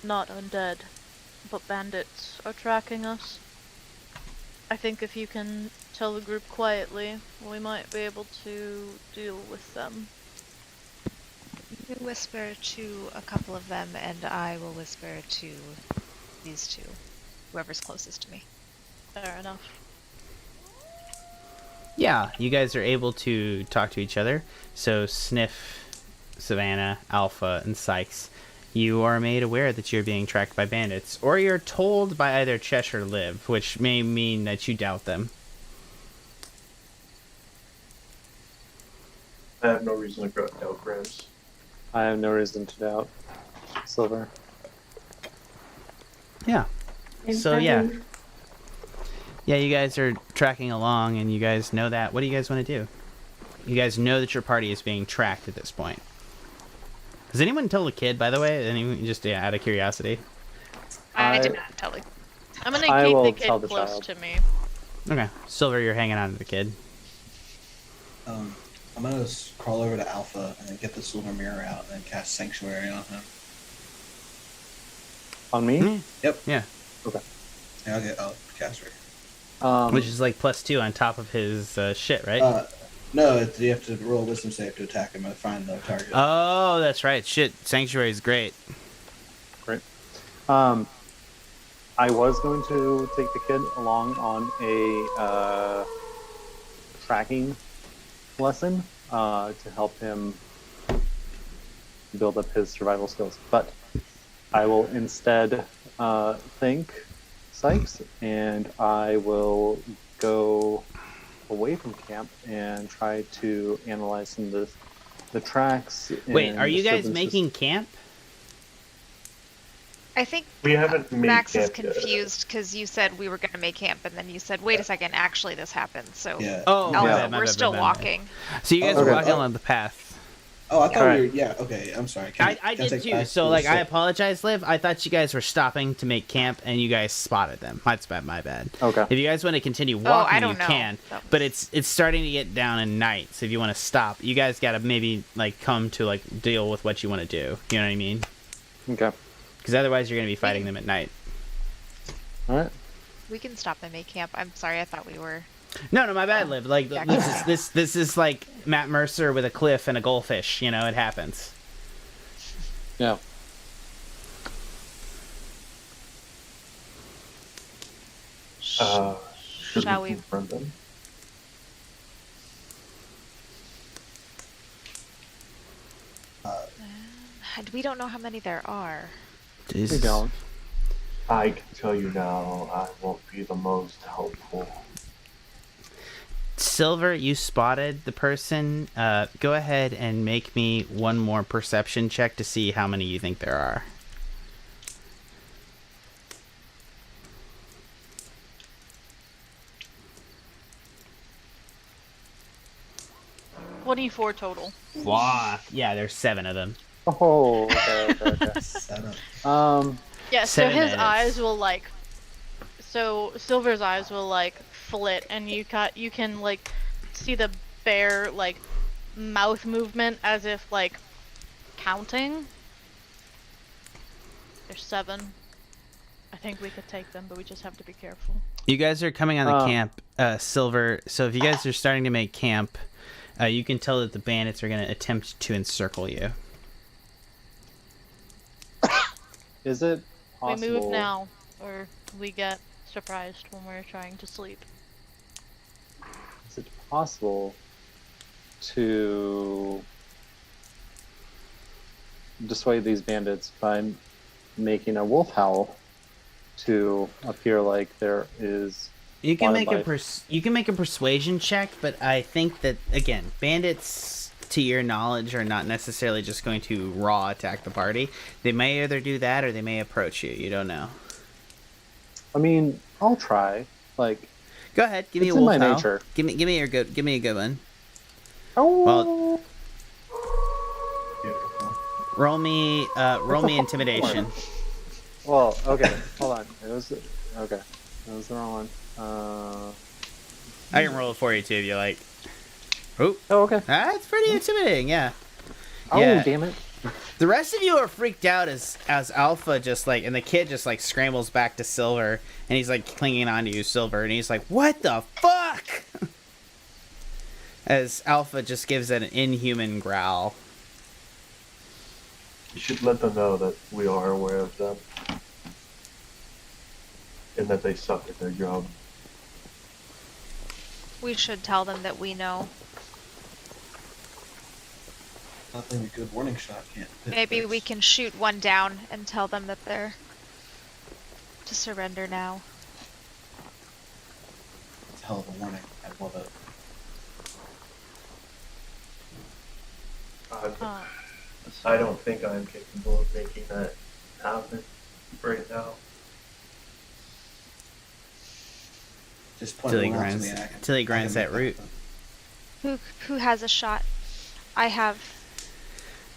Not undead, but bandits are tracking us. I think if you can tell the group quietly, we might be able to deal with them. You whisper to a couple of them, and I will whisper to these two, whoever's closest to me. Fair enough. Yeah, you guys are able to talk to each other. So Sniff, Savannah, Alpha, and Sikes, you are made aware that you're being tracked by bandits, or you're told by either Chesh or Liv, which may mean that you doubt them. I have no reason to doubt Grims. I have no reason to doubt Silver. Yeah. And So, I yeah. think- Yeah, you guys are tracking along, and you guys know that. What do you guys want to do? You guys know that your party is being tracked at this point. Has anyone told the kid, by the way? Anyone, just out of curiosity? I I- did not tell you. I'm gonna I keep will the tell kid the close child. to me. Okay. Silver, you're hanging on to the kid. I'm gonna crawl over to Alpha and then get the silver mirror out and then cast Sanctuary on him. On me? Mm, Yep. Yeah. Yeah, I'll cast her. Which is like +2 on top of his shit, right? No, you have to roll a wisdom save to attack him and find the target. Oh, that's right. Shit, Sanctuary is great. Great. I was going to take the kid along on a tracking lesson to help him build up his survival skills, but I will instead thank Sikes, and I will go away from camp and try to analyze some of the tracks. Wait, and are you guys disturbances. making camp? I think We haven't made Max is camp yet. confused because you said we were going to make camp, and then you said, wait a second, actually this happened. So, Yeah. Oh, my Alpha, bad, my we're bad, still my bad. walking. So you guys Oh, are okay. walking Oh. along the path. Oh, I thought Alright. we were. Yeah, okay. I'm sorry. Can I can did take too. back So the like, I save? apologize, Liv. I thought you guys were stopping to make camp, and you guys spotted them. That's my bad. Okay. If you guys want to continue Oh, walking, I don't you know. can. That But it's starting to get down in night. So if you want to stop, you guys got to maybe like come to like deal with what you want to do. You know what I mean? Okay. Because otherwise, you're going to be fighting them at night. All right. We can stop and make camp. I'm sorry, I thought we were. No, my bad, Liv. Like Yeah. this is like Matt Mercer with a cliff and a goldfish. You know, it happens. Yeah. Should Shall we we- confront them? And we don't know how many there are. We don't. I can tell you now, I won't be the most helpful. Silver, you spotted the person. Go ahead and make me one more perception check to see how many you think there are. 24 total. Wow. Yeah, there's 7 of them. Oh, okay. 7. Yeah, so 7 his minutes. eyes will like, so Silver's eyes will like flit, and you can like see the bear like mouth movement as if like counting. There's 7. I think we could take them, but we just have to be careful. You guys are coming on the camp, Silver. So if you guys are starting to make camp, you can tell that the bandits are going to attempt to encircle you. Is it possible? We move now, or we get surprised when we're trying to sleep. Is it possible to dissuade these bandits by making a wolf howl to appear like there is You can make wildlife? you can make a persuasion check, but I think that again, bandits, to your knowledge, are not necessarily just going to raw attack the party. They may either do that or they may approach you. You don't know. I mean, I'll try. Like, Go ahead, give me It's a in wolf my howl. nature. Give me a good one. oh, Beautiful. Roll me intimidation. well, okay, hold on. It was okay. That was the wrong one. I can roll it for you too if you like. Oh, Oh, okay. that's pretty intimidating. Yeah. Oh, Yeah. damn it. The rest of you are freaked out as Alpha just like, and the kid just like scrambles back to Silver, and he's like clinging on to you, Silver, and he's like, "What the fuck?" As Alpha just gives an inhuman growl. You should let them know that we are aware of them. And that they suck at their job. We should tell them that we know. Nothing a good warning shot can't do. Maybe we can shoot one down and tell them that they're to surrender now. It's a hell of a warning. I love it. I don't think I'm capable of making that happen right now. Just point Till he it out to grinds- me and I can- till he I can grinds make that root. happen. Who has a shot? I have.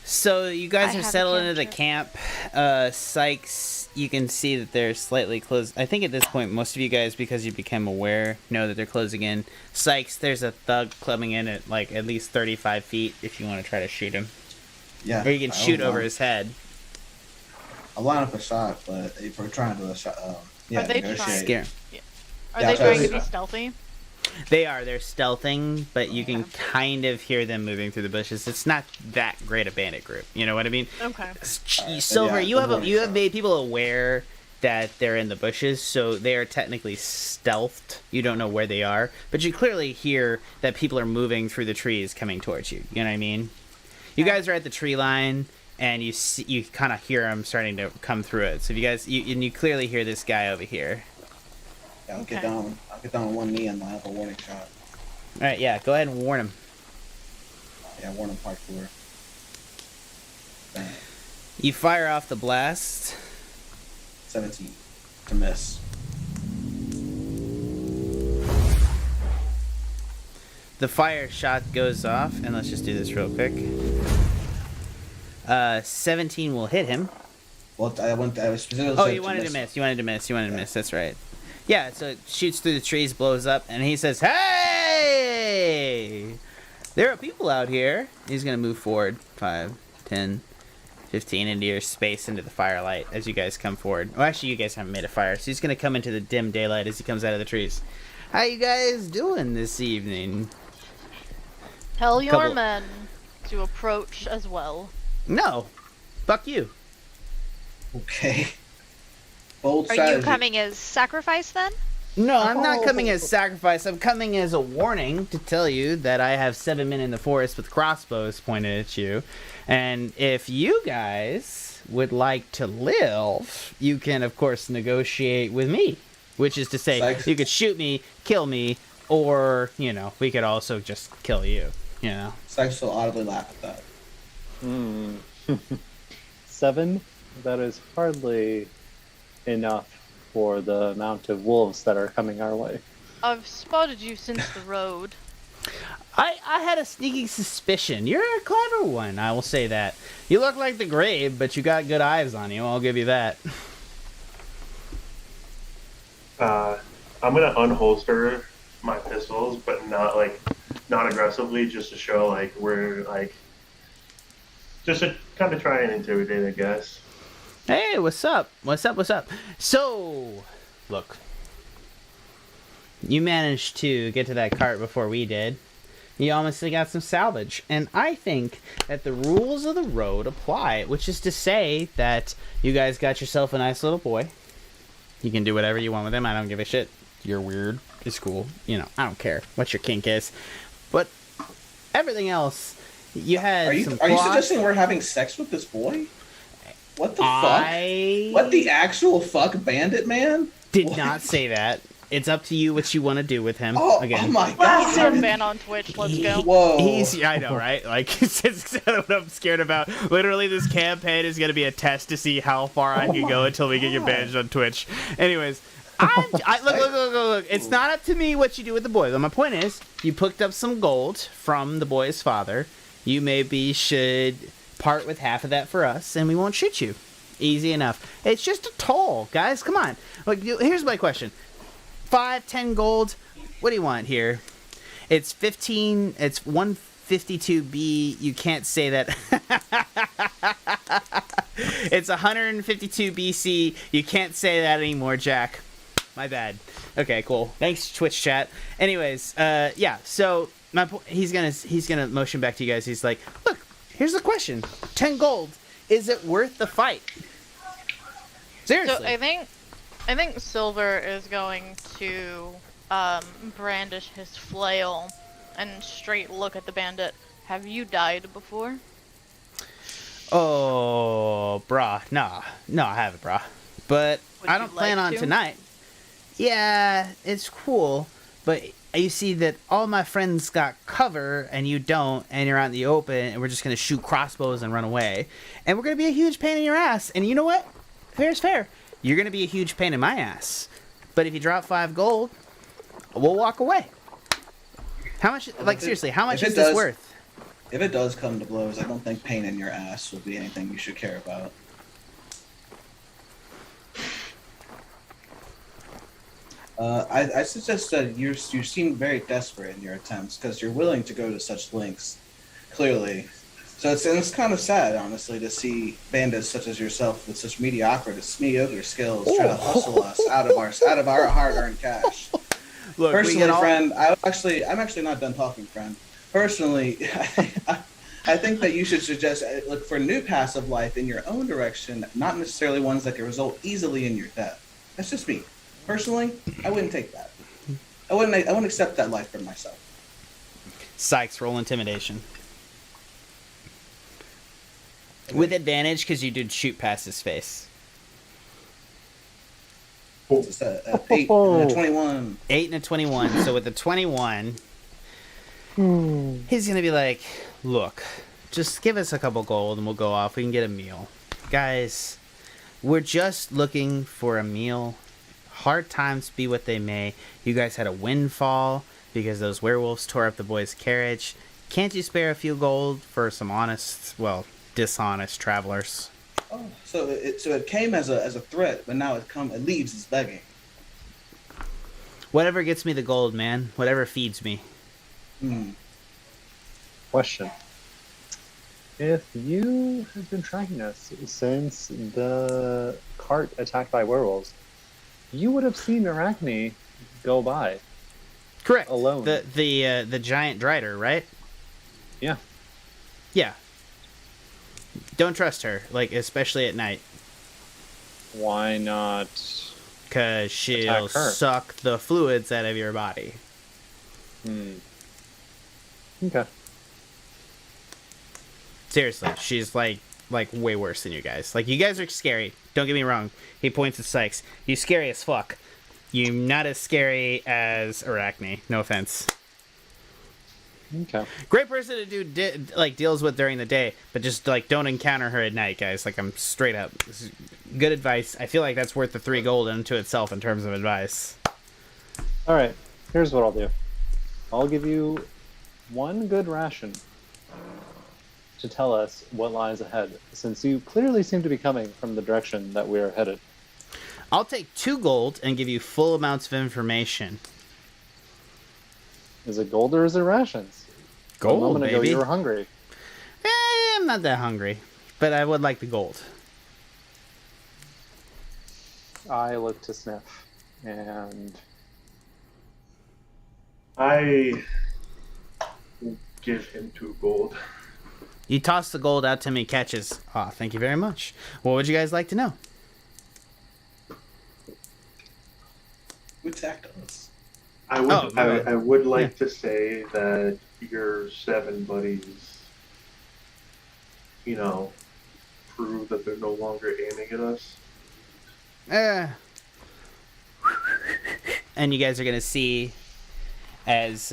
So you guys I are have a settled into the cantrip. camp. Sikes, you can see that they're slightly closed. I think at this point, most of you guys, because you become aware, know that they're closing in. Sikes, there's a thug coming in at like at least 35 feet if you want to try to shoot him. Yeah. Or you can I'll shoot over line- his head. I'll line up a shot, but if we're trying to yeah, Are they negotiate. trying- Scare. Are Yeah, they so trying to it's- be stealthy? They're stealthing, but you can kind of hear them moving through the bushes. It's not that great a bandit group. You know what I mean? Okay. Silver, yeah, you the have warning you have shot. made people aware that they're in the bushes, so they are technically stealthed. You don't know where they are, but you clearly hear that people are moving through the trees coming towards you. You know what I mean? You guys are at the tree line, and you kind of hear them starting to come through it. So if you guys, you clearly hear this guy over here. Yeah, I'll Okay. get down. I'll get down on one knee and line up a warning shot. All right, yeah, go ahead and warn him. Yeah, warning parkour. Bang. You fire off the blast. 17 to miss. The fire shot goes off, and let's just do this real quick. 17 will hit him. Well, I was specifically. Oh, said you wanted to miss. You wanted to miss. You wanted to miss. That's right. Yeah, so it shoots through the trees, blows up, and he says, "Hey! There are people out here." He's going to move forward 5, 10, 15 into your space, into the firelight as you guys come forward. Oh, actually, you guys haven't made a fire, so he's going to come into the dim daylight as he comes out of the trees. How you guys doing this evening? Tell your Couple- men to approach as well. No. Fuck you. Okay. Bold Are strategy. you coming as sacrifice then? No, I'm not coming as sacrifice. I'm coming as a warning to tell you that I have 7 men in the forest with crossbows pointed at you. And if you guys would like to live, you can, of course, negotiate with me. Which is to say, Sikes? you could shoot me, kill me, or, you know, we could also just kill you, you know. Sikes will audibly laugh at that. 7? That is hardly enough for the amount of wolves that are coming our way. I've spotted you since the road. I had a sneaking suspicion. You're a clever one, I will say that. You look like the grave, but you got good eyes on you, I'll give you that. I'm gonna unholster my pistols, but not aggressively, just to show like we're like, just to kind of try and intimidate, I guess. Hey, what's up? What's up? What's up? So, look. You managed to get to that cart before we did. You honestly got some salvage. And I think that the rules of the road apply, which is to say that you guys got yourself a nice little boy. You can do whatever you want with him. I don't give a shit. You're weird. It's cool. You know, I don't care what your kink is. But everything else, you had Are you suggesting we're having sex with this boy? What the fuck? What the actual fuck, bandit man? Did not say that. It's up to you what you want to do with him. Oh, again. Oh my god. He's ban on Twitch. Let's go. Whoa. I know, right? Like, it's what I'm scared about. Literally, this campaign is going to be a test to see how far I can go until we get you banned on Twitch. Anyways, look. It's not up to me what you do with the boy. My point is, you picked up some gold from the boy's father. You maybe should part with half of that for us, and we won't shoot you. Easy enough. It's just a toll, guys. Come on. Like, here's my question. 5, 10 gold. What do you want here? It's 15. It's 152B. You can't say that. It's 152 BC. You can't say that anymore, Jack. My bad. Okay, cool. Thanks, Twitch chat. Anyways, yeah. So he's gonna motion back to you guys. He's like, look, here's the question: 10 gold. Is it worth the fight? Seriously. So I think Silver is going to brandish his flail and straight look at the bandit. Have you died before? Oh, brah. No, I haven't, brah. But Would I you don't plan like on to? tonight. Yeah, it's cool, but you see that all my friends got cover and you don't, and you're out in the open, and we're just gonna shoot crossbows and run away, and we're gonna be a huge pain in your ass. And you know what? Fair is fair. You're gonna be a huge pain in my ass. But if you drop 5 gold, we'll walk away. How much? Like seriously, how much is this worth? If it does come to blows, I don't think pain in your ass will be anything you should care about. I suggest that you seem very desperate in your attempts because you're willing to go to such lengths, clearly. So it's kind of sad, honestly, to see bandits such as yourself with such mediocre skills try to hustle us out of our hard-earned cash. Look, personally, friend, I'm actually not done talking, friend. Personally, I think that you should suggest look for new paths of life in your own direction, not necessarily ones that can result easily in your death. That's just me. Personally, I wouldn't take that. I wouldn't accept that life for myself. Sikes, roll intimidation. With advantage, because you did shoot past his face. It's a 8 and a 21. 8 and a 21. So with the 21, he's going to be like, look, just give us a couple gold and we'll go off. We can get a meal. Guys, we're just looking for a meal. Hard times be what they may. You guys had a windfall because those werewolves tore up the boy's carriage. Can't you spare a few gold for some honest, well, dishonest travelers? Oh, so it came as a threat, but now it leaves as begging. Whatever gets me the gold, man. Whatever feeds me. Question. If you have been tracking us since the cart attacked by werewolves, you would have seen Arachne go by. Correct. Alone. The giant drider, right? Yeah. Yeah. Don't trust her, like, especially at night. Why not? Because she'll Attack her. suck the fluids out of your body. Okay. Seriously, she's like way worse than you guys. Like, you guys are scary. Don't get me wrong. He points at Sikes. You scary as fuck. You're not as scary as Arachne. No offense. Okay. Great person to do deals with during the day, but just like don't encounter her at night, guys. Like I'm straight up. This is good advice. I feel like that's worth the 3 gold unto itself in terms of advice. All right. Here's what I'll do. I'll give you 1 good ration to tell us what lies ahead, since you clearly seem to be coming from the direction that we're headed. I'll take 2 gold and give you full amounts of information. Is it gold or is it rations? Gold, a moment ago, baby. you were hungry. I'm not that hungry, but I would like the gold. I look to Sniff, and I give him 2 gold. You toss the gold out to me, catches. Aw, thank you very much. What would you guys like to know? Who attacked us? I would, Oh, right. I would like to say that your 7 buddies, prove that they're no longer aiming at us. And you guys are gonna see as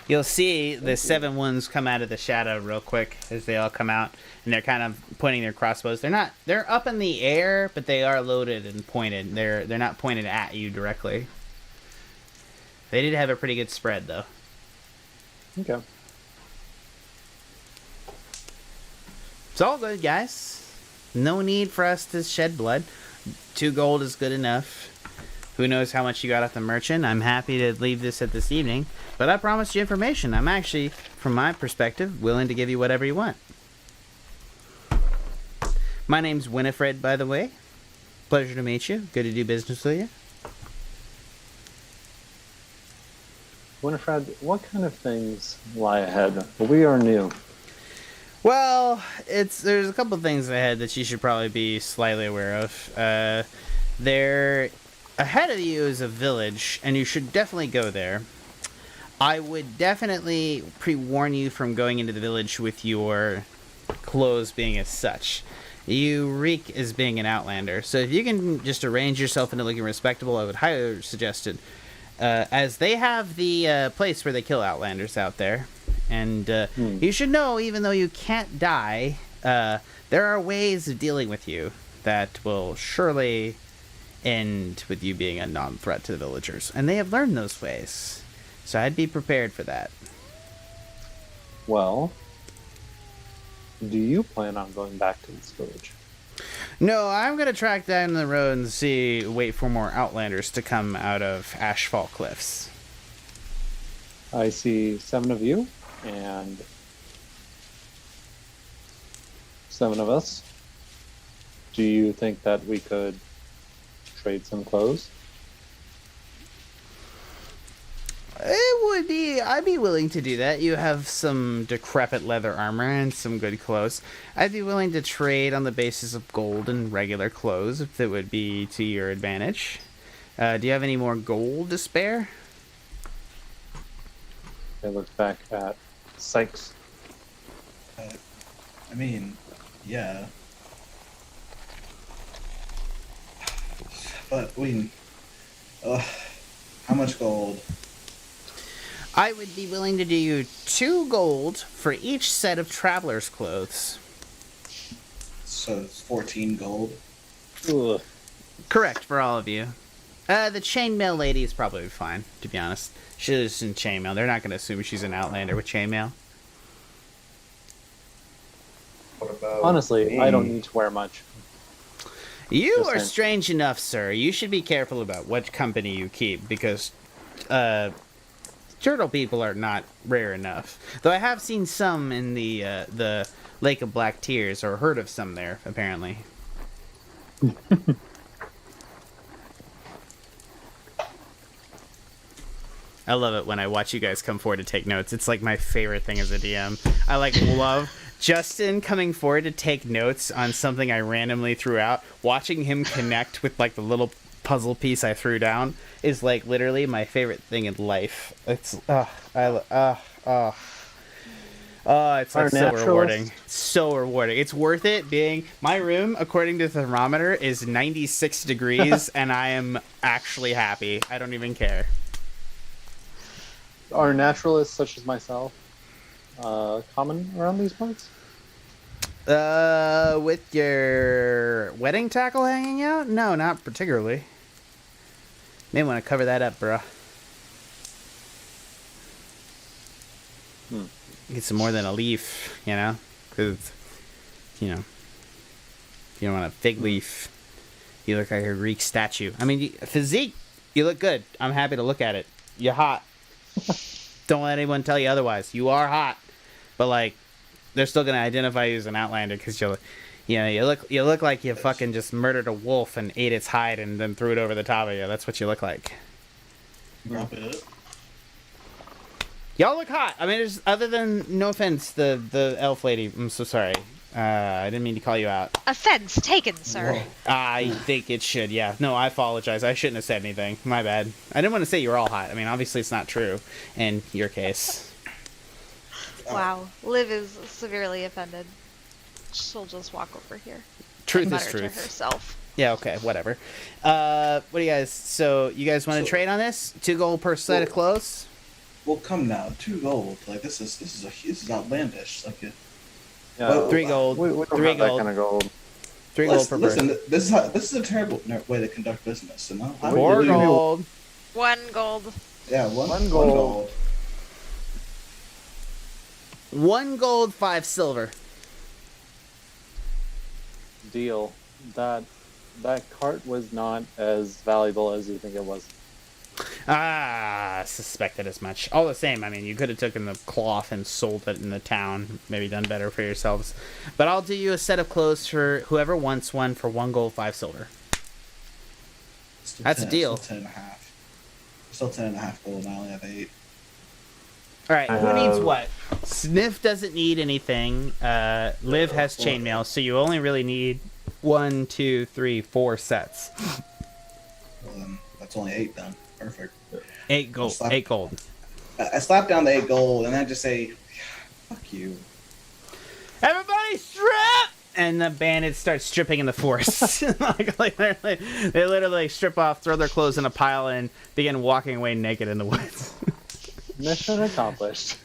you'll see the 7 ones come out of the shadow real quick as they all come out, and they're kind of pointing their crossbows. They're up in the air, but they are loaded and pointed. They're not pointed at you directly. They did have a pretty good spread though. okay. It's all good, guys. No need for us to shed blood. 2 gold is good enough. Who knows how much you got off the merchant? I'm happy to leave this at this evening, but I promised you information. I'm actually, from my perspective, willing to give you whatever you want. My name's Winifred, by the way. Pleasure to meet you. Good to do business with you. Winifred, what kind of things lie ahead? We are new. Well, there's a couple of things ahead that you should probably be slightly aware of. There, ahead of you is a village, and you should definitely go there. I would definitely pre-warn you from going into the village with your clothes being as such. You reek as being an Outlander, so if you can just arrange yourself into looking respectable, I would highly suggest it. As they have the place where they kill Outlanders out there. And you should know, even though you can't die, there are ways of dealing with you that will surely end with you being a non-threat to the villagers. And they have learned those ways. So I'd be prepared for that. Well, do you plan on going back to this village? No, I'm going to track down the road and wait for more Outlanders to come out of Ashfall Cliffs. I see 7 of you and 7 of us. Do you think that we could trade some clothes? I'd be willing to do that. You have some decrepit leather armor and some good clothes. I'd be willing to trade on the basis of gold and regular clothes if it would be to your advantage. Do you have any more gold to spare? I look back at Sikes. Yeah. But how much gold? I would be willing to do you 2 gold for each set of traveler's clothes. So it's 14 gold. Ugh. Correct, for all of you. The chainmail lady is probably fine, to be honest. She's in chainmail. They're not going to assume she's an Outlander with chainmail. What about Honestly, me? I don't need to wear much. You Just are saying. strange enough, sir. You should be careful about what company you keep, because turtle people are not rare enough. Though I have seen some in the Lake of Black Tears, or heard of some there, apparently. I love it when I watch you guys come forward to take notes. It's like my favorite thing as a DM. I love Justin coming forward to take notes on something I randomly threw out. Watching him connect with like the little puzzle piece I threw down is like literally my favorite thing in life. It's Oh, it's like Our so naturalist- rewarding. So rewarding. It's worth it being... My room, according to the thermometer, is 96 degrees, and I am actually happy. I don't even care. Are naturalists such as myself common around these parts? With your wedding tackle hanging out? No, not particularly. May want to cover that up, bro. Get some more than a leaf, you know? Because, you know, you don't want a fig leaf. You look like a Greek statue. I mean, physique, you look good. I'm happy to look at it. You're hot. Don't let anyone tell you otherwise. You are hot. But, like, they're still going to identify you as an Outlander because you look like you fucking just murdered a wolf and ate its hide and then threw it over the top of you. That's what you look like. Drop it up. Y'all look hot. I mean, there's, other than, no offense, the elf lady. I'm so sorry. I didn't mean to call you out. Offense taken, sir. Whoa. I think it should, yeah. No, I apologize. I shouldn't have said anything. My bad. I didn't want to say you were all hot. I mean, obviously it's not true in your case. Wow. Liv is severely offended. She'll just walk over here. Truth and is mutter to truth. herself. Yeah, okay, whatever. What do you guys... So, you guys want to trade on this? 2 gold per set of clothes? Well, come now, 2 gold. Like this is outlandish. Like it. Yeah, Well, 3 gold. we don't 3 have that gold. kind of gold. 3 gold per Listen, person. this is a terrible way to conduct business. And how 4 do you- gold. 1 gold. Yeah, One one gold. gold. 1 gold, 5 silver. Deal. That cart was not as valuable as you think it was. Ah, suspected as much. All the same, I mean, you could have taken the cloth and sold it in the town. Maybe done better for yourselves. But I'll do you a set of clothes for whoever wants one for 1 gold, 5 silver. Still That's a 10 deal. Still 10.5. Still 10.5 gold. I only have 8. All right, who needs what? Sniff doesn't need anything. Liv has chainmail, so you only really need 1, 2, 3, 4 sets. Well, then that's only 8 done. Perfect. 8 gold. 8 gold. I slap down the 8 gold and I just say, "Fuck you." Everybody strip! And the bandits start stripping in the forest. they literally strip off, throw their clothes in a pile, and begin walking away naked in the woods. Mission accomplished.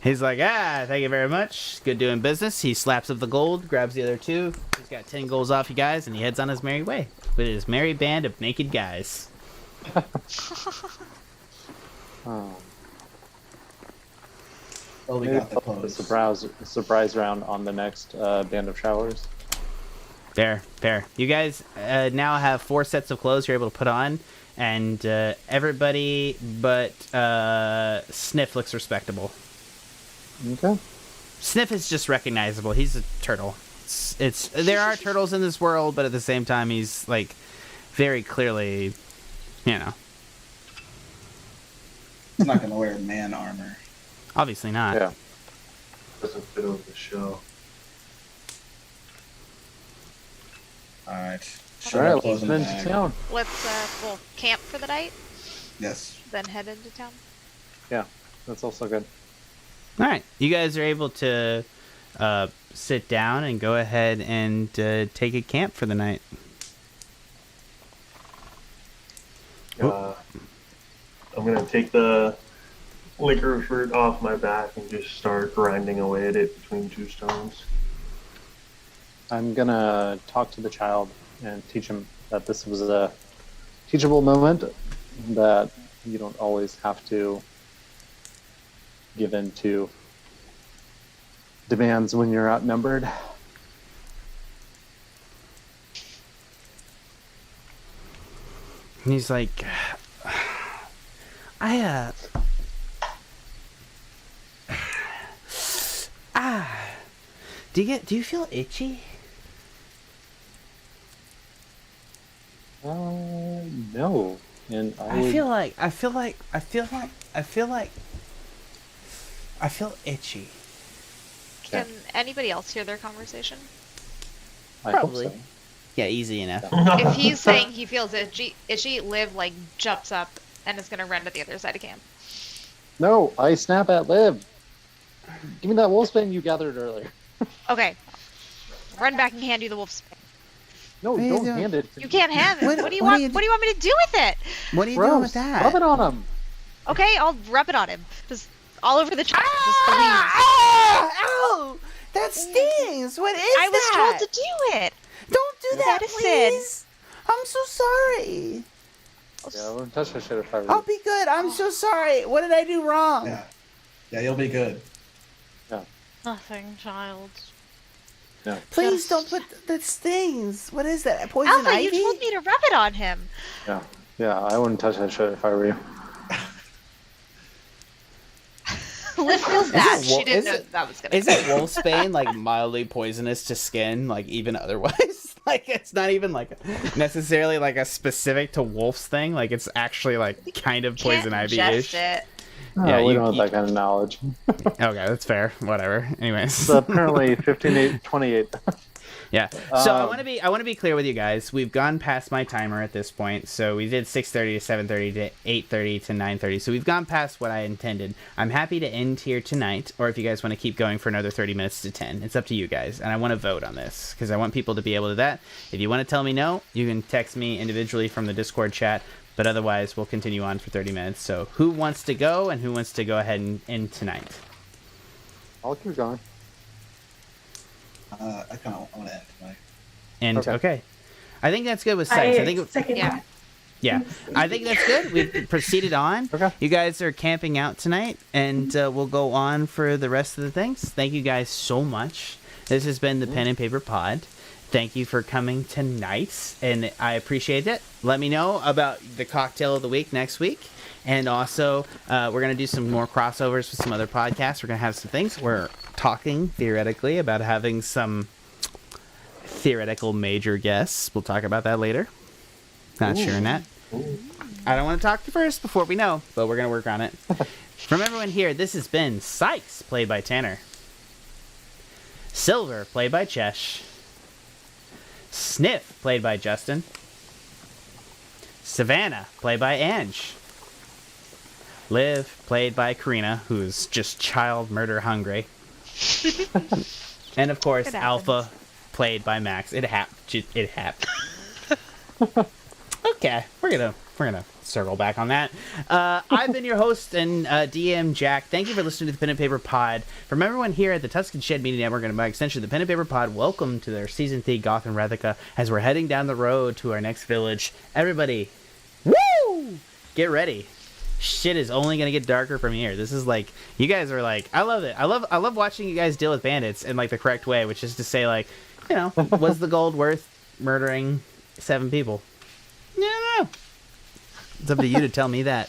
He's like, thank you very much. Good doing business. He slaps up the gold, grabs the other 2. He's got 10 golds off you guys, and he heads on his merry way with his merry band of naked guys. Oh. Well, we Maybe got the put the clothes. surprise round on the next band of showers. Fair. You guys now have 4 sets of clothes you're able to put on, and everybody but Sniff looks respectable. Okay. Sniff is just recognizable. He's a turtle. It's there are turtles in this world, but at the same time, he's like very clearly, you know, He's not gonna wear man armor. obviously not. Yeah. Doesn't fit with the show. All right. All Shove right, our clothes let's in the head into bag. town. Let's we'll camp for the night, Yes. then head into town. Yeah, that's also good. All right, you guys are able to sit down and go ahead and take a camp for the night. I'm gonna take the liquor fruit off my back and just start grinding away at it between 2 stones. I'm gonna talk to the child and teach him that this was a teachable moment, that you don't always have to give in to demands when you're outnumbered. And he's like, do you feel itchy? No. And I feel itchy. Can anybody else hear their conversation? I hope Probably. so. Yeah, easy enough. If he's saying he feels itchy, Liv like jumps up and is gonna run to the other side of camp. No, I snap at Liv. Give me that wolfsbane you gathered earlier. Okay. Run back and hand you the wolf's bane. No, What are you don't doing? hand it. You can't have it. What- What do you what are want? you What do you want me to do with it? What are you doing with Gross. that? Rub it on him. Okay, I'll rub it on him. Just all over the child. Just the leaves. Ow! That stings! What is I was that? told to do it. Don't do that, Medicine. please! I'm so sorry. Yeah, I wouldn't touch that shit if I were I'll you. be good. I'm so sorry. What did I do wrong? Yeah. Yeah, you'll be good. Nothing, child. Yeah. Please don't put that stings. What is that? Poison Alpha, ivy? you told me to rub it on him. Yeah, I wouldn't touch that shit if I were you. Liv feels bad. it wo- She didn't is know it- that was gonna Is it wolfsbane like mildly poisonous to skin, like even otherwise? Like it's not even like necessarily like a specific to wolves thing. Like it's actually like kind of poison Can't ivy-ish. ingest it. Yeah, we you- don't have that kind of knowledge. Okay, that's fair. Whatever. Anyways. So apparently 15/8/28. Yeah. So I Um, want to be clear with you guys. We've gone past my timer at this point. So we did 6:30 to 7:30 to 8:30 to 9:30. So we've gone past what I intended. I'm happy to end here tonight, or if you guys want to keep going for another 30 minutes to 10, it's up to you guys. And I want to vote on this because I want people to be able to do that. If you want to tell me no, you can text me individually from the Discord chat. But otherwise, we'll continue on for 30 minutes. So who wants to go and who wants to go ahead and end tonight? I'll keep going. I kind of want to end tonight. And Okay. okay. I think that's good with Sikes. I think second yeah. that. Yeah, I think that's good. We've proceeded on. Okay. You guys are camping out tonight, and we'll go on for the rest of the things. Thank you guys so much. This has been the Pen and Paper Pod. Thank you for coming tonight, and I appreciate it. Let me know about the cocktail of the week next week. And also, we're going to do some more crossovers with some other podcasts. We're going to have some things. We're talking, theoretically, about having some theoretical major guests. We'll talk about that later. Not sure on that. I don't want to talk first before we know, but we're going to work on it. From everyone here, this has been Sikes, played by Tanner. Silver, played by Chesh. Sniff, played by Justin. Savannah, played by Ange. Liv, played by Karina, who's just child murder hungry. And of course, It Alpha, played by Max. It happened. It happened. Okay, we're gonna circle back on that. I've been your host and DM Jack. Thank you for listening to the Pen and Paper Pod. From everyone here at the Tuscan Shed Media Network and by extension the Pen and Paper Pod, welcome to their Season 3 Gotham Revnant as we're heading down the road to our next village. Everybody, woo! Get ready. Shit is only gonna get darker from here. This is like, you guys are like, I love it. I love watching you guys deal with bandits in like the correct way, which is to say, like, you know, was the gold worth murdering 7 people? No. It's up to you to tell me that.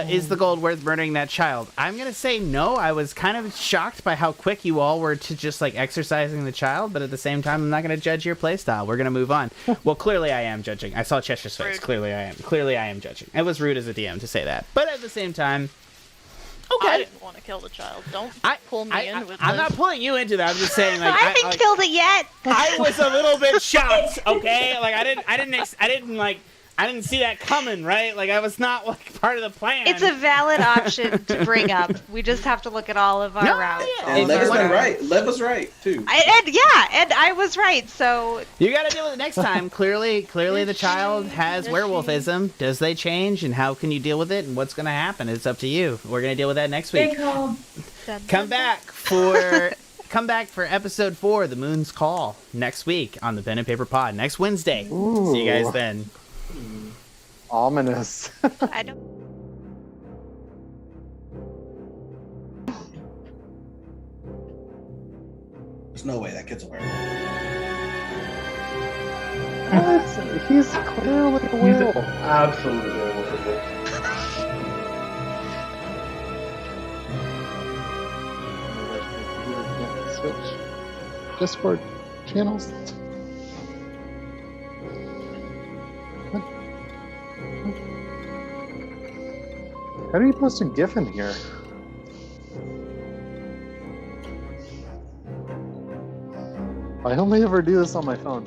Is the gold worth murdering that child? I'm going to say no. I was kind of shocked by how quick you all were to just like exercising the child, but at the same time, I'm not going to judge your playstyle. We're going to move on. Well, clearly I am judging. I saw Chesh's face. Rude. Clearly I am judging. It was rude as a DM to say that. But at the same time, I okay. didn't want to kill the child. Don't I- pull me I- in with I'm this. not pulling you into that. I'm just saying, like, I haven't killed it yet. I was a little bit shocked. Okay, like I didn't see that coming, right? Like I was not like part of the plan. It's a valid option to bring up. We just have to look at all of our No, routes. yeah. all And of Lev our was routes. right. Lev was right too. And I was right. So You got to deal with it next time. Clearly, the child has werewolfism. Does they change, and how can you deal with it, and what's going to happen? It's up to you. We're going to deal with that next week. Big call. Come back for episode 4, The Moon's Call, next week on the Pen and Paper Pod. Next Wednesday. See you guys then. Ominous. I don't. There's no way that kid's a werewolf. What? He's clearly a He's werewolf. absolutely a werewolf. Switch Discord channels. How do you post a GIF in here? I only ever do this on my phone.